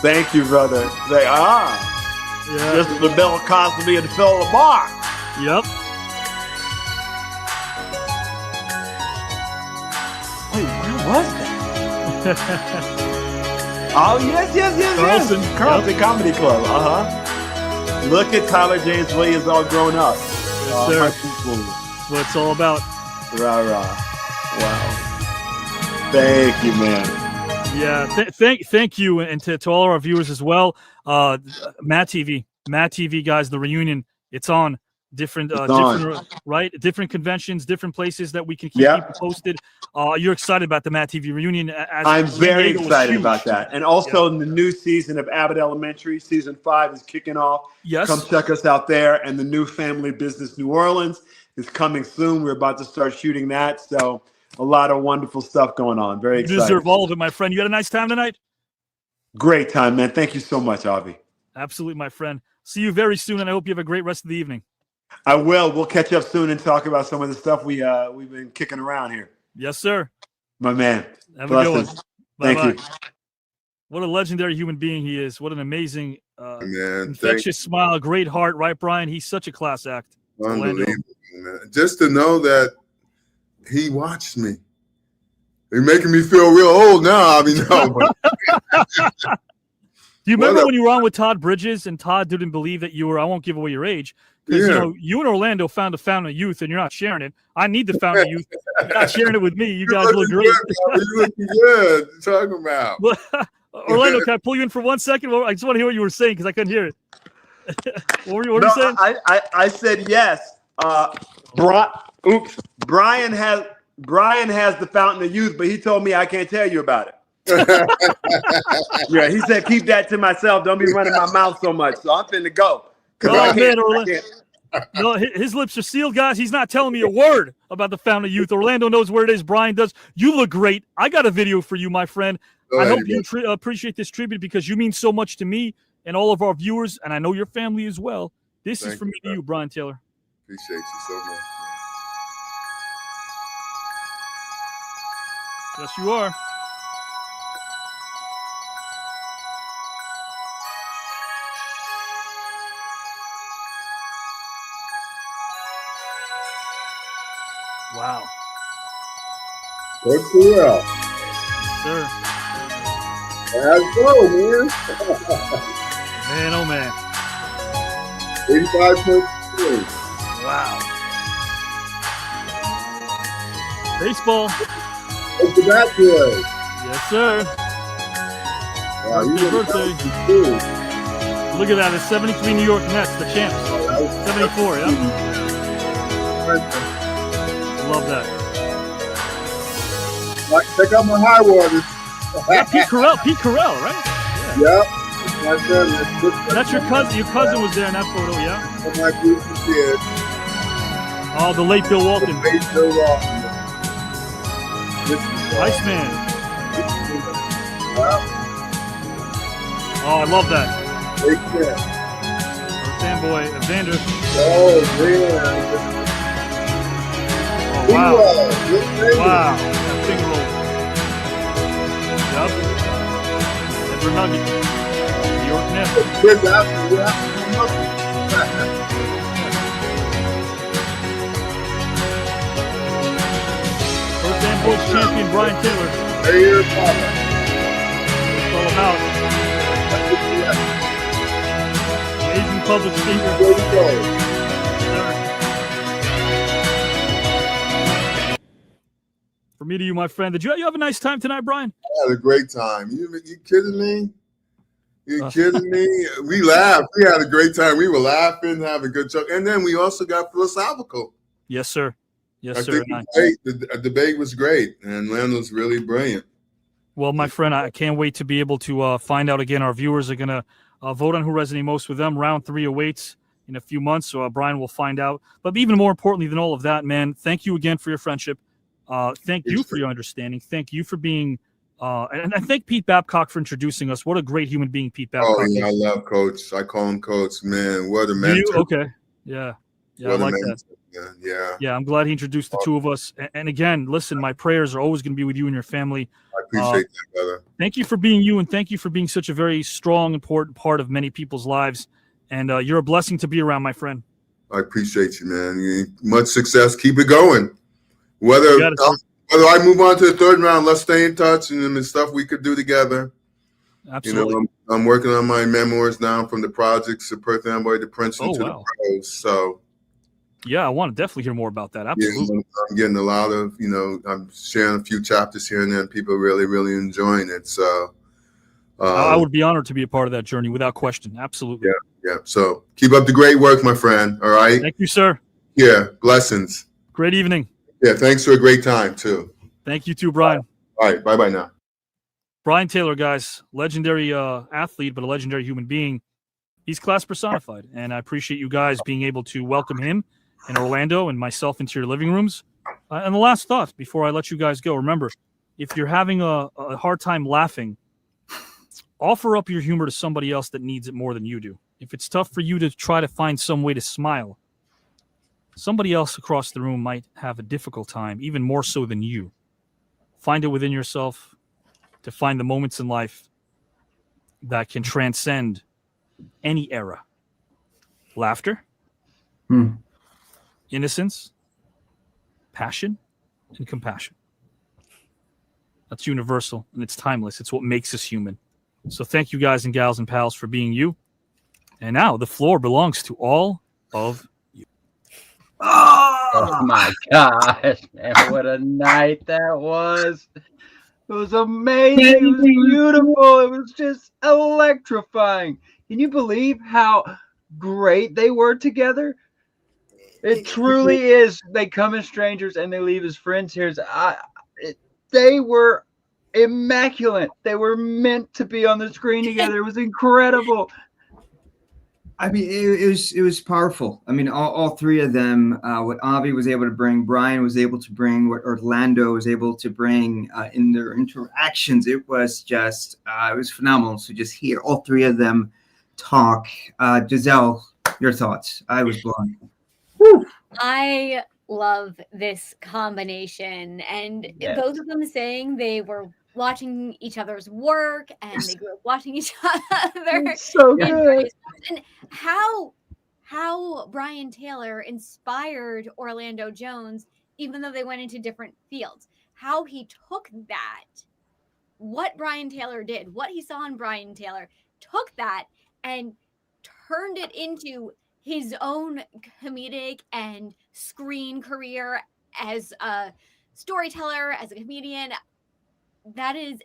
Thank you, brother. Yeah. Just the Bill Cosby and Phil Lamar. Yep. Wait, where was that? Oh yes. Carlson. Carlson Comedy Club. Look at Tyler James Williams all grown up. Yes, sir. That's what it's all about. Rah. Wow. Thank you, man. Yeah, thank you, and to all our viewers as well. MADtv, guys, the reunion, it's on. Different conventions, different places that we can keep people posted. You're excited about the MADtv reunion? I'm very excited about that. And also the new season of Abbott Elementary, season 5 is kicking off. Yes. Come check us out there. And the new Family Business New Orleans is coming soon. We're about to start shooting that. So a lot of wonderful stuff going on. Very excited. You deserve all of it, my friend. You had a nice time tonight? Great time, man. Thank you so much, Avi. Absolutely, my friend. See you very soon, and I hope you have a great rest of the evening. I will. We'll catch up soon and talk about some of the stuff we've been kicking around here. Yes, sir. My man. Have a good one. Thank you. What a legendary human being he is. What an amazing, man, infectious smile, great heart, right, Brian? He's such a class act. Unbelievable, man. Just to know that he watched me. You're making me feel real old now. I mean, no. Do you remember when you were on with Todd Bridges and Todd didn't believe that you were, I won't give away your age, because you and Orlando found the Fountain of Youth and you're not sharing it. I need the Fountain of Youth. You're not sharing it with me. You guys look great. You looking good. What you talking about? Orlando, can I pull you in for 1 second? I just want to hear what you were saying because I couldn't hear it. What were you saying? I said yes. Brian has the Fountain of Youth, but he told me I can't tell you about it. Yeah, he said keep that to myself. Don't be running my mouth so much. So I'm finna go. Oh, man, Orlando. No, his lips are sealed, guys. He's not telling me a word about the Fountain of Youth. Orlando knows where it is. Brian does. You look great. I got a video for you, my friend. I hope you appreciate this tribute because you mean so much to me and all of our viewers, and I know your family as well. This is from me to you, Brian Taylor. Appreciate you so much. Yes, you are. Wow. Good for you. Sir. Let's go, man. Man, oh, man. 85.3. Wow. Baseball. What's the bat boy? Yes, sir. Wow, birthday. Look at that. It's 73 New York Mets, the champs. 74, yeah. Love that. Check out my high waters. Yeah, Pete Carell, right? Yeah. That's your cousin. Your cousin was there in that photo, yeah? My beautiful kid. Oh, the late Bill Walton. Iceman. Oh, I love that. Fanboy, Evander. Oh, man. Oh, wow. Wow. That thing rolled. Yup. Denver Nuggets. New York Knicks. First Fanboys champion, Brian Taylor. It's all about. Amazing public speaker. From me to you, my friend. Did you have a nice time tonight, Brian? I had a great time. You kidding me? You kidding me? We laughed. We had a great time. We were laughing, having a good joke. And then we also got philosophical. Yes, sir. Yes, I sir. think the debate was great, and Orlando's really brilliant. Well, my friend, I can't wait to be able to find out again. Our viewers are going to vote on who resonates most with them. Round 3 awaits in a few months, so Brian will find out. But even more importantly than all of that, man, thank you again for your friendship. Thank you for your understanding. Thank you for being and I thank Pete Babcock for introducing us. What a great human being Pete Babcock Oh, yeah, I is. love Coach. I call him Coach, man. What a Do mentor. you? Okay. Yeah. Yeah, What I like a that. mentor, man. Yeah. Yeah, I'm glad he introduced the two of us. And again, listen, my prayers are always going to be with you and your family. I appreciate that, brother. Thank you for being you, and thank you for being such a very strong, important part of many people's lives. And you're a blessing to be around, my friend. I appreciate you, man. Much success. Keep it going. Whether I move on to the 3rd round, let's stay in touch, and the stuff we could do together. Absolutely. You know, I'm working on my memoirs now, from the projects to Perth Amboy to Princeton to the pros. So yeah, I want to definitely hear more about that. Absolutely. Yeah, I'm getting a lot of, I'm sharing a few chapters here and there, and people are really, really enjoying it. So I would be honored to be a part of that journey without question. Absolutely. Yeah. So keep up the great work, my friend. All right. Thank you, sir. Yeah. Blessings. Great evening. Yeah. Thanks for a great time too. Thank you too, Brian. All right. Bye-bye now. Brian Taylor, guys, legendary athlete, but a legendary human being. He's class personified, and I appreciate you guys being able to welcome him in Orlando and myself into your living rooms. And the last thought before I let you guys go, remember, if you're having a hard time laughing, offer up your humor to somebody else that needs it more than you do. If it's tough for you to try to find some way to smile, somebody else across the room might have a difficult time, even more so than you. Find it within yourself to find the moments in life that can transcend any era. Laughter, innocence, passion, and compassion. That's universal, and it's timeless. It's what makes us human. So thank you guys and gals and pals for being you. And now the floor belongs to all of you. Oh my gosh, man, what a night that was. It was amazing. It was beautiful. It was just electrifying. Can you believe how great they were together? It truly is. They come as strangers and they leave as friends here. They were immaculate. They were meant to be on the screen together. It was incredible. I mean, it was powerful. I mean, all three of them, what Avi was able to bring, Brian was able to bring, what Orlando was able to bring in their interactions. It was just, it was phenomenal. So just hear all three of them talk. Giselle, your thoughts? I was blown. Woo. I love this combination, and both of them saying they were watching each other's work and they grew up watching each other. It's so good. And how Brian Taylor inspired Orlando Jones, even though they went into different fields. How he took that, what Brian Taylor did, what he saw in Brian Taylor, took that and turned it into his own comedic and screen career as a storyteller, as a comedian. That is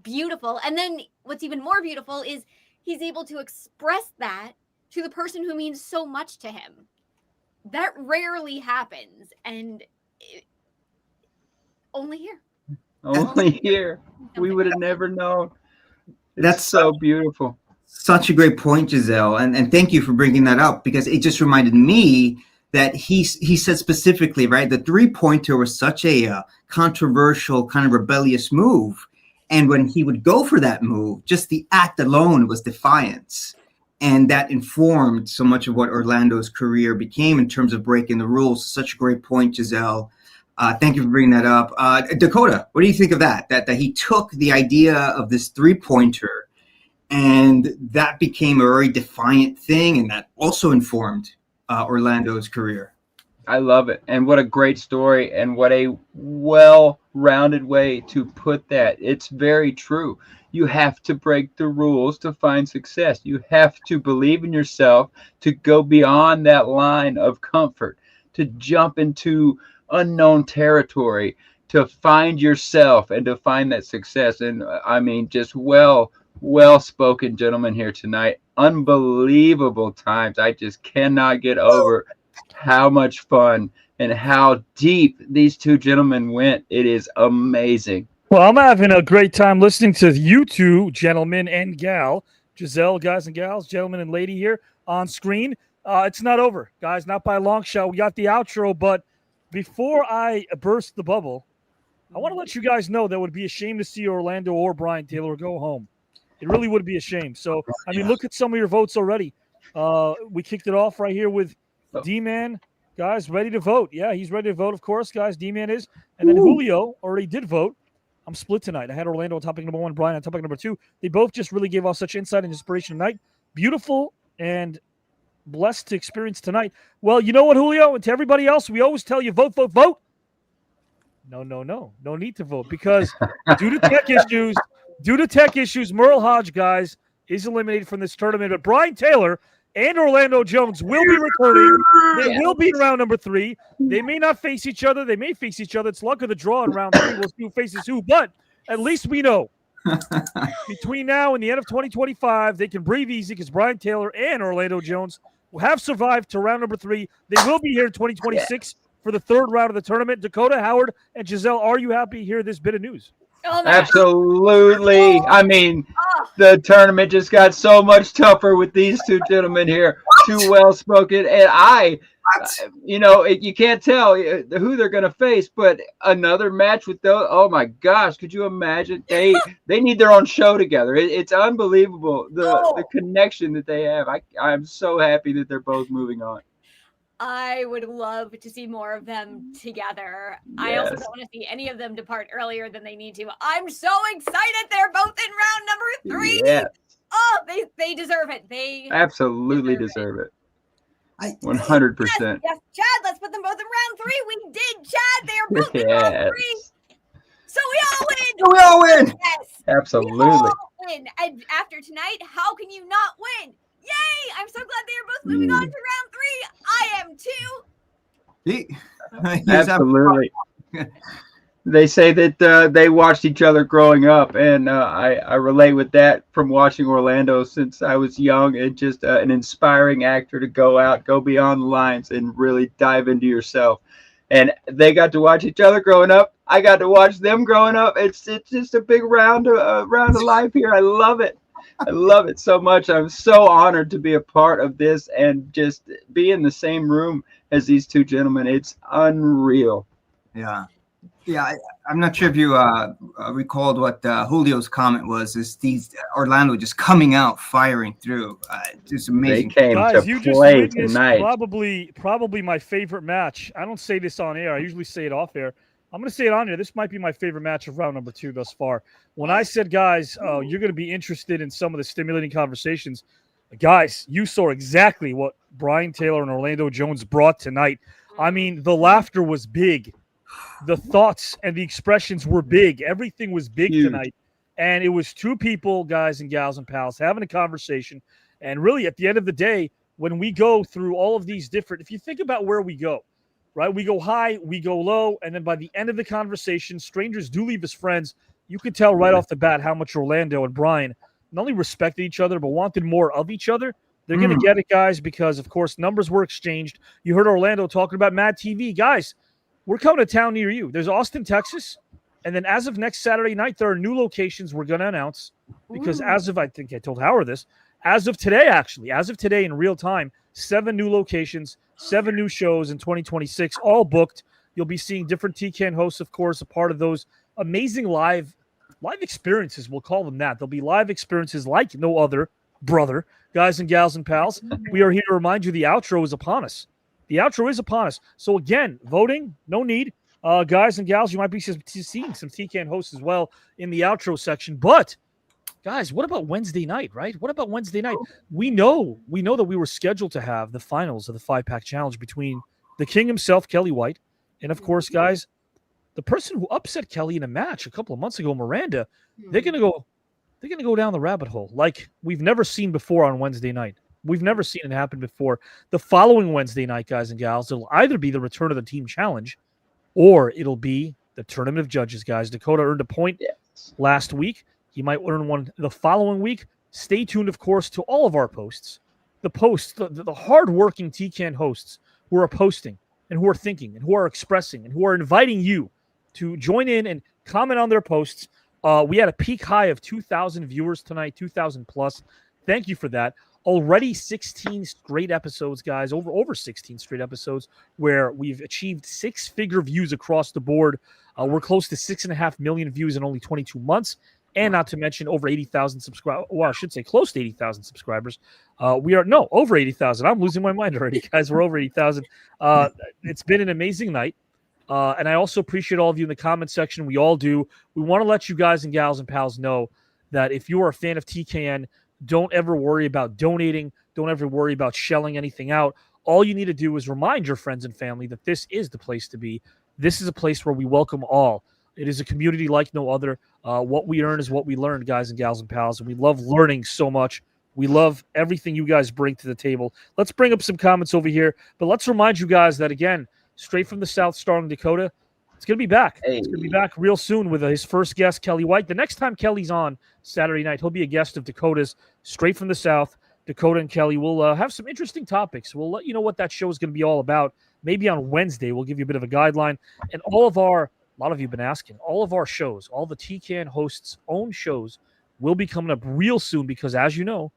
beautiful. And then what's even more beautiful is he's able to express that to the person who means so much to him. That rarely happens. And only here. Only here. We would have never known. That's so beautiful. Such a great point, Giselle. And thank you for bringing that up, because it just reminded me that he said specifically, right, the three-pointer was such a controversial, kind of rebellious move. And when he would go for that move, just the act alone was defiance. And that informed so much of what Orlando's career became in terms of breaking the rules. Such a great point, Giselle. Thank you for bringing that up. Dakota, what do you think of that? That he took the idea of this three-pointer, and that became a very defiant thing, and that also informed Orlando's career. I love it. And what a great story, and what a well-rounded way to put that. It's very true. You have to break the rules to find success. You have to believe in yourself, to go beyond that line of comfort, to jump into unknown territory, to find yourself and to find that success. And I mean, just well-spoken gentlemen here tonight. Unbelievable times. I just cannot get over how much fun and how deep these two gentlemen went. It is amazing. Well, I'm having a great time listening to you two, gentlemen and gal, Giselle, guys and gals, gentlemen and lady here on screen. It's not over, guys, not by a long shot. We got the outro, but before I burst the bubble, I want to let you guys know that it would be a shame to see Orlando or Brian Taylor go home. It really would be a shame. So, I mean, look at some of your votes already. We kicked it off right here with D-Man. Guys, ready to vote. Yeah, he's ready to vote, of course, guys. D-Man is. And then Julio already did vote. I'm split tonight. I had Orlando on topic number 1, Brian on topic number 2. They both just really gave off such insight and inspiration tonight. Beautiful and blessed to experience tonight. Well, you know what, Julio? And to everybody else, we always tell you, vote, vote, vote. No. No need to vote because due to tech issues, Merle Hodge, guys, is eliminated from this tournament. But Brian Taylor and Orlando Jones will be returning. They will be in round number 3. They may not face each other. They may face each other. It's luck of the draw in round 3. We'll see who faces who. But at least we know between now and the end of 2025, they can breathe easy because Brian Taylor and Orlando Jones will have survived to round number 3. They will be here in 2026 for the 3rd round of the tournament. Dakota, Howard, and Giselle, are you happy to hear this bit of news? Absolutely. I mean, the tournament just got so much tougher with these two gentlemen here. Too well-spoken. And you can't tell who they're going to face, but another match with those, oh my gosh, could you imagine? They need their own show together. It's unbelievable, the connection that they have. I'm so happy that they're both moving on. I would love to see more of them together. Yes. I also don't want to see any of them depart earlier than they need to. I'm so excited they're both in round number 3. Yes. Oh, they deserve it. They absolutely deserve it. 100%. Yes, Chad, let's put them both in round 3. We did, Chad. They are both in round 3. So we all win. Yes. Absolutely. We all win. And after tonight, how can you not win? Yay! I'm so glad they are both moving on to round 3. I am too. Absolutely. They say that they watched each other growing up, and I relate with that from watching Orlando since I was young. And just an inspiring actor to go beyond the lines, and really dive into yourself. And they got to watch each other growing up. I got to watch them growing up. It's just a big round of life here. I love it. I love it so much. I'm so honored to be a part of this and just be in the same room as these two gentlemen. It's unreal. Yeah. I'm not sure if you recalled what Julio's comment was. Is these Orlando just coming out, firing through? Just amazing. They came guys, to you play just witnessed tonight. Probably my favorite match. I don't say this on air. I usually say it off air. I'm going to say it on here. This might be my favorite match of round number 2 thus far. When I said, guys, you're going to be interested in some of the stimulating conversations, guys, you saw exactly what Brian Taylor and Orlando Jones brought tonight. I mean, the laughter was big. The thoughts and the expressions were big. Everything was big tonight. And it was two people, guys and gals and pals, having a conversation. And really, at the end of the day, when we go through all of these different, if you think about where we go, right? We go high, we go low, and then by the end of the conversation, strangers do leave as friends. You could tell right off the bat how much Orlando and Brian not only respected each other, but wanted more of each other. They're going to get it, guys, because, of course, numbers were exchanged. You heard Orlando talking about MADtv. Guys, we're coming to town near you. There's Austin, Texas, and then as of next Saturday night, there are new locations we're going to announce because as of, I think I told Howard this, as of today in real time, 7 new locations, 7 new shows in 2026, all booked. You'll be seeing different TKN hosts, of course, a part of those amazing live experiences. We'll call them that. There'll be live experiences like no other, brother, guys and gals and pals. We are here to remind you the outro is upon us. The outro is upon us. So again, voting, no need. Guys and gals, you might be seeing some TKN hosts as well in the outro section. But guys, what about Wednesday night, right? What about Wednesday night? We know that we were scheduled to have the finals of the 5-pack challenge between the king himself, Kelly White, and of course, guys, the person who upset Kelly in a match a couple of months ago, Miranda. They're gonna go down the rabbit hole like we've never seen before on Wednesday night. We've never seen it happen before. The following Wednesday night, guys and gals, it'll either be the return of the team challenge or it'll be the tournament of judges, guys. Dakota earned a point last week. He might earn one the following week. Stay tuned, of course, to all of our posts. The hardworking TKN hosts who are posting and who are thinking and who are expressing and who are inviting you to join in and comment on their posts. We had a peak high of 2,000 viewers tonight, 2,000 plus. Thank you for that. Already 16 straight episodes, guys, over 16 straight episodes where we've achieved 6-figure views across the board. We're close to 6.5 million views in only 22 months. And not to mention over 80,000 subscribers. Well, I should say close to 80,000 subscribers. Over 80,000. I'm losing my mind already, guys. We're over 80,000. It's been an amazing night. And I also appreciate all of you in the comment section. We all do. We want to let you guys and gals and pals know that if you are a fan of TKN, don't ever worry about donating. Don't ever worry about shelling anything out. All you need to do is remind your friends and family that this is the place to be. This is a place where we welcome all. It is a community like no other. What we earn is what we learn, guys and gals and pals. And we love learning so much. We love everything you guys bring to the table. Let's bring up some comments over here. But let's remind you guys that, again, straight from the South, starring Dakota, it's going to be back. Hey. It's going to be back real soon with his first guest, Kelly White. The next time Kelly's on Saturday night, he'll be a guest of Dakota's, straight from the South. Dakota and Kelly will have some interesting topics. We'll let you know what that show is going to be all about. Maybe on Wednesday, we'll give you a bit of a guideline. And a lot of you have been asking, all of our shows, all the TKN hosts' own shows will be coming up real soon because, as you know,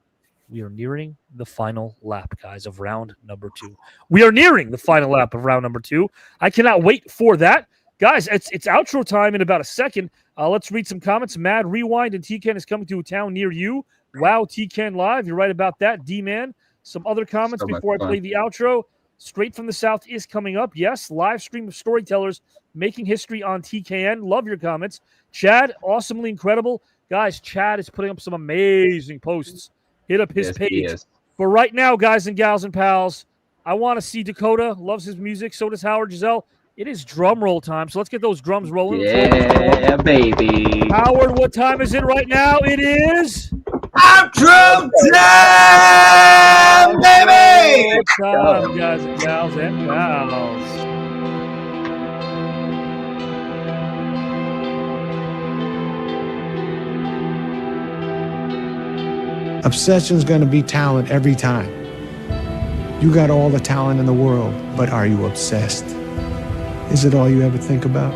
we are nearing the final lap, guys, of round number 2. We are nearing the final lap of round number 2. I cannot wait for that. Guys, it's outro time in about a second. Let's read some comments. Mad Rewind and TKN is coming to a town near you. Wow, TKN Live. You're right about that, D-Man. Some other comments before I play the outro. Straight from the South is coming up. Yes, live stream of storytellers making history on TKN. Love your comments. Chad, awesomely incredible. Guys, Chad is putting up some amazing posts. Hit up his page. But right now, guys and gals and pals, I want to see Dakota. Loves his music. So does Howard Giselle. It is drum roll time. So let's get those drums rolling. Yeah, baby. Howard, what time is it right now? It is outro time, baby. Time, guys and gals and pals. Obsession's going to be talent every time. You got all the talent in the world, but are you obsessed? Is it all you ever think about?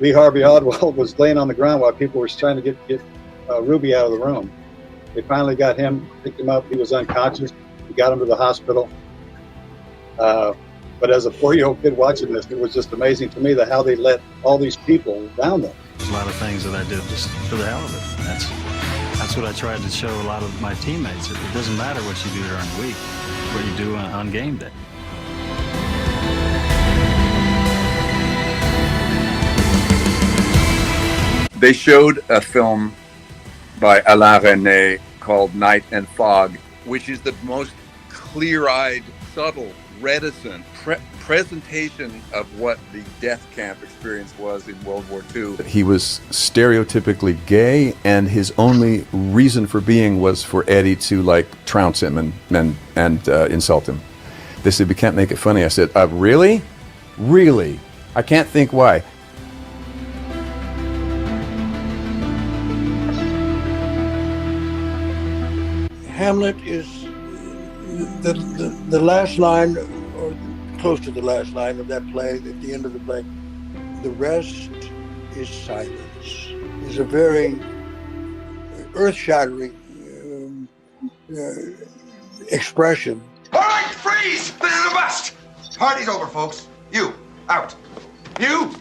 Lee Harvey Oswald was laying on the ground while people were trying to get Ruby out of the room. They finally got him, picked him up. He was unconscious. We got him to the hospital. But as a 4-year-old kid watching this, it was just amazing to me that how they let all these people down there. There's a lot of things that I did just for the hell of it. That's what I tried to show a lot of my teammates. It doesn't matter what you do during the week, what you do on game day. They showed a film by Alain Resnais called Night and Fog, which is the most clear-eyed, subtle, reticent presentation of what the death camp experience was in World War II. He was stereotypically gay, and his only reason for being was for Eddie to trounce him and insult him. They said, "We can't make it funny." I said, "Really? Really? I can't think why." Hamlet is the last line, or close to the last line of that play, at the end of the play. The rest is silence. It's a very earth-shattering expression. All right, freeze! This is a bust! Party's over, folks. You, out. You,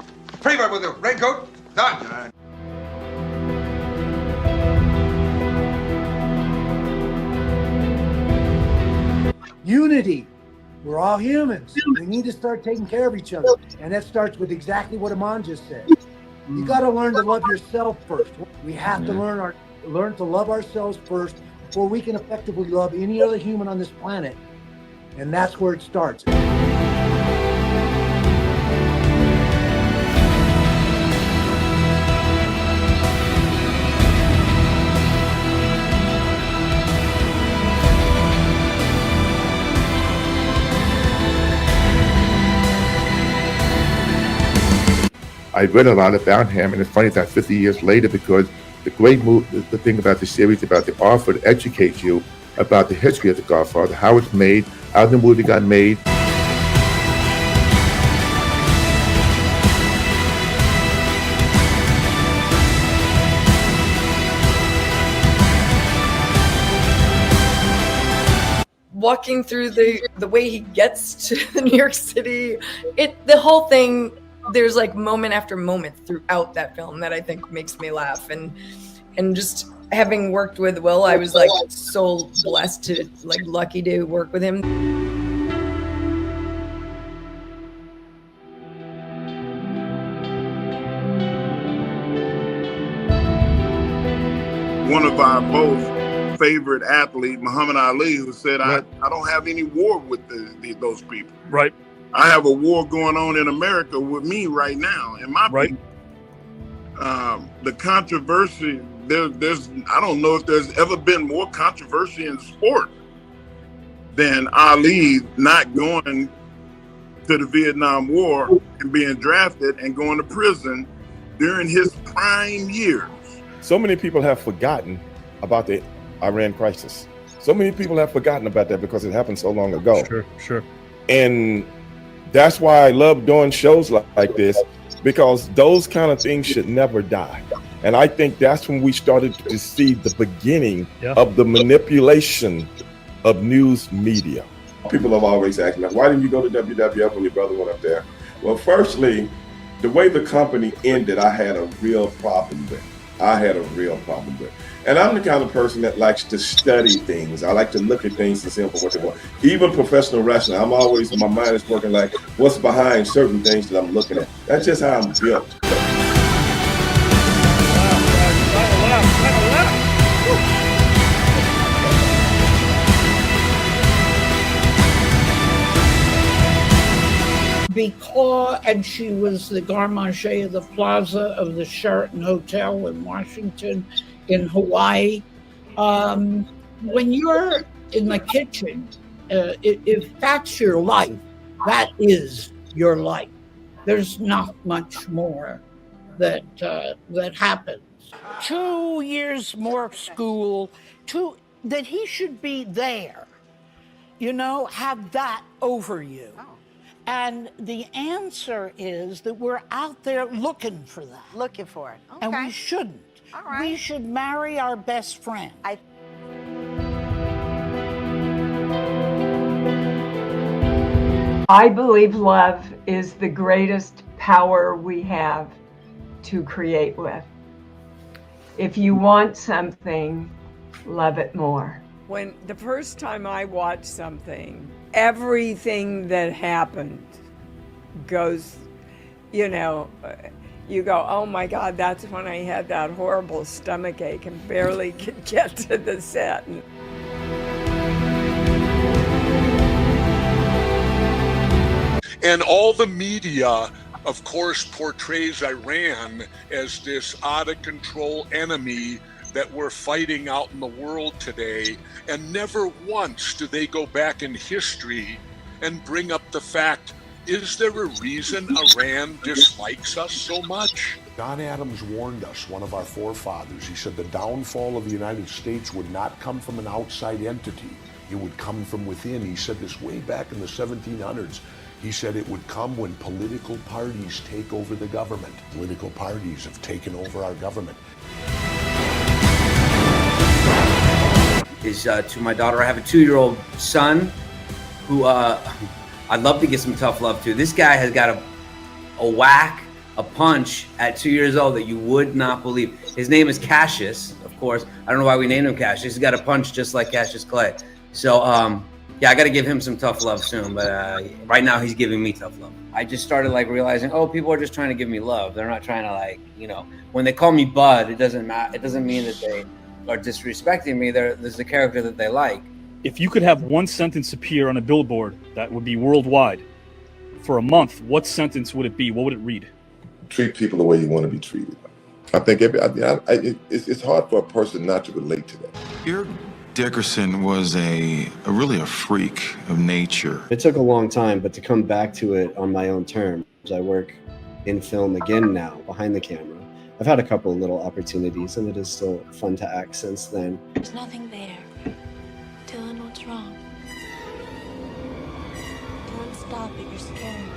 Freebird with the raincoat, done. Unity. We're all humans. We need to start taking care of each other. And that starts with exactly what Aman just said. You got to learn to love yourself first. We have to learn to love ourselves first before we can effectively love any other human on this planet. And that's where it starts. I read a lot about him, and it's funny that 50 years later, because the thing about the series, about the offer to educate you about the history of The Godfather, how it's made, how the movie got made. Walking through the way he gets to New York City, the whole thing, there's like moment after moment throughout that film that I think makes me laugh. And just having worked with Will, I was like so blessed to, like, lucky to work with him. One of our both favorite athlete, Muhammad Ali, who said, I don't have any war with those people. Right. I have a war going on in America with me right now. In my opinion, the controversy, there's I don't know if there's ever been more controversy in sport than Ali not going to the Vietnam War and being drafted and going to prison during his prime years. So many people have forgotten about the Iran crisis. So many people have forgotten about that because it happened so long ago. Sure. And that's why I love doing shows like this, because those kind of things should never die. And I think that's when we started to see the beginning of the manipulation of news media. People have always asked me, why didn't you go to WWF when your brother went up there? Well, firstly, the way the company ended, I had a real problem with. And I'm the kind of person that likes to study things. I like to look at things and see for what they want. Even professional wrestling, I'm always, my mind is working like, what's behind certain things that I'm looking at? That's just how I'm built. Because, and she was the garde manger of the plaza of the Sheraton Hotel in Washington, in Hawaii. When you're in the kitchen, if that's your life, that is your life. There's not much more that happens. 2 years more school, that he should be there, have that over you. And the answer is that we're out there looking for that. Looking for it. Okay. And we shouldn't. All right. We should marry our best friend. I believe love is the greatest power we have to create with. If you want something, love it more. When the first time I watched something, everything that happened goes, you go, oh my God, that's when I had that horrible stomach ache and barely could get to the set. And all the media, of course, portrays Iran as this out-of-control enemy that we're fighting out in the world today, and never once do they go back in history and bring up the fact, is there a reason Iran dislikes us so much? John Adams warned us, one of our forefathers. He said the downfall of the United States would not come from an outside entity. It would come from within. He said this way back in the 1700s. He said it would come when political parties take over the government. Political parties have taken over our government. Is to my daughter. I have a 2-year-old son who I'd love to get some tough love to. This guy has got a whack, a punch at 2 years old that you would not believe. His name is Cassius, of course. I don't know why we named him Cassius. He's got a punch just like Cassius Clay. So yeah, I got to give him some tough love soon. But right now he's giving me tough love. I just started realizing, people are just trying to give me love. They're not trying to when they call me Bud, it doesn't matter. It doesn't mean that they are disrespecting me. There's the character that they like. If you could have one sentence appear on a billboard that would be worldwide for a month, what sentence would it be? What would it read? Treat people the way you want to be treated. I think it's hard for a person not to relate to that. Eric Dickerson was really a freak of nature. It took a long time, but to come back to it on my own terms. I work in film again now, behind the camera. I've had a couple of little opportunities, and it is still fun to act since then. There's nothing there. Dylan, what's wrong? Dylan, stop it. You're scaring me.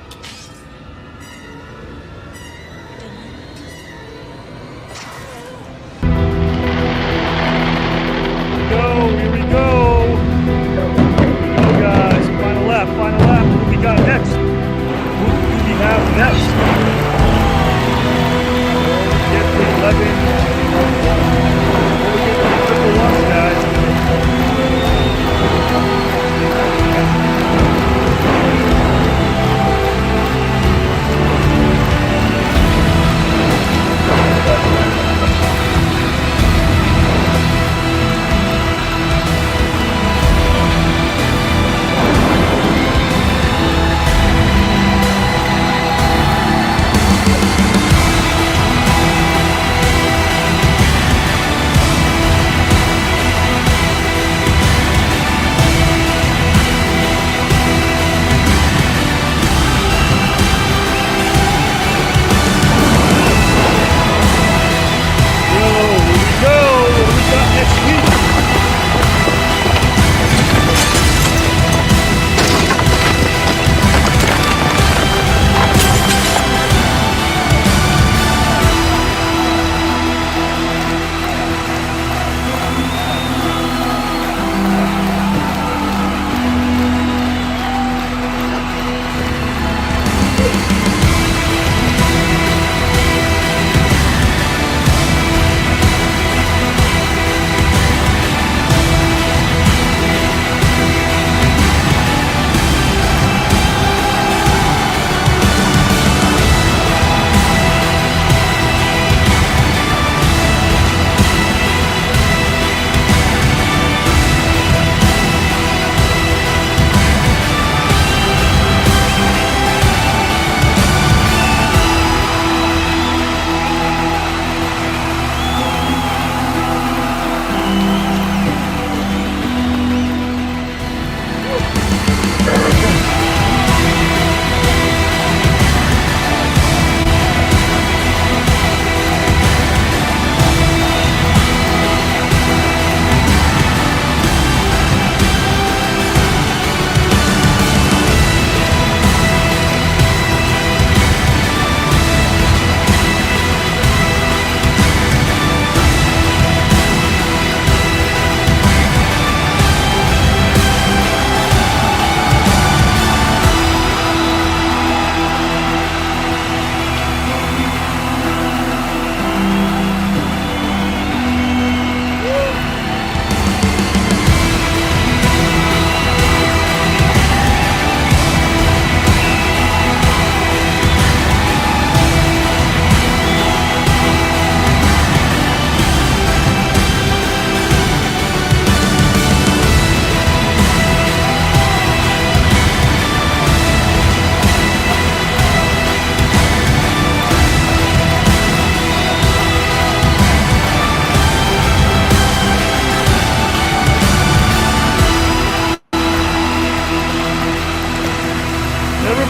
Here we go. Go, guys. Final lap. What do we got next? Who do we have next? Get to 11. We'll get to triple ones, guys.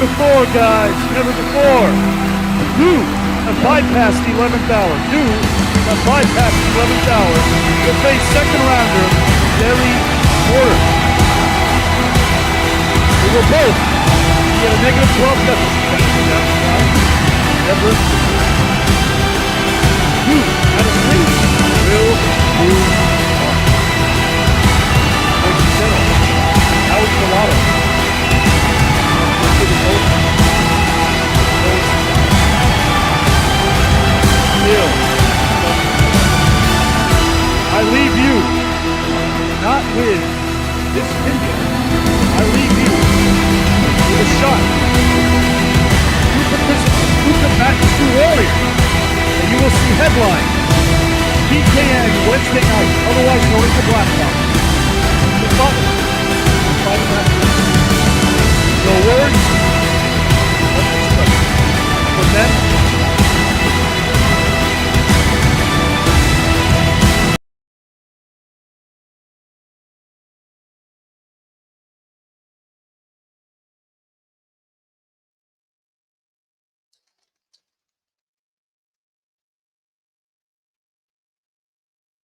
before, guys. Never before. You have bypassed the 11th hour. You have bypassed the 11th hour to face second rounder, Derry Porter. We will both be at a negative 12 deficit. Never. You, at least, will move on. Ladies and gentlemen, Alex Milano. I leave you not with this opinion. I leave you with a shot. You participate, you combat two warriors, and you will see headline TKN Wednesday night, otherwise known as the Black Box.